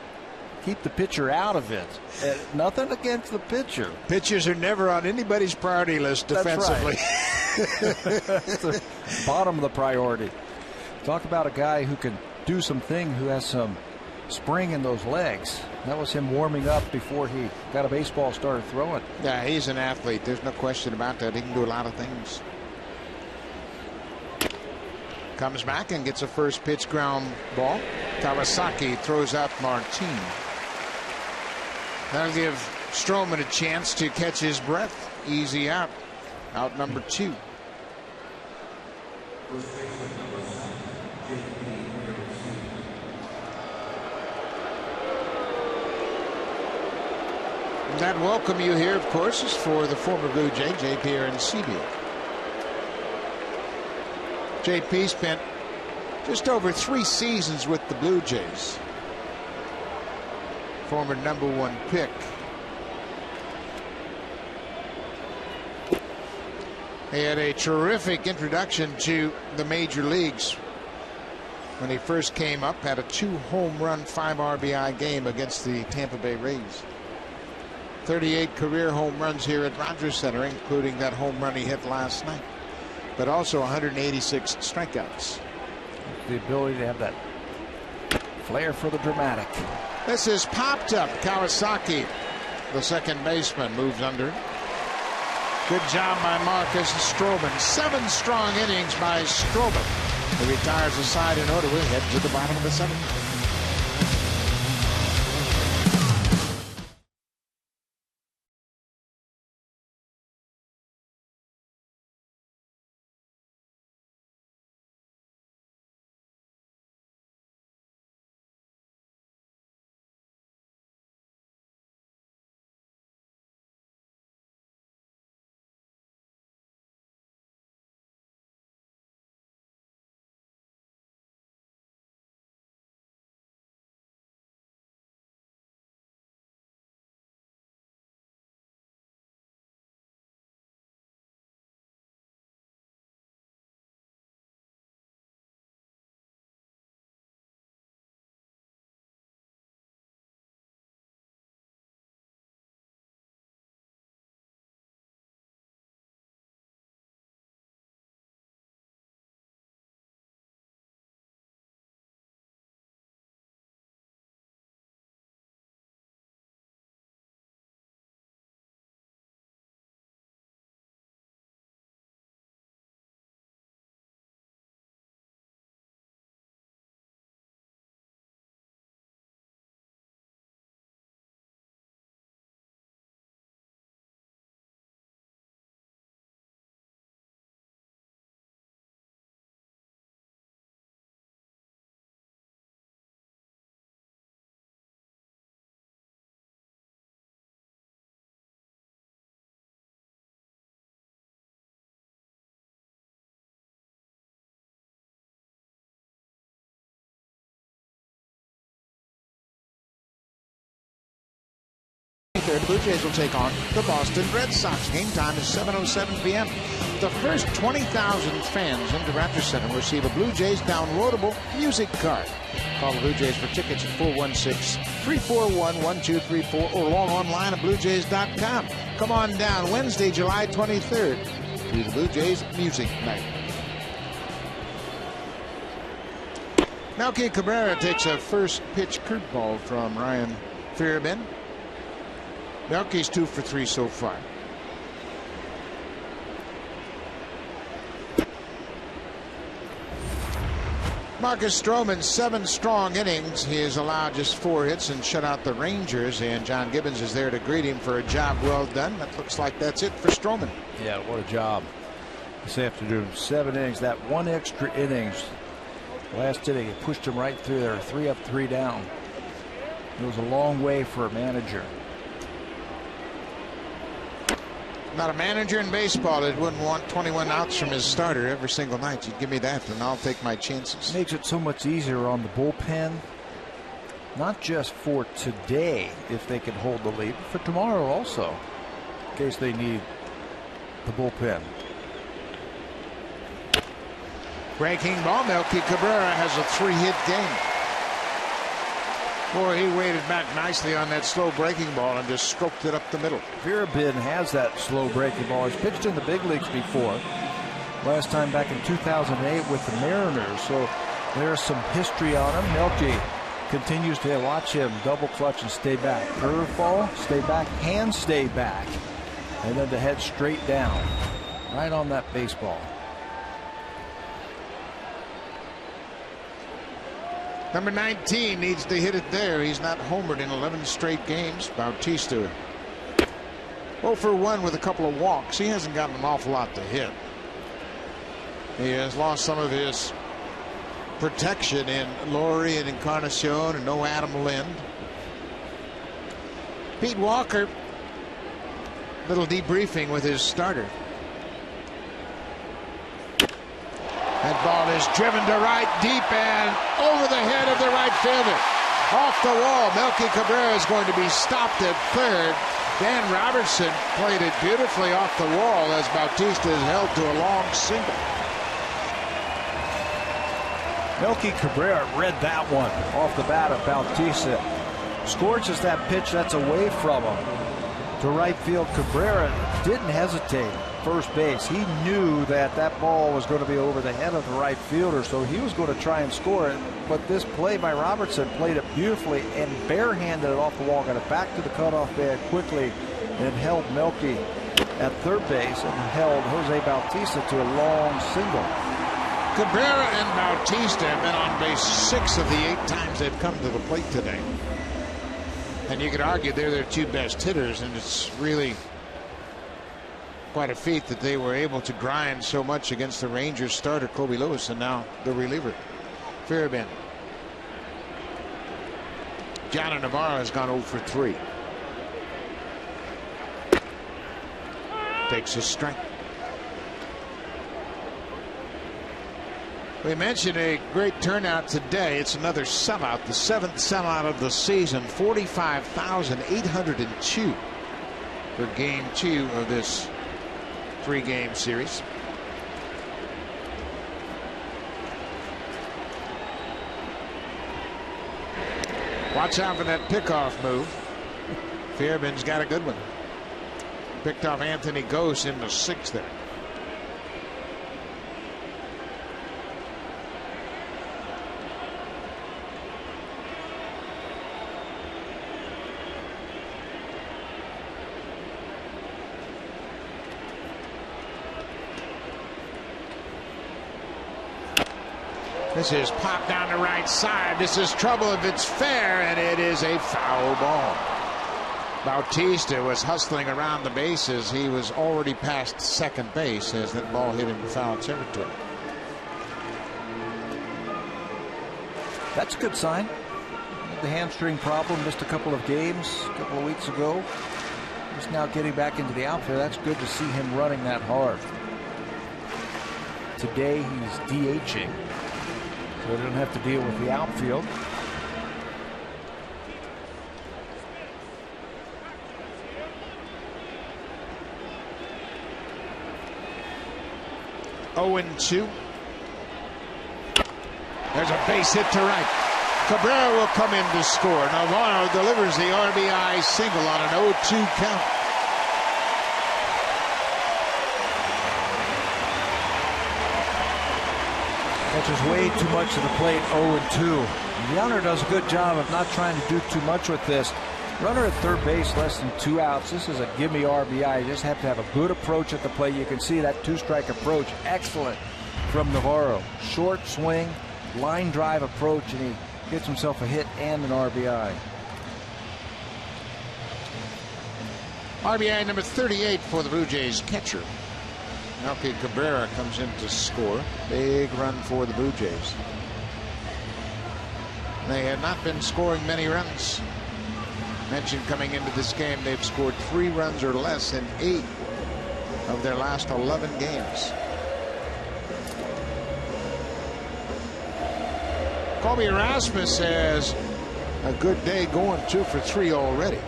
keep the pitcher out of it. Nothing against the pitcher. Pitchers are never on anybody's priority list defensively. That's the bottom of the priority. Talk about a guy who can do something, who has some spring in those legs. That was him warming up before he got a baseball, started throwing. Yeah, he's an athlete. There's no question about that. He can do a lot of things. Comes back and gets a first pitch ground ball. Kawasaki throws out Martin. That'll give Stroman a chance to catch his breath. Easy out. Out number 2. That welcome you here, of course, is for the former Blue Jay, J.P. Arancibia. J.P. spent just over 3 seasons with the Blue Jays. Former #1 pick. He had a terrific introduction to the major leagues. When he first came up, had a 2-home run, 5 RBI game against the Tampa Bay Rays. 38 career home runs here at Rogers Center, including that home run he hit last night. But also 186 strikeouts. The ability to have that flair for the dramatic. This is popped up. Kawasaki, the second baseman, moves under. Good job by Marcus Stroman. 7 strong innings by Stroman. He retires the side in order. We'll head to the bottom of the 7th. The Blue Jays will take on the Boston Red Sox. Game time is 7:07 p.m. The first 20,000 fans into Raptor Center will receive a Blue Jays downloadable music card. Call the Blue Jays for tickets at 416-341-1234 or log online at BlueJays.com. Come on down Wednesday, July 23rd to the Blue Jays Music Night. Melky Cabrera takes a first pitch curveball from Ryan Fairbairn. Melky's 2 for 3 so far. Marcus Stroman, 7 strong innings. He has allowed just 4 hits and shut out the Rangers, and John Gibbons is there to greet him for a job well done. That looks like that's it for Stroman. Yeah, what a job. This afternoon, 7 innings. That 1 extra innings. Last inning, it pushed him right through there. 3 up, 3 down. It was a long way for a manager. Not a manager in baseball that wouldn't want 21 outs from his starter every single night. You'd give me that, and I'll take my chances. Makes it so much easier on the bullpen. Not just for today, if they can hold the lead, but for tomorrow also, in case they need the bullpen. Breaking ball. Melky Cabrera has a 3-hit game. Boy, he waited back nicely on that slow breaking ball and just stroked it up the middle. Fairbairn has that slow breaking ball. He's pitched in the big leagues before. Last time back in 2008 with the Mariners. So there's some history on him. Melky continues to watch him double clutch and stay back. Curveball, stay back, and stay back. And then the head straight down. Right on that baseball. Number 19 needs to hit it there. He's not homered in 11 straight games. Bautista 0 for 1 with a couple of walks. He hasn't gotten an awful lot to hit. He has lost some of his protection in Laurie and Encarnacion and no Adam Lind. Pete Walker, little debriefing with his starter. That ball is driven to right, deep, and over the head of the right fielder. Off the wall. Melky Cabrera is going to be stopped at third. Dan Robertson played it beautifully off the wall as Bautista is held to a long single. Melky Cabrera read that one off the bat of Bautista. Scorches that pitch that's away from him to right field. Cabrera didn't hesitate. First base. He knew that that ball was going to be over the head of the right fielder, so he was going to try and score it. But this play by Robertson played it beautifully and barehanded it off the wall, got it back to the cutoff bed quickly, and held Melky at third base and held Jose Bautista to a long single. Cabrera and Bautista have been on base 6 of the 8 times they've come to the plate today. And you could argue they're their 2 best hitters, and it's really quite a feat that they were able to grind so much against the Rangers starter Kobe Lewis and now the reliever Fairbairn. Johnny Navarro has gone 0 for 3. Takes a strike. We mentioned a great turnout today. It's another sellout, the 7th sellout of the season. 45,802 for game 2 of this 3-game series. Watch out for that pickoff move. Fairbairn's got a good one. Picked off Anthony Gose in the 6th there. This is popped down the right side. This is trouble if it's fair, and it is a foul ball. Bautista was hustling around the bases. He was already past second base as that ball hit him in foul territory. That's a good sign. The hamstring problem, missed a couple of games a couple of weeks ago. He's now getting back into the outfield. That's good to see him running that hard. Today he's DHing. So they don't have to deal with the outfield. Oh and 2. There's a base hit to right. Cabrera will come in to score. Navarro delivers the RBI single on an 0-2 count. Catches way too much to the plate, 0-2. Younger does a good job of not trying to do too much with this. Runner at third base, less than 2 outs. This is a gimme RBI. You just have to have a good approach at the plate. You can see that 2-strike approach. Excellent from Navarro. Short swing, line drive approach, and he gets himself a hit and an RBI. RBI number 38 for the Blue Jays catcher. Melky Cabrera comes in to score. Big run for the Blue Jays. They have not been scoring many runs. Mentioned coming into this game, they've scored 3 runs or less in 8 of their last 11 games. Colby Erasmus has a good day going, 2 for 3 already.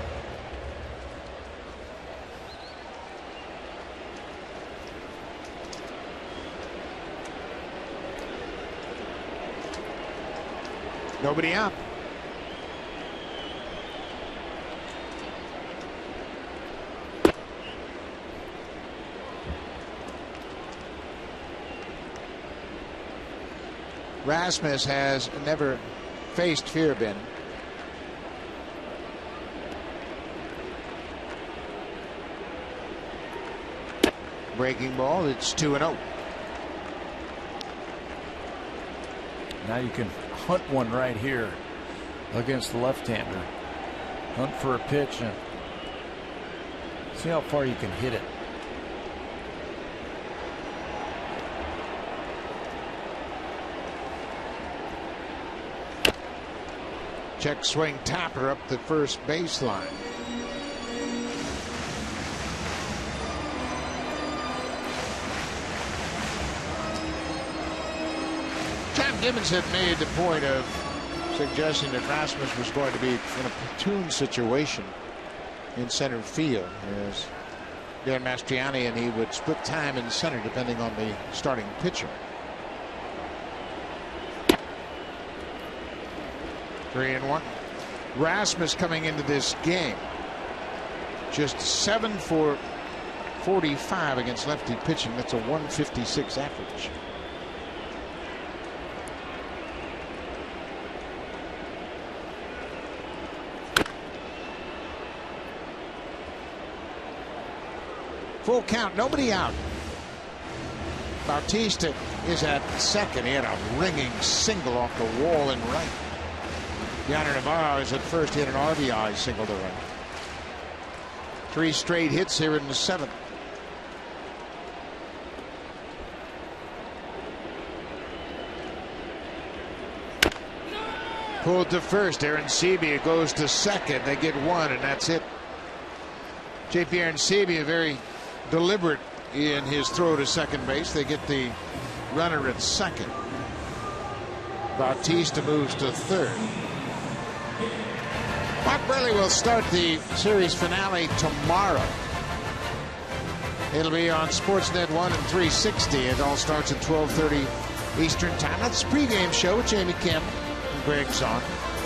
Nobody out. Rasmus has never faced Fairbairn. Breaking ball, it's 2-0. Now you can hunt one right here against the left-hander. Hunt for a pitch and see how far you can hit it. Check swing tapper up the first baseline. Gibbons had made the point of suggesting that Rasmus was going to be in a platoon situation in center field as Dan Mastriani, and he would split time in center depending on the starting pitcher. 3-1. Rasmus coming into this game just 7 for 45 against lefty pitching. That's a 156 average. Full count, nobody out. Bautista is at second. He had a ringing single off the wall in right. Yonder Navarro is at first. He had an RBI single to right. 3 straight hits here in the 7th. Pulled to first. Arancibia goes to second. They get 1, and that's it. J.P. Arancibia very deliberate in his throw to second base. They get the runner at second. Bautista moves to third. Mark Buehrle will start the series finale tomorrow. It'll be on Sportsnet 1 and 360. It all starts at 12:30 Eastern Time. That's the pregame show with Jamie Campbell and Greg Zahn,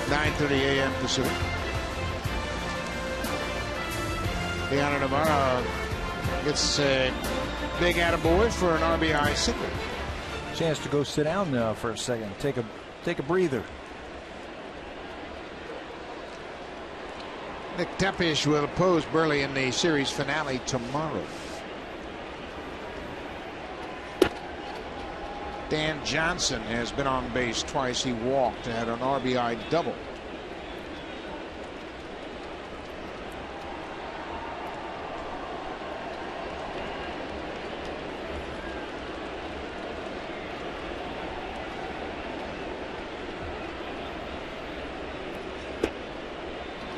9:30 a.m. Pacific. Leonardo Navarro gets a big attaboy for an RBI single. Chance to go sit down now for a second. Take a breather. Nick Tepesch will oppose Buehrle in the series finale tomorrow. Dan Johnson has been on base twice. He walked and had an RBI double.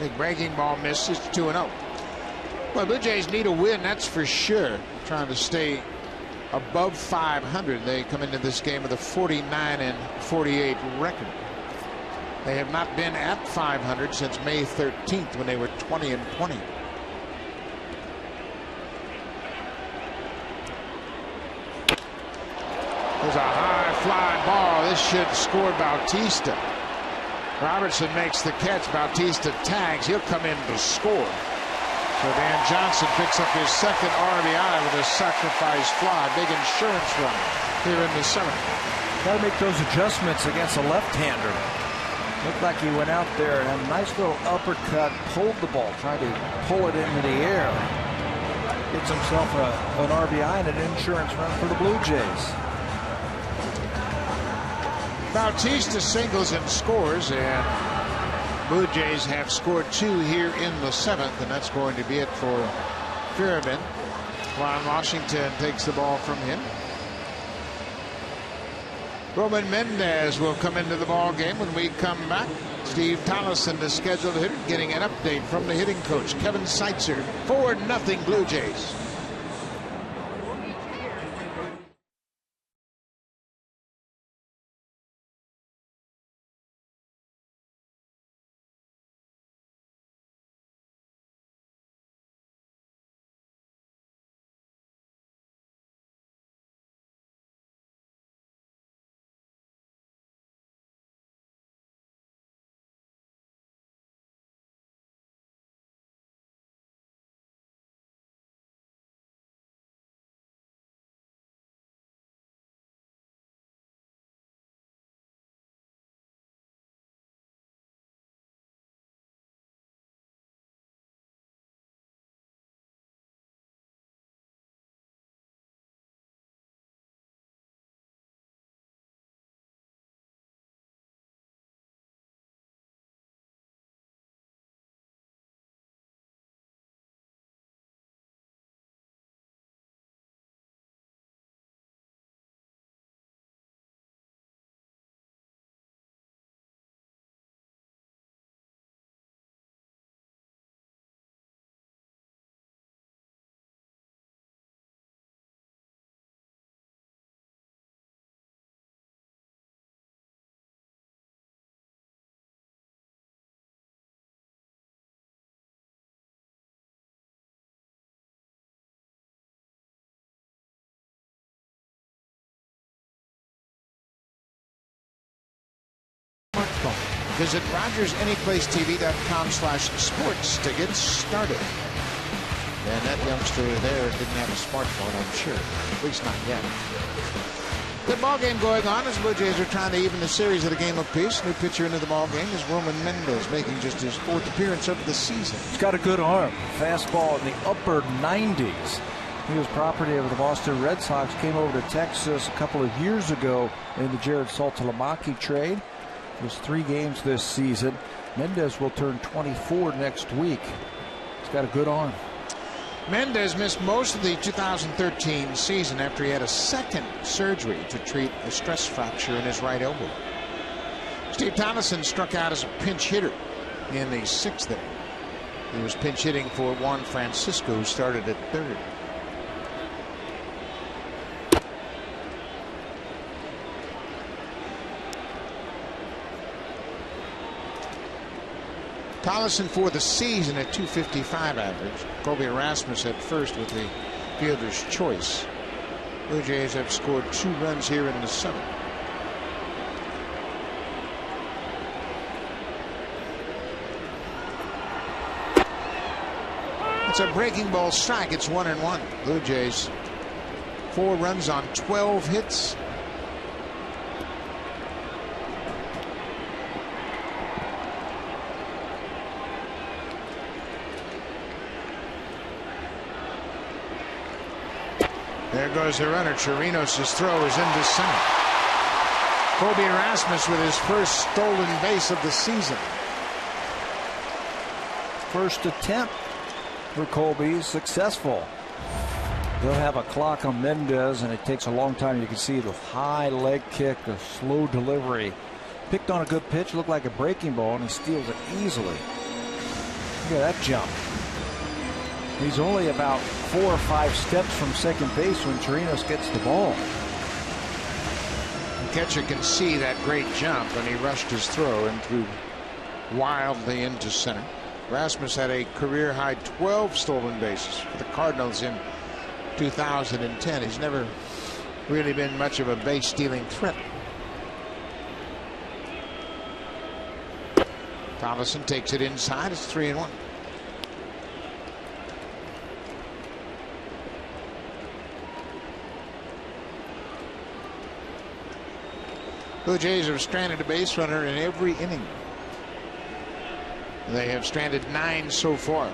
Big breaking ball misses. 2-0. Well, Blue Jays need a win, that's for sure. Trying to stay above 500. They come into this game with a 49-48 record. They have not been at 500 since May 13th when they were 20-20. There's a high fly ball. This should score Bautista. Robertson makes the catch. Bautista tags. He'll come in to score. So Dan Johnson picks up his second RBI with a sacrifice fly. Big insurance run here in the 7th. Got to make those adjustments against a left-hander. Looked like he went out there and had a nice little uppercut, pulled the ball, tried to pull it into the air. Gets himself an RBI and an insurance run for the Blue Jays. Bautista singles and scores, and Blue Jays have scored 2 here in the 7th, and that's going to be it for Fairbairn. Juan Washington takes the ball from him. Roman Mendez will come into the ball game when we come back. Steve Tollison, the scheduled hitter, getting an update from the hitting coach, Kevin Seitzer. 4-0 Blue Jays. Visit RogersAnyPlaceTV.com/sports to get started. And that youngster there didn't have a smartphone, I'm sure. At least not yet. Good ball game going on as Blue Jays are trying to even the series at a game apiece. New pitcher into the ball game is Roman Mendez, making just his 4th appearance of the season. He's got a good arm. Fastball in the upper 90s. He was property of the Boston Red Sox. Came over to Texas a couple of years ago in the Jared Saltalamacchi trade. There's 3 games this season. Mendez will turn 24 next week. He's got a good arm. Mendez missed most of the 2013 season after he had a second surgery to treat a stress fracture in his right elbow. Steve Thomason struck out as a pinch hitter in the 6th inning. He was pinch hitting for Juan Francisco, who started at 3rd. Tollison for the season at .255 average. Colby Erasmus at first with the fielder's choice. Blue Jays have scored 2 runs here in the 7th. It's a breaking ball strike. It's 1-1. Blue Jays 4 runs on 12 hits. There goes the runner. Chirinos' throw is into center. Colby Erasmus with his first stolen base of the season. First attempt for Colby, successful. They'll have a clock on Mendez, and it takes a long time. You can see the high leg kick, the slow delivery. Picked on a good pitch, looked like a breaking ball, and he steals it easily. Look at that jump. He's only about 4 or 5 steps from second base when Chirinos gets the ball. The catcher can see that great jump, and he rushed his throw and threw wildly into center. Rasmus had a career high 12 stolen bases for the Cardinals in 2010. He's never really been much of a base stealing threat. Thomason takes it inside. It's 3-1. Blue Jays have stranded a base runner in every inning. They have stranded 9 so far.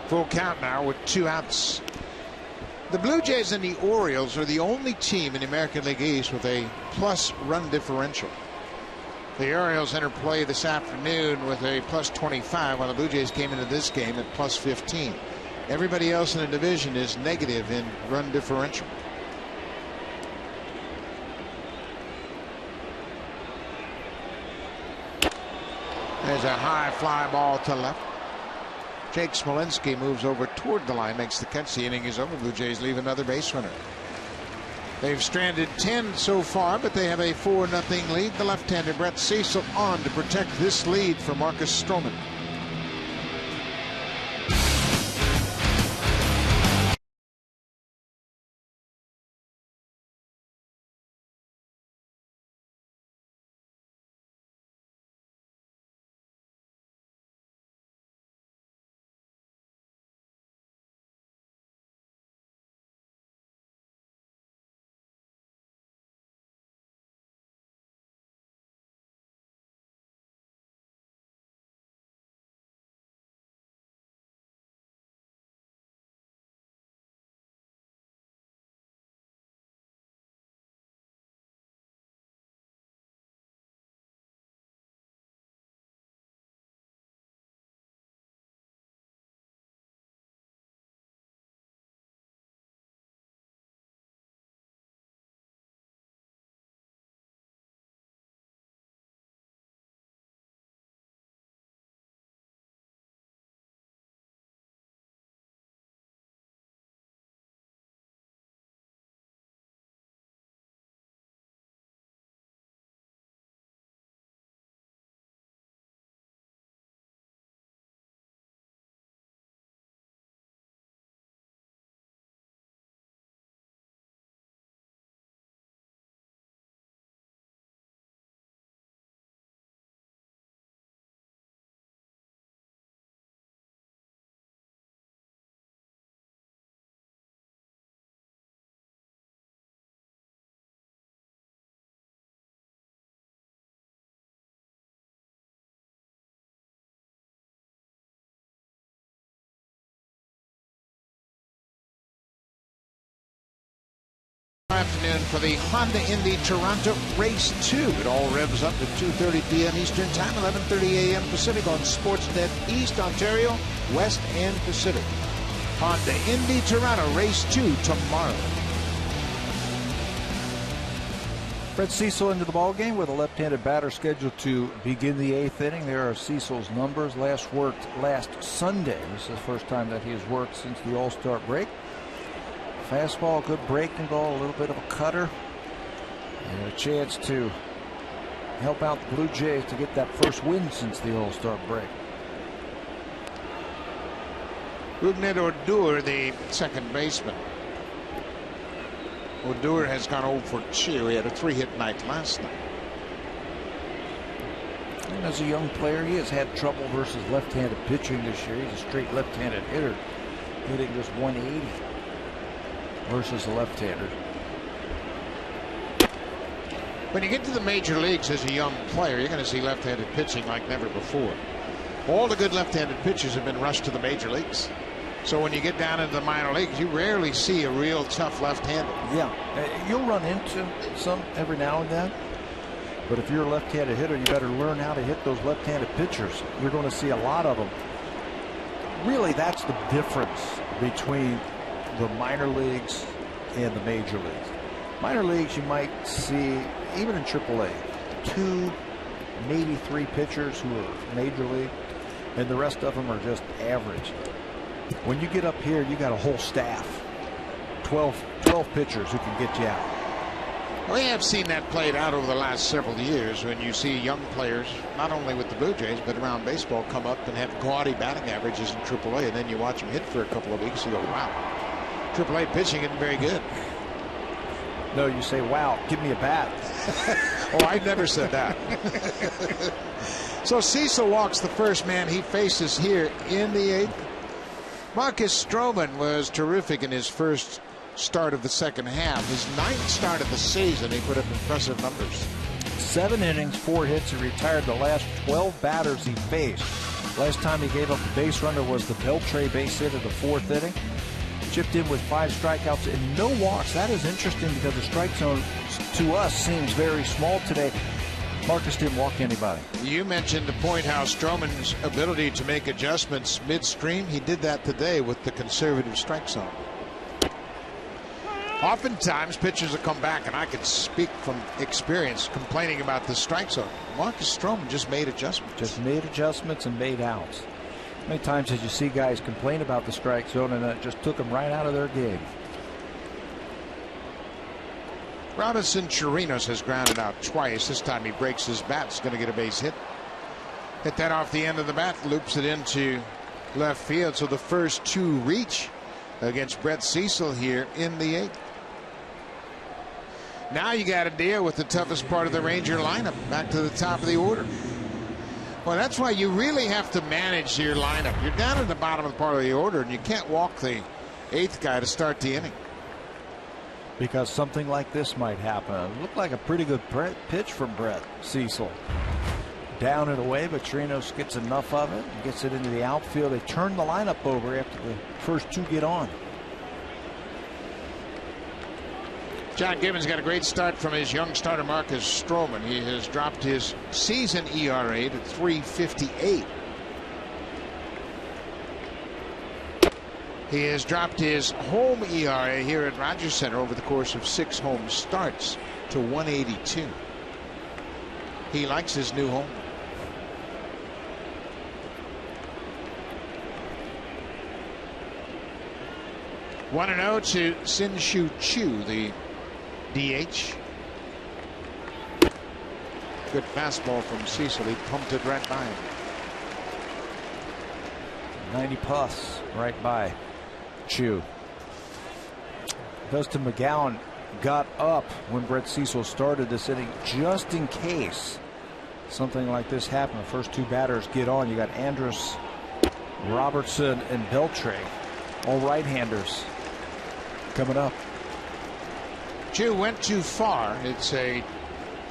Full count now with 2 outs. The Blue Jays and the Orioles are the only team in the American League East with a plus run differential. The Orioles enter play this afternoon with a plus 25, while the Blue Jays came into this game at plus 15. Everybody else in the division is negative in run differential. There's a high fly ball to left. Jake Smolinski moves over toward the line, makes the catch. The inning is over. Blue Jays leave another base runner. They've stranded 10 so far, but they have a 4-0 lead. The left-hander Brett Cecil on to protect this lead for Marcus Stroman. Afternoon for the Honda Indy Toronto Race 2. It all revs up at 2:30 p.m. Eastern Time, 11:30 a.m. Pacific on Sportsnet East, Ontario, West, and Pacific. Honda Indy Toronto Race 2 tomorrow. Brett Cecil into the ballgame with a left-handed batter scheduled to begin the 8th inning. There are Cecil's numbers. Last worked last Sunday. This is the first time that he has worked since the All-Star break. Fastball, good breaking ball, a little bit of a cutter, and a chance to help out the Blue Jays to get that first win since the All-Star break. Rougned Odor, the second baseman. Odor has gone 0 for 2. He had a 3-hit night last night. And as a young player, he has had trouble versus left-handed pitching this year. He's a straight left-handed hitter, hitting just 180 versus a left-hander. When you get to the major leagues as a young player, you're going to see left-handed pitching like never before. All the good left-handed pitchers have been rushed to the major leagues. So when you get down into the minor leagues, you rarely see a real tough left-hander. Yeah, you'll run into some every now and then. But if you're a left-handed hitter, you better learn how to hit those left-handed pitchers. You're going to see a lot of them. Really, that's the difference between the minor leagues and the major leagues. Minor leagues, you might see, even in AAA, 2, maybe 3 pitchers who are major league, and the rest of them are just average. When you get up here, you got a whole staff, 12 pitchers who can get you out. We have seen that played out over the last several years when you see young players, not only with the Blue Jays, but around baseball, come up and have gaudy batting averages in AAA, and then you watch them hit for a couple of weeks, you go, wow, AAA pitching isn't very good. No, you say, wow, give me a bat. Oh, I never said that. So Cecil walks the first man he faces here in the 8th. Marcus Stroman was terrific in his first start of the second half. His 9th start of the season, he put up impressive numbers. 7 innings, 4 hits. He retired the last 12 batters he faced. Last time he gave up a base runner was the Beltre base hit of the 4th inning. Chipped in with 5 strikeouts and no walks. That is interesting because the strike zone to us seems very small today. Marcus didn't walk anybody. You mentioned the point how Stroman's ability to make adjustments midstream. He did that today with the conservative strike zone. Oftentimes pitchers will come back, and I can speak from experience complaining about the strike zone. Marcus Stroman just made adjustments. Just made adjustments and made outs. How many times did you see guys complain about the strike zone and it just took them right out of their game? Robinson Chirinos has grounded out twice. This time he breaks his bat. He's going to get a base hit. Hit that off the end of the bat, loops it into left field. So the first 2 reach against Brett Cecil here in the 8th. Now you got to deal with the toughest part of the Ranger lineup, back to the top of the order. Well, that's why you really have to manage your lineup. You're down at the bottom of the part of the order, and you can't walk the 8th guy to start the inning. Because something like this might happen. It looked like a pretty good pitch from Brett Cecil. Down and away, but Chirinos gets enough of it and gets it into the outfield. They turn the lineup over after the first 2 get on. John Gibbons got a great start from his young starter Marcus Stroman. He has dropped his season ERA to 3.58. He has dropped his home ERA here at Rogers Center over the course of 6 home starts to 1.82. He likes his new home. One and 0 to Sin-Shu Chu, the DH. Good fastball from Cecil. He pumped it right by him. 90 plus right by Chu. Dustin McGowan got up when Brett Cecil started this inning just in case something like this happened. The first 2 batters get on. You got Andrus, Robertson, and Beltre, all right-handers coming up. Chu went too far. It's a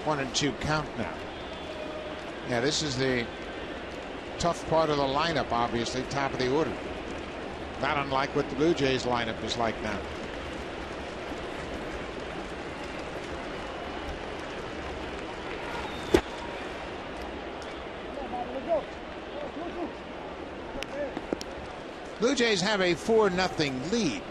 1-2 count now. Yeah, this is the tough part of the lineup, obviously, top of the order. Not unlike what the Blue Jays lineup is like now. Blue Jays have a 4-0 lead.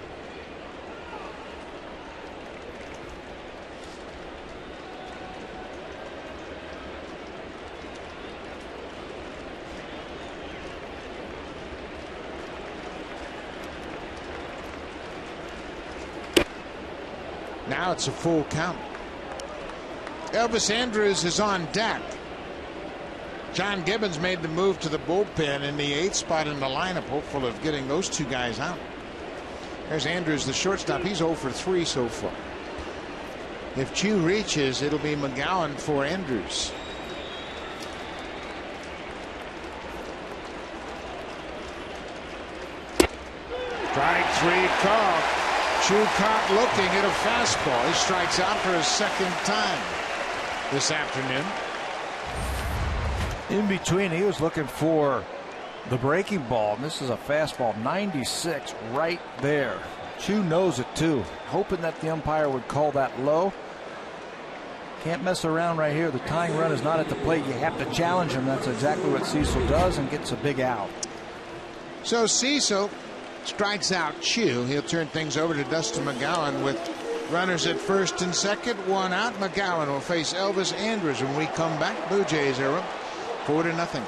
Now it's a full count. Elvis Andrus is on deck. John Gibbons made the move to the bullpen in the 8th spot in the lineup, hopeful of getting those two guys out. There's Andrus, the shortstop. He's 0 for 3 so far. If Chu reaches, it'll be McGowan for Andrus. Strike 3 called. Chu caught looking at a fastball. He strikes out for a second time this afternoon. In between, he was looking for the breaking ball, and this is a fastball, 96 right there. Chu knows it too, hoping that the umpire would call that low. Can't mess around right here. The tying run is not at the plate. You have to challenge him. That's exactly what Cecil does, and gets a big out. So Cecil strikes out Chu. He'll turn things over to Dustin McGowan with runners at first and second. 1 out. McGowan will face Elvis Andrus when we come back. Blue Jays are up 4-0.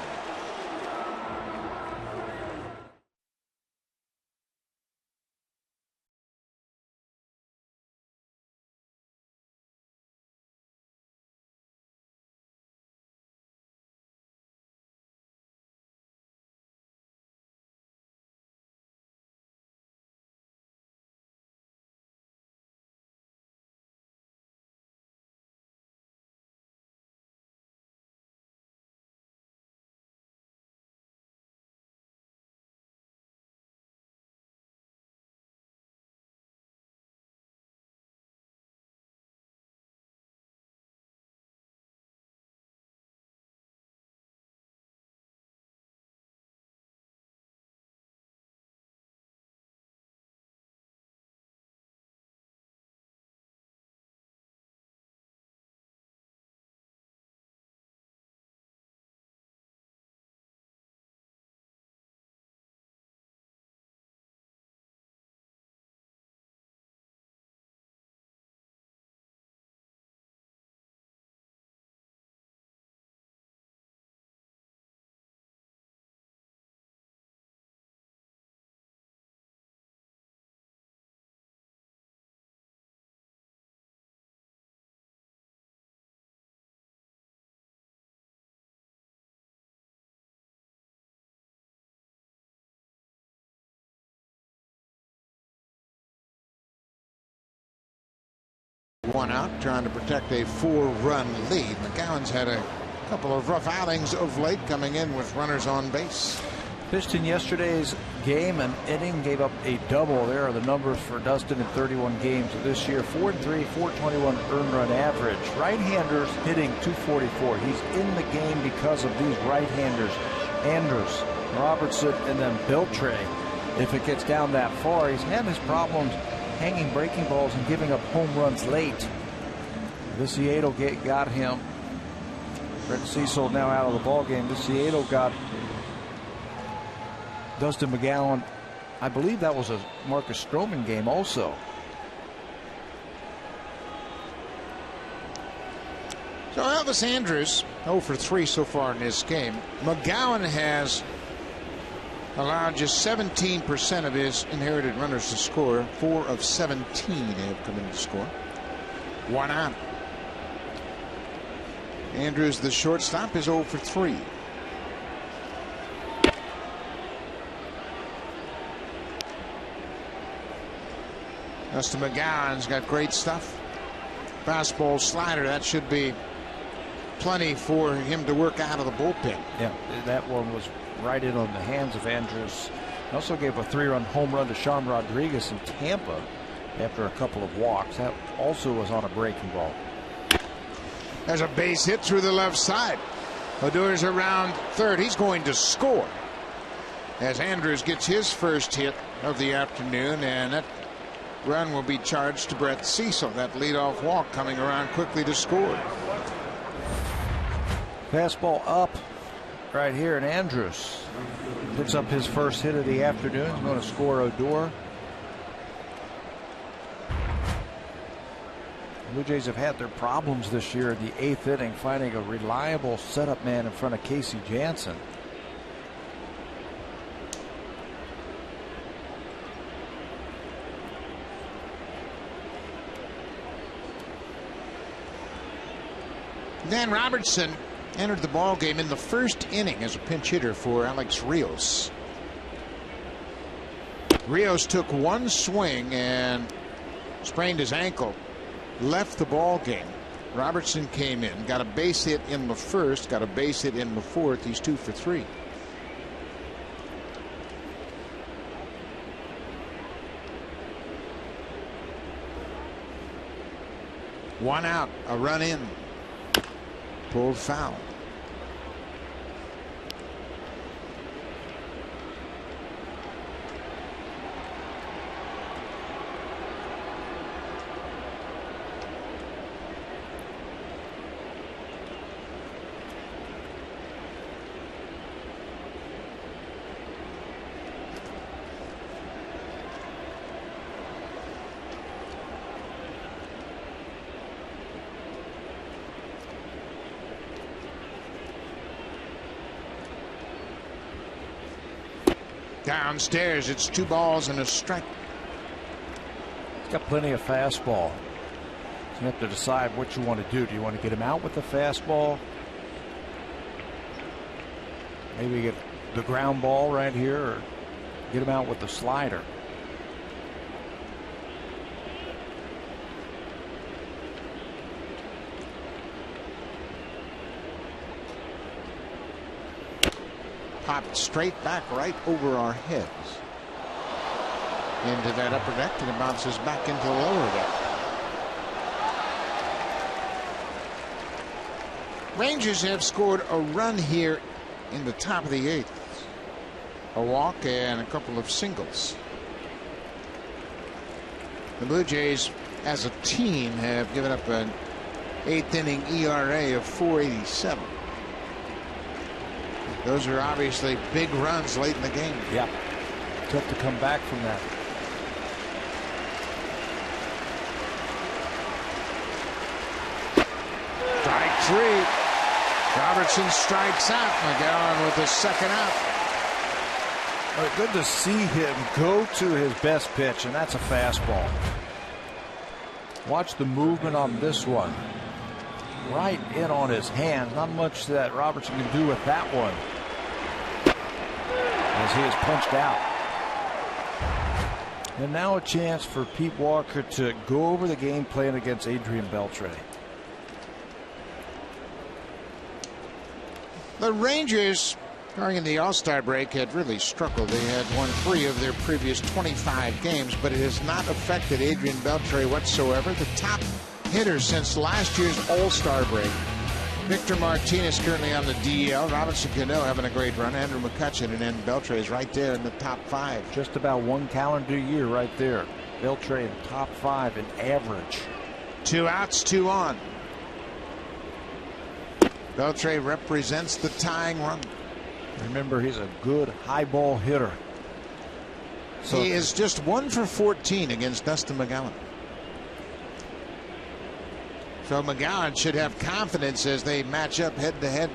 One out, trying to protect a 4-run lead. McGowan's had a couple of rough outings of late, coming in with runners on base. Pitched in yesterday's game, an inning, gave up a double. There are the numbers for Dustin in 31 games this year. 4-3, 421 earned run average. Right-handers hitting 244. He's in the game because of these right-handers. Andrus, Robertson, and then Beltre. If it gets down that far, he's had his problems hanging breaking balls and giving up home runs late. Viciedo got him. Brett Cecil now out of the ball game. Viciedo got Dustin McGowan. I believe that was a Marcus Stroman game also. So Elvis Andrus 0 for 3 so far in this game. McGowan has allowed just 17% of his inherited runners to score. 4 of 17 have come in to score. 1 out. Andrus, the shortstop, is 0 for 3. Dustin McGowan's got great stuff. Fastball, slider, that should be plenty for him to work out of the bullpen. Yeah, that one was right in on the hands of Andrus. He also gave a 3-run home run to Sean Rodriguez in Tampa after a couple of walks. That also was on a breaking ball. There's a base hit through the left side. Odor's around third. He's going to score as Andrus gets his first hit of the afternoon, and that run will be charged to Brett Cecil. That leadoff walk coming around quickly to score. Fastball up right here, and Andrus picks up his first hit of the afternoon. He's going to score Odor. Blue Jays have had their problems this year in the 8th inning, finding a reliable setup man in front of Casey Janssen. Dan Robertson entered the ball game in the first inning as a pinch hitter for Alex Rios. Rios took one swing and sprained his ankle, left the ball game. Robertson came in, got a base hit in the first, got a base hit in the fourth. He's 2 for 3. One out, a run in. Pulled foul. Downstairs, it's 2 balls and a strike. He's got plenty of fastball. So you have to decide what you want to do. Do you want to get him out with the fastball? Maybe get the ground ball right here, or get him out with the slider. Popped straight back right over our heads into that upper deck, and it bounces back into the lower deck. Rangers have scored a run here in the top of the 8th. A walk and a couple of singles. The Blue Jays as a team have given up an 8th inning ERA of 4.87. Those are obviously big runs late in the game. Yeah. Tough to come back from that. Strike 3. Robertson strikes out. McGowan with the second out. Well, good to see him go to his best pitch, and that's a fastball. Watch the movement on this one. Right in on his hands. Not much that Robertson can do with that one, as he is punched out. And now a chance for Pete Walker to go over the game plan against Adrian Beltre. The Rangers during the All-Star break had really struggled. They had won 3 of their previous 25 games, but it has not affected Adrian Beltre whatsoever. The top hitter since last year's All-Star break. Victor Martinez currently on the DL. Robinson Cano having a great run. Andrew McCutchen, and then Beltre is right there in the top 5. Just about 1 calendar year right there. Beltre in top 5 in average. 2 outs, 2 on. Beltre represents the tying run. Remember, he's a good high ball hitter. So he is just 1 for 14 against Dustin McGowan. So McGowan should have confidence as they match up head to head.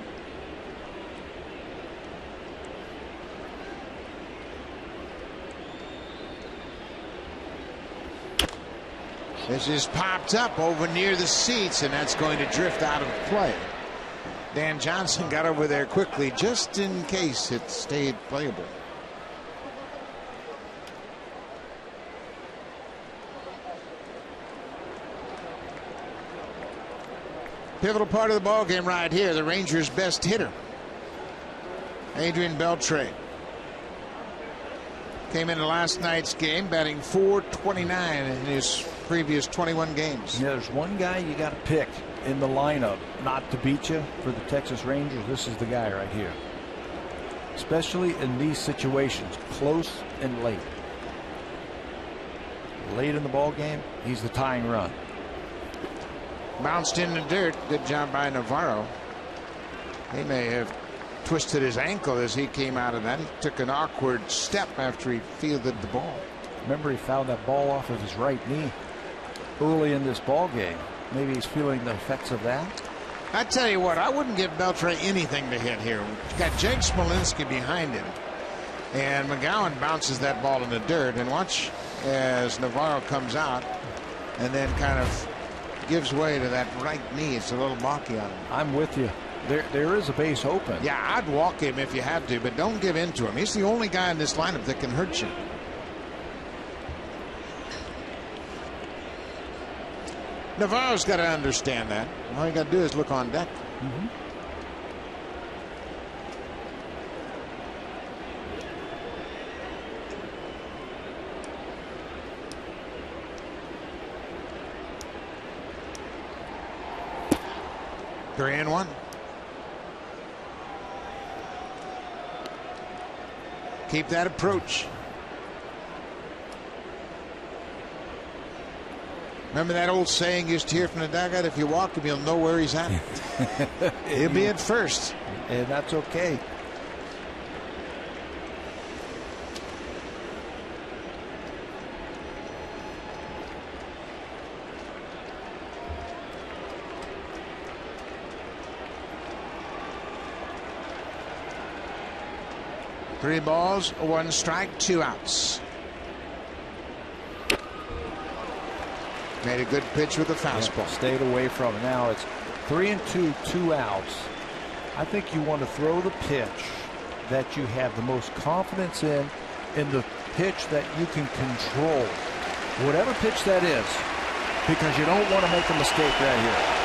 This is popped up over near the seats, and that's going to drift out of play. Dan Johnson got over there quickly just in case it stayed playable. Pivotal part of the ball game right here. The Rangers' best hitter, Adrian Beltre, came into last night's game batting .429 in his previous 21 games. Yeah, there's one guy you got to pick in the lineup not to beat you for the Texas Rangers. This is the guy right here, especially in these situations, close and late. Late in the ball game, he's the tying run. Bounced in the dirt. Good job by Navarro. He may have twisted his ankle as he came out of that. He took an awkward step after he fielded the ball. Remember, he fouled that ball off of his right knee early in this ball game. Maybe he's feeling the effects of that. I tell you what, I wouldn't give Beltre anything to hit here. Got Jake Smolinski behind him, and McGowan bounces that ball in the dirt. And watch as Navarro comes out and then kind of gives way to that right knee. It's a little balky on him. I'm with you. There is a base open. Yeah, I'd walk him if you have to, but don't give in to him. He's the only guy in this lineup that can hurt you. Navarro's got to understand that. All you got to do is look on deck. Mm-hmm. Three and one. Keep that approach. Remember that old saying you used to hear from the dugout? If you walk him, you'll know where he's at. He'll be at first. And that's okay. Three balls, one strike, 2 outs. Made a good pitch with the fastball. Yeah, stayed away from it. Now it's 3-2, 2 outs. I think you want to throw the pitch that you have the most confidence in the pitch that you can control. Whatever pitch that is, because you don't want to make a mistake right here.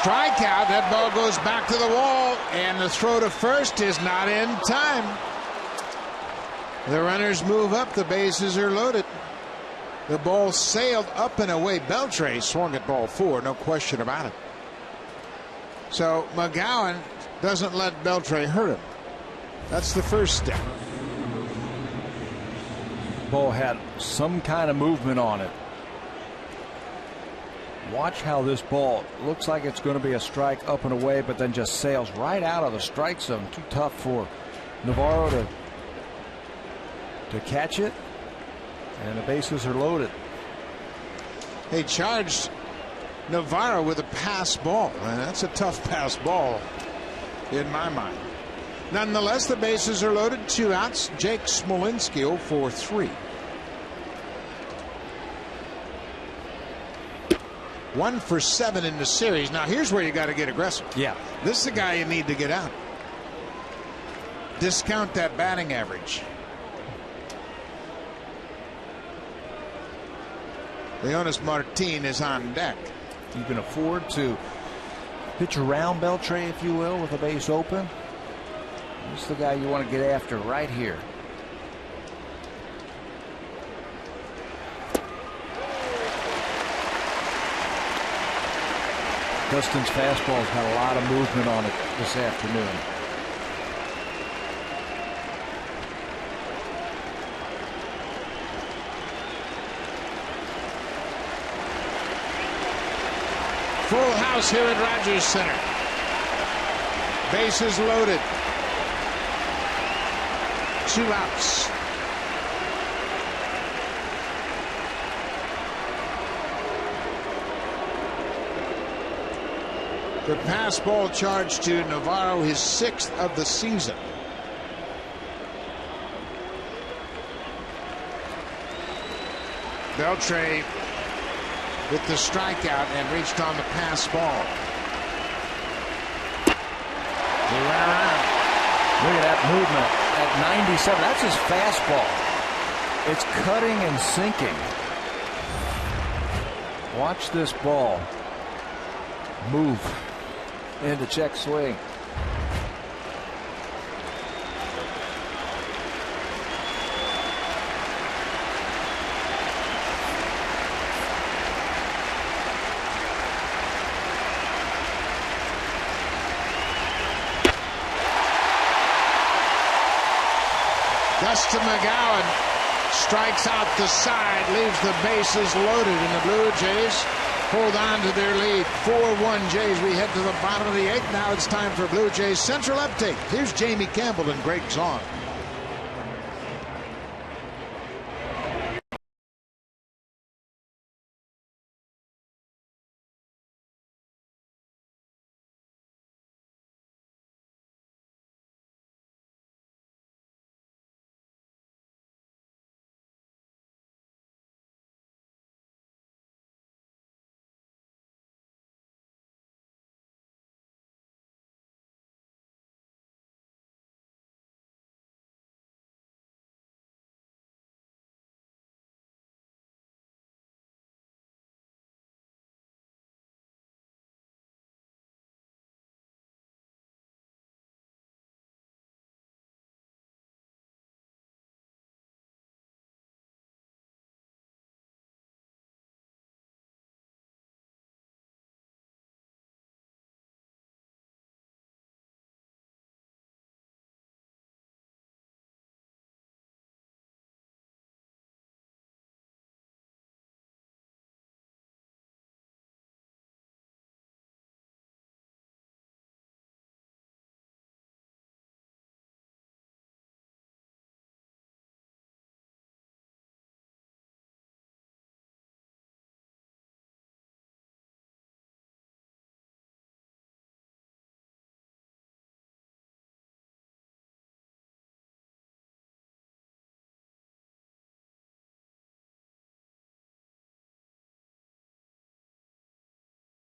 Strikeout. That ball goes back to the wall, and the throw to first is not in time. The runners move up. The bases are loaded. The ball sailed up and away. Beltre swung at ball 4, no question about it. So McGowan doesn't let Beltre hurt him. That's the first step. Ball had some kind of movement on it. Watch how this ball looks like it's going to be a strike up and away, but then just sails right out of the strike zone. Too tough for Navarro to catch it, and the bases are loaded. They charged Navarro with a pass ball, and that's a tough pass ball in my mind. Nonetheless, the bases are loaded, 2 outs. Jake Smolinski 0 for 3. 1 for 7 in the series. Now here's where you got to get aggressive. Yeah, this is the guy you need to get out. Discount that batting average. Leonis Martin is on deck. You can afford to pitch around Beltre, if you will, with a base open. This is the guy you want to get after right here. Dustin's fastball's got a lot of movement on it this afternoon. Full house here at Rogers Center. Bases loaded. 2 outs. The pass ball charge to Navarro, his 6th of the season. Beltre with the strikeout and reached on the pass ball. He ran around. Look at that movement at 97. That's his fastball. It's cutting and sinking. Watch this ball move into check swing. pass to McGowan. Strikes out the side, leaves the bases loaded, and the Blue Jays hold on to their lead. 4-1 Jays. We head to the bottom of the 8th. Now it's time for Blue Jays Central Update. Here's Jamie Campbell and Greg Zahn.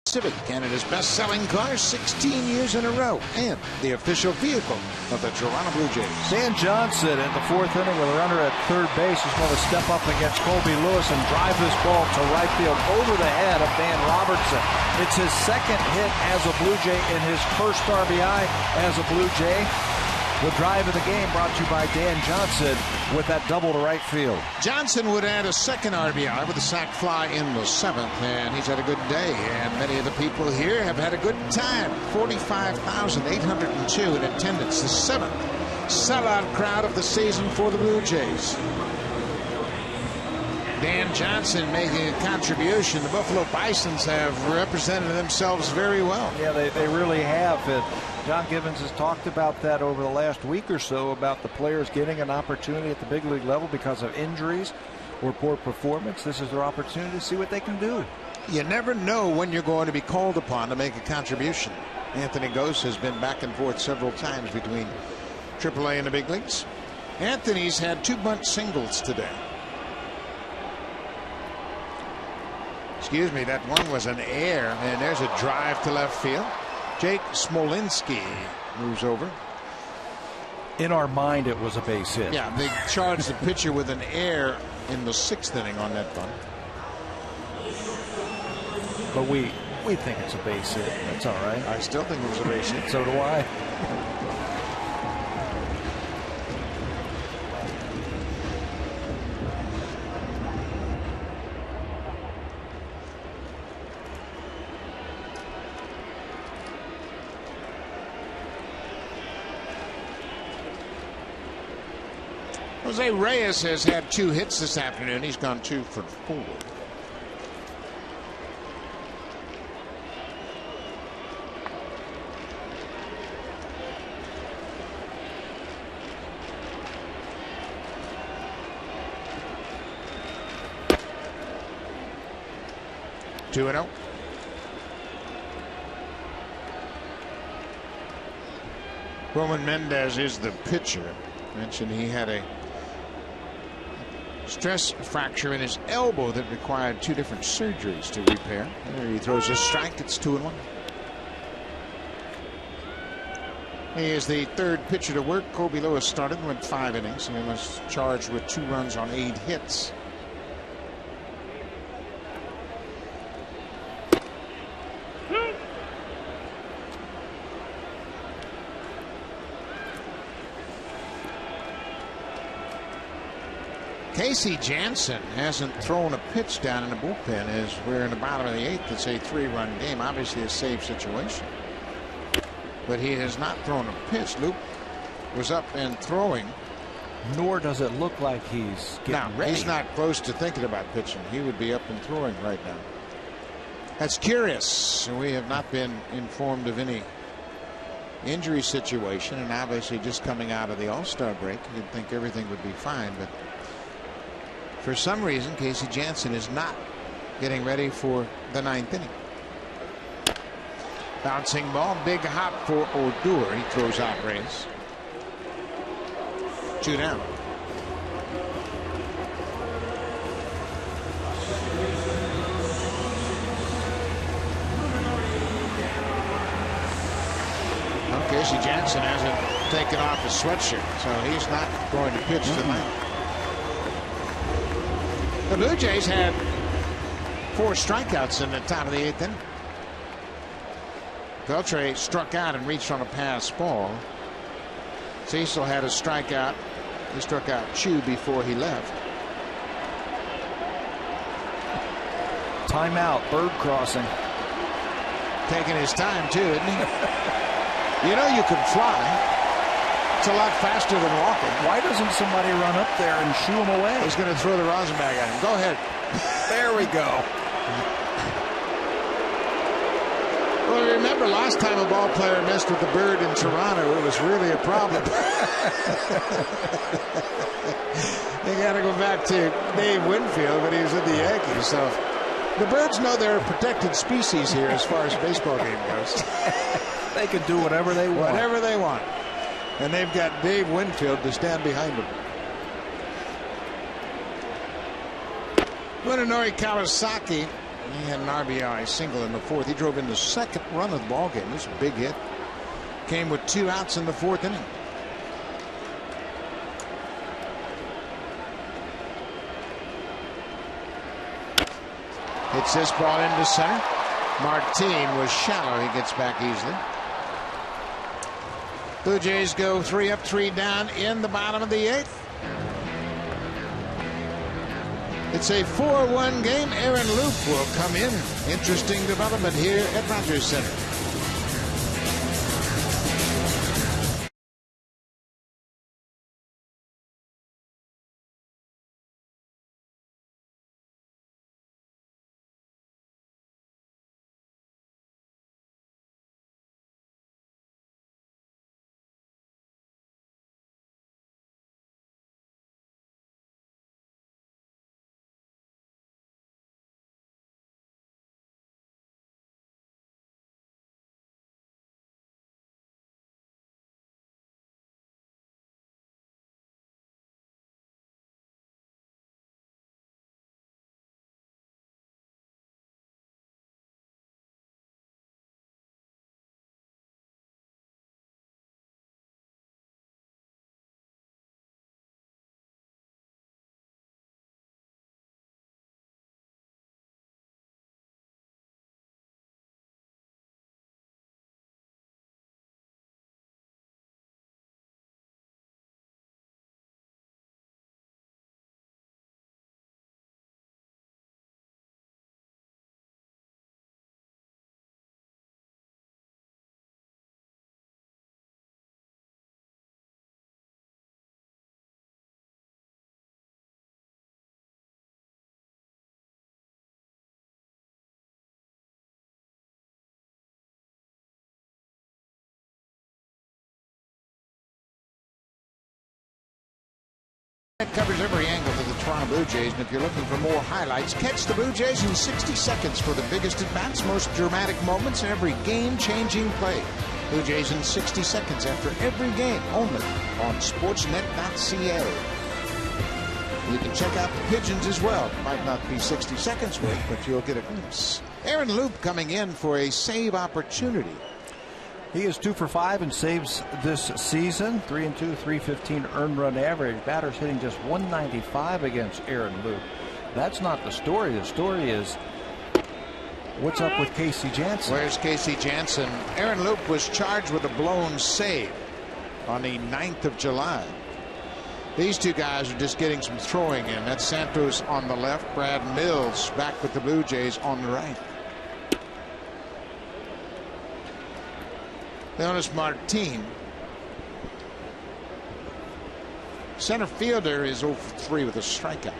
Civic, Canada's best-selling car 16 years in a row, and the official vehicle of the Toronto Blue Jays. Dan Johnson in the 4th inning with a runner at third base is going to step up against Colby Lewis and drive this ball to right field over the head of Dan Robertson. It's his 2nd hit as a Blue Jay and his first RBI as a Blue Jay. The drive of the game brought to you by Dan Johnson with that double to right field. Johnson would add a 2nd RBI with a sac fly in the 7th, and he's had a good day. And many of the people here have had a good time. 45,802 in attendance. The 7th sellout crowd of the season for the Blue Jays. Dan Johnson making a contribution. The Buffalo Bisons have represented themselves very well. Yeah, they really have. John Givens has talked about that over the last week or so, about the players getting an opportunity at the big league level because of injuries or poor performance. This is their opportunity to see what they can do. You never know when you're going to be called upon to make a contribution. Anthony Gose has been back and forth several times between AAA and the big leagues. Anthony's had 2 bunt singles today. Excuse me, that one was an error, and there's a drive to left field. Jake Smolinski moves over. In our mind, it was a base hit. Yeah, they charged the pitcher with an error in the 6th inning on that bunt. But we think it's a base hit. That's all right. I still think it was a base hit. So do I. Jose Reyes has had 2 hits this afternoon. He's gone 2 for 4. Two and 0. Roman Mendez is the pitcher. Mentioned he had a stress fracture in his elbow that required 2 different surgeries to repair. There he throws a strike. It's 2-1. He is the 3rd pitcher to work. Colby Lewis started and went 5 innings, and he was charged with 2 runs on 8 hits. Casey Jansen hasn't thrown a pitch down in the bullpen as we're in the bottom of the 8th. It's a 3-run game, obviously a save situation. But he has not thrown a pitch. Luke was up and throwing nor does it look like he's getting ready. He's not close to thinking about pitching. He would be up and throwing right now. That's curious. We have not been informed of any injury situation, and obviously just coming out of the All-Star break, you'd think everything would be fine, but for some reason Casey Janssen is not getting ready for the 9th inning. Bouncing ball, big hop for Odor. He throws out Reyes. 2 down. Well, Casey Janssen hasn't taken off his sweatshirt, so he's not going to pitch tonight. The Blue Jays had 4 strikeouts in the top of the 8th inning. Beltre struck out and reached on a pass ball. Cecil had a strikeout. He struck out Chu before he left. Timeout, bird crossing. Taking his time too, isn't he? You know you can fly. It's a lot faster than walking. Why doesn't somebody run up there and shoo him away? He's going to throw the rosin bag at him. Go ahead. There we go. Well, remember last time a ball player messed with the bird in Toronto, it was really a problem. You got to go back to Dave Winfield when he was in the Yankees. So the birds know they're a protected species here as far as a baseball game goes. They can do whatever they want. Whatever they want. And they've got Dave Winfield to stand behind them. Munenori Kawasaki. He had an RBI single in the 4th. He drove in the 2nd run of the ball game. This is a big hit. Came with 2 outs in the 4th inning. Hits this ball into center. Martin was shallow. He gets back easily. Blue Jays go 3 up, 3 down in the bottom of the 8th. It's a 4-1 game. Aaron Loop will come in. Interesting development here at Rogers Center. It covers every angle of the Toronto Blue Jays, and if you're looking for more highlights, catch the Blue Jays in 60 seconds for the biggest at-bats, most dramatic moments, every game-changing play. Blue Jays in 60 seconds after every game, only on Sportsnet.ca. You can check out the Pigeons as well. Might not be 60 seconds worth, but you'll get a glimpse. Aaron Loop coming in for a save opportunity. He is 2 for 5 in saves this season. 3-2, 315 earned run average. Batters hitting just 195 against Aaron Loop. That's not the story. The story is what's up with Casey Janssen. Where's Casey Janssen? Aaron Loop was charged with a blown save on the 9th of July. These two guys are just getting some throwing in. That's Santos on the left. Brad Mills back with the Blue Jays on the right. Leonis Martin Center fielder is 0 for 3 with a strikeout.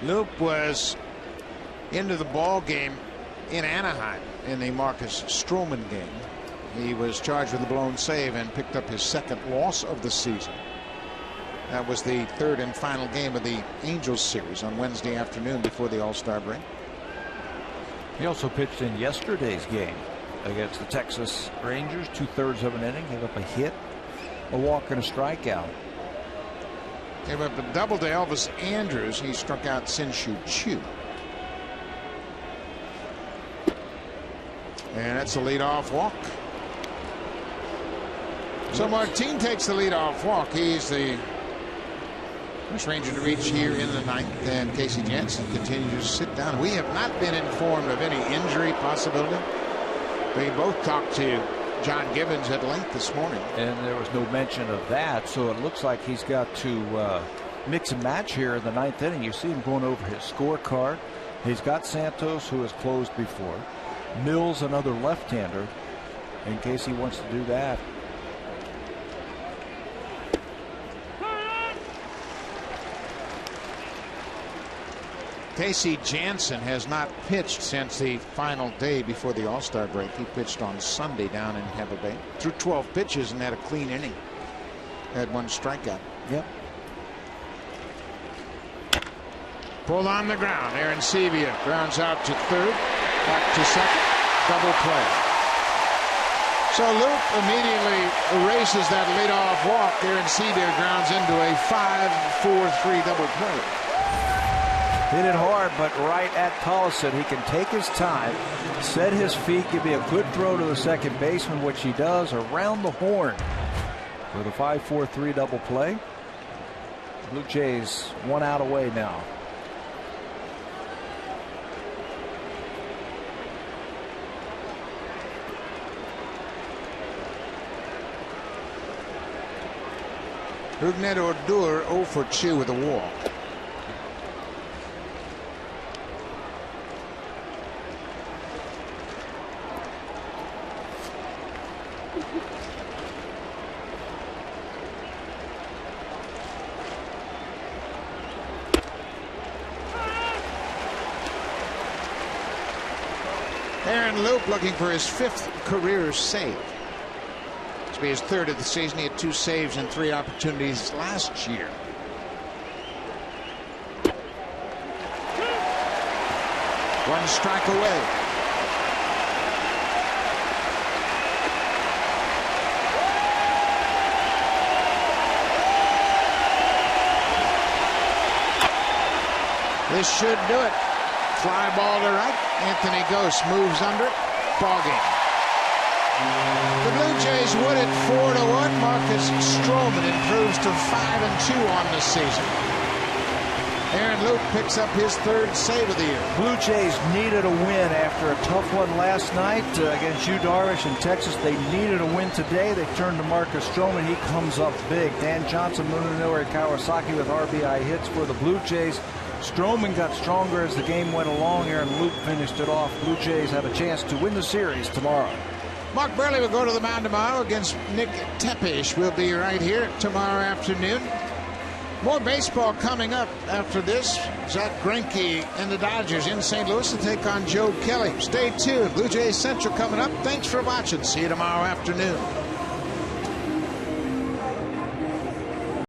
Loop was into the ball game in Anaheim in the Marcus Stroman game. He was charged with a blown save and picked up his second loss of the season. That was the third and final game of the Angels series on Wednesday afternoon before the All-Star break. He also pitched in yesterday's game against the Texas Rangers, 2/3 of an inning, gave up a hit, a walk, and a strikeout. Gave up a double to Elvis Andrus. He struck out Sin-Shu Chu. And that's a leadoff walk. So Martin takes the leadoff walk. He's the first Ranger to reach here in the ninth, and Casey Janssen continues to sit down. We have not been informed of any injury possibility. We both talked to John Gibbons at length this morning, and there was no mention of that, so it looks like he's got to mix and match here in the ninth inning. You see him going over his scorecard. He's got Santos, who has closed before, Mills, another left-hander, in case he wants to do that. Casey Janssen has not pitched since the final day before the All-Star break. He pitched on Sunday down in Tampa Bay. Threw 12 pitches and had a clean inning. Had one strikeout. Yep. Pulled on the ground. Aaron Sevilla grounds out to third. Back to second. Double play. So Luke immediately erases that leadoff walk. Aaron Sevilla grounds into a 5-4-3 double play. Hit it hard, but right at Collison. He can take his time, set his feet, give me a good throw to the second baseman, which he does around the horn for the 5-4-3 double play. Blue Jays 1 out away now. Rougned Odor 0 for 2 with a walk. Aaron Loup looking for his 5th career save. This will be his 3rd of the season. He had 2 saves and 3 opportunities last year. One strike away. This should do it. Fly ball to right. Anthony Ghost moves under it. Ball game. The Blue Jays would it 4-1. Marcus Stroman improves to 5-2 on the season. Aaron Loup picks up his 3rd save of the year. Blue Jays needed a win after a tough one last night against Yu Darvish in Texas. They needed a win today. They turned to Marcus Stroman. He comes up big. Dan Johnson, Munenori Kawasaki with RBI hits for the Blue Jays. Stroman got stronger as the game went along. Aaron Loup finished it off. Blue Jays have a chance to win the series tomorrow. Mark Burley will go to the mound tomorrow against Nick Tepesh. We'll be right here tomorrow afternoon. More baseball coming up after this. Zach Greinke and the Dodgers in St. Louis to take on Joe Kelly. Stay tuned. Blue Jays Central coming up. Thanks for watching. See you tomorrow afternoon.